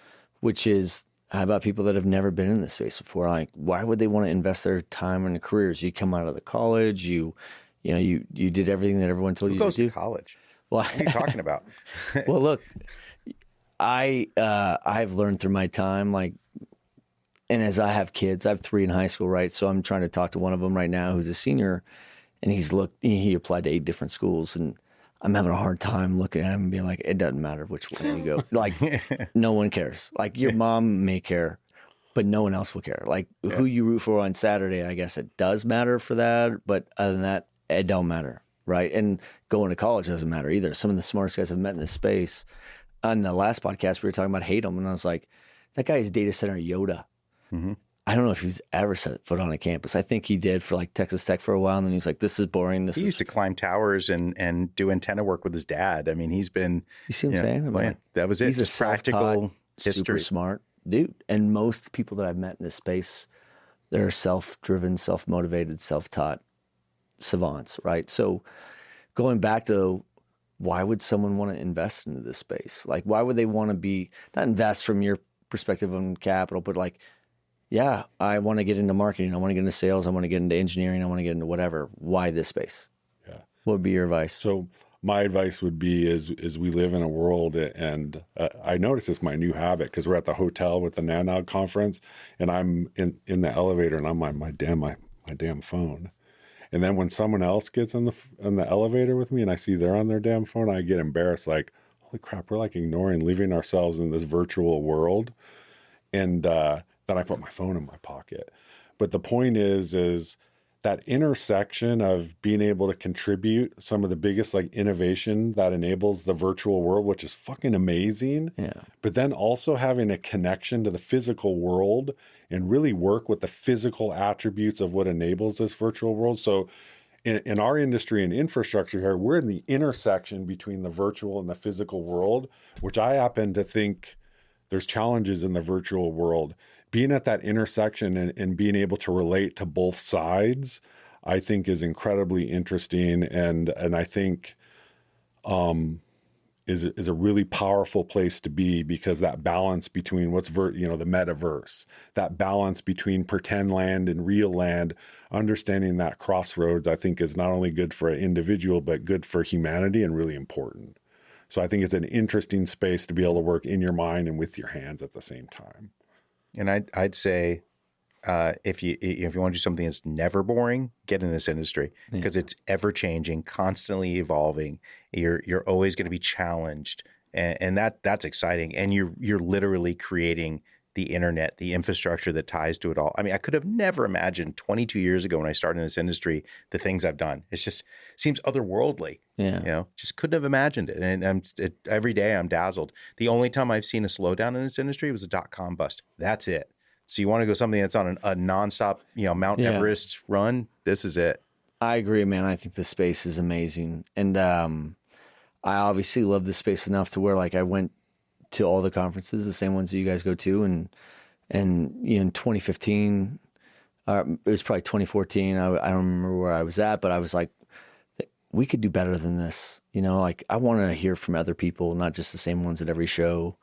which is, how about people that have never been in this space before? Like, why would they want to invest their time in their careers? You come out of the college, you did everything that everyone told you to do. Who goes to college? Well, what are you talking about? Well, look, I've learned through my time, like, and as I have kids, I have 3 in high school, right? So I'm trying to talk to one of them right now who's a senior, and he applied to 8 different schools, and I'm having a hard time looking at him and being like, it doesn't matter which one you go. Like, no one cares. Like, your mom may care, but no one else will care. Like, who you root for on Saturday, I guess it does matter for that. But other than that, it don't matter, right? And going to college doesn't matter either. Some of the smartest guys I've met in this space. On the last podcast, we were talking about hate him, and I was like, that guy is Data Center Yoda. Mm-hmm. I don't know if he's ever set foot on a campus. I think he did for like Texas Tech for a while, and then he was like, this is boring. He used to climb towers and do antenna work with his dad. I mean, he's been... You see what I'm saying? Like, that was it. He's just a practical history. Super smart dude. And most people that I've met in this space, they're self-driven, self-motivated, self-taught savants, right? So going back to, why would someone want to invest into this space? Like, why would they want to be, not invest from your perspective on capital, but like, yeah, I want to get into marketing. I want to get into sales. I want to get into engineering. I want to get into whatever. Why this space? Yeah. What would be your advice? So my advice would be is we live in a world, and I noticed it's my new habit, because we're at the hotel with the NANOG conference, and I'm in the elevator, and I'm on my damn phone. And then when someone else gets in the elevator with me and I see they're on their damn phone, I get embarrassed. Like, holy crap, we're like ignoring, leaving ourselves in this virtual world. And then I put my phone in my pocket. But the point is that intersection of being able to contribute some of the biggest like innovation that enables the virtual world, which is fucking amazing. Yeah. But then also having a connection to the physical world and really work with the physical attributes of what enables this virtual world. So in our industry and infrastructure here, we're in the intersection between the virtual and the physical world, which I happen to think there's challenges in the virtual world. Being at that intersection and being able to relate to both sides, I think is incredibly interesting. And I think is a really powerful place to be, because that balance between what's the metaverse, that balance between pretend land and real land, understanding that crossroads, I think is not only good for an individual, but good for humanity and really important. So I think it's an interesting space to be able to work in your mind and with your hands at the same time. And I'd say if you want to do something that's never boring, get in this industry, because it's ever changing, constantly evolving. You're always going to be challenged, and that's exciting. And you're literally creating the internet, the infrastructure that ties to it all. I mean, I could have never imagined 22 years ago when I started in this industry the things I've done. It seems otherworldly. Yeah. Just couldn't have imagined it. And every day I'm dazzled. The only time I've seen a slowdown in this industry was the .com bust. That's it. So you want to go something that's on a nonstop, Mount Everest run? This is it. I agree, man. I think the space is amazing, and I obviously love the space enough to where like I went to all the conferences, the same ones that you guys go to, and in 2015, it was probably 2014. I don't remember where I was at, but I was like, we could do better than this. Like I want to hear from other people, not just the same ones at every show.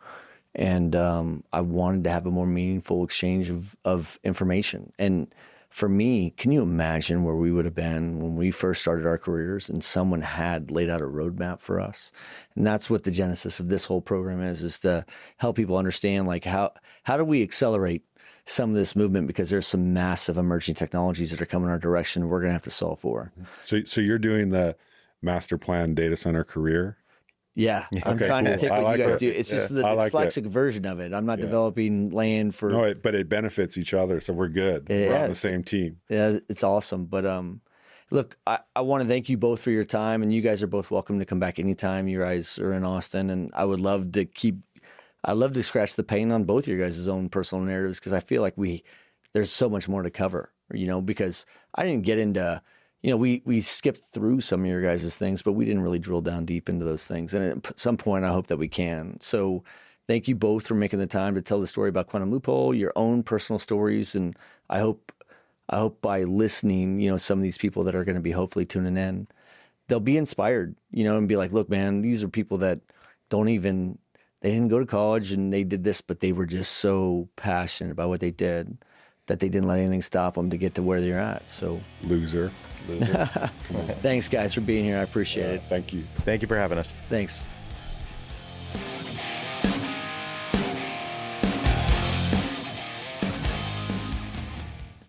And I wanted to have a more meaningful exchange of information. And for me, can you imagine where we would have been when we first started our careers and someone had laid out a roadmap for us? And that's what the genesis of this whole program is to help people understand, like, how do we accelerate some of this movement, because there's some massive emerging technologies that are coming our direction we're going to have to solve for. So you're doing the master plan data center career? Yeah, I'm trying to take what you guys do. It's just the dyslexic version of it. I'm not developing land for... No, but it benefits each other, so we're good. We're on the same team. Yeah, it's awesome. But look, I want to thank you both for your time, and you guys are both welcome to come back anytime you guys are in Austin. And I would love to scratch the pain on both your guys' own personal narratives, because I feel like there's so much more to cover, because I didn't get into... we skipped through some of your guys' things, but we didn't really drill down deep into those things. And at some point, I hope that we can. So thank you both for making the time to tell the story about Quantum Loophole, your own personal stories. And I hope by listening, some of these people that are going to be hopefully tuning in, they'll be inspired, and be like, look, man, these are people that they didn't go to college and they did this, but they were just so passionate about what they did that they didn't let anything stop them to get to where they're at. So Loser. Thanks, guys, for being here. I appreciate it. Thank you. Thank you for having us. Thanks.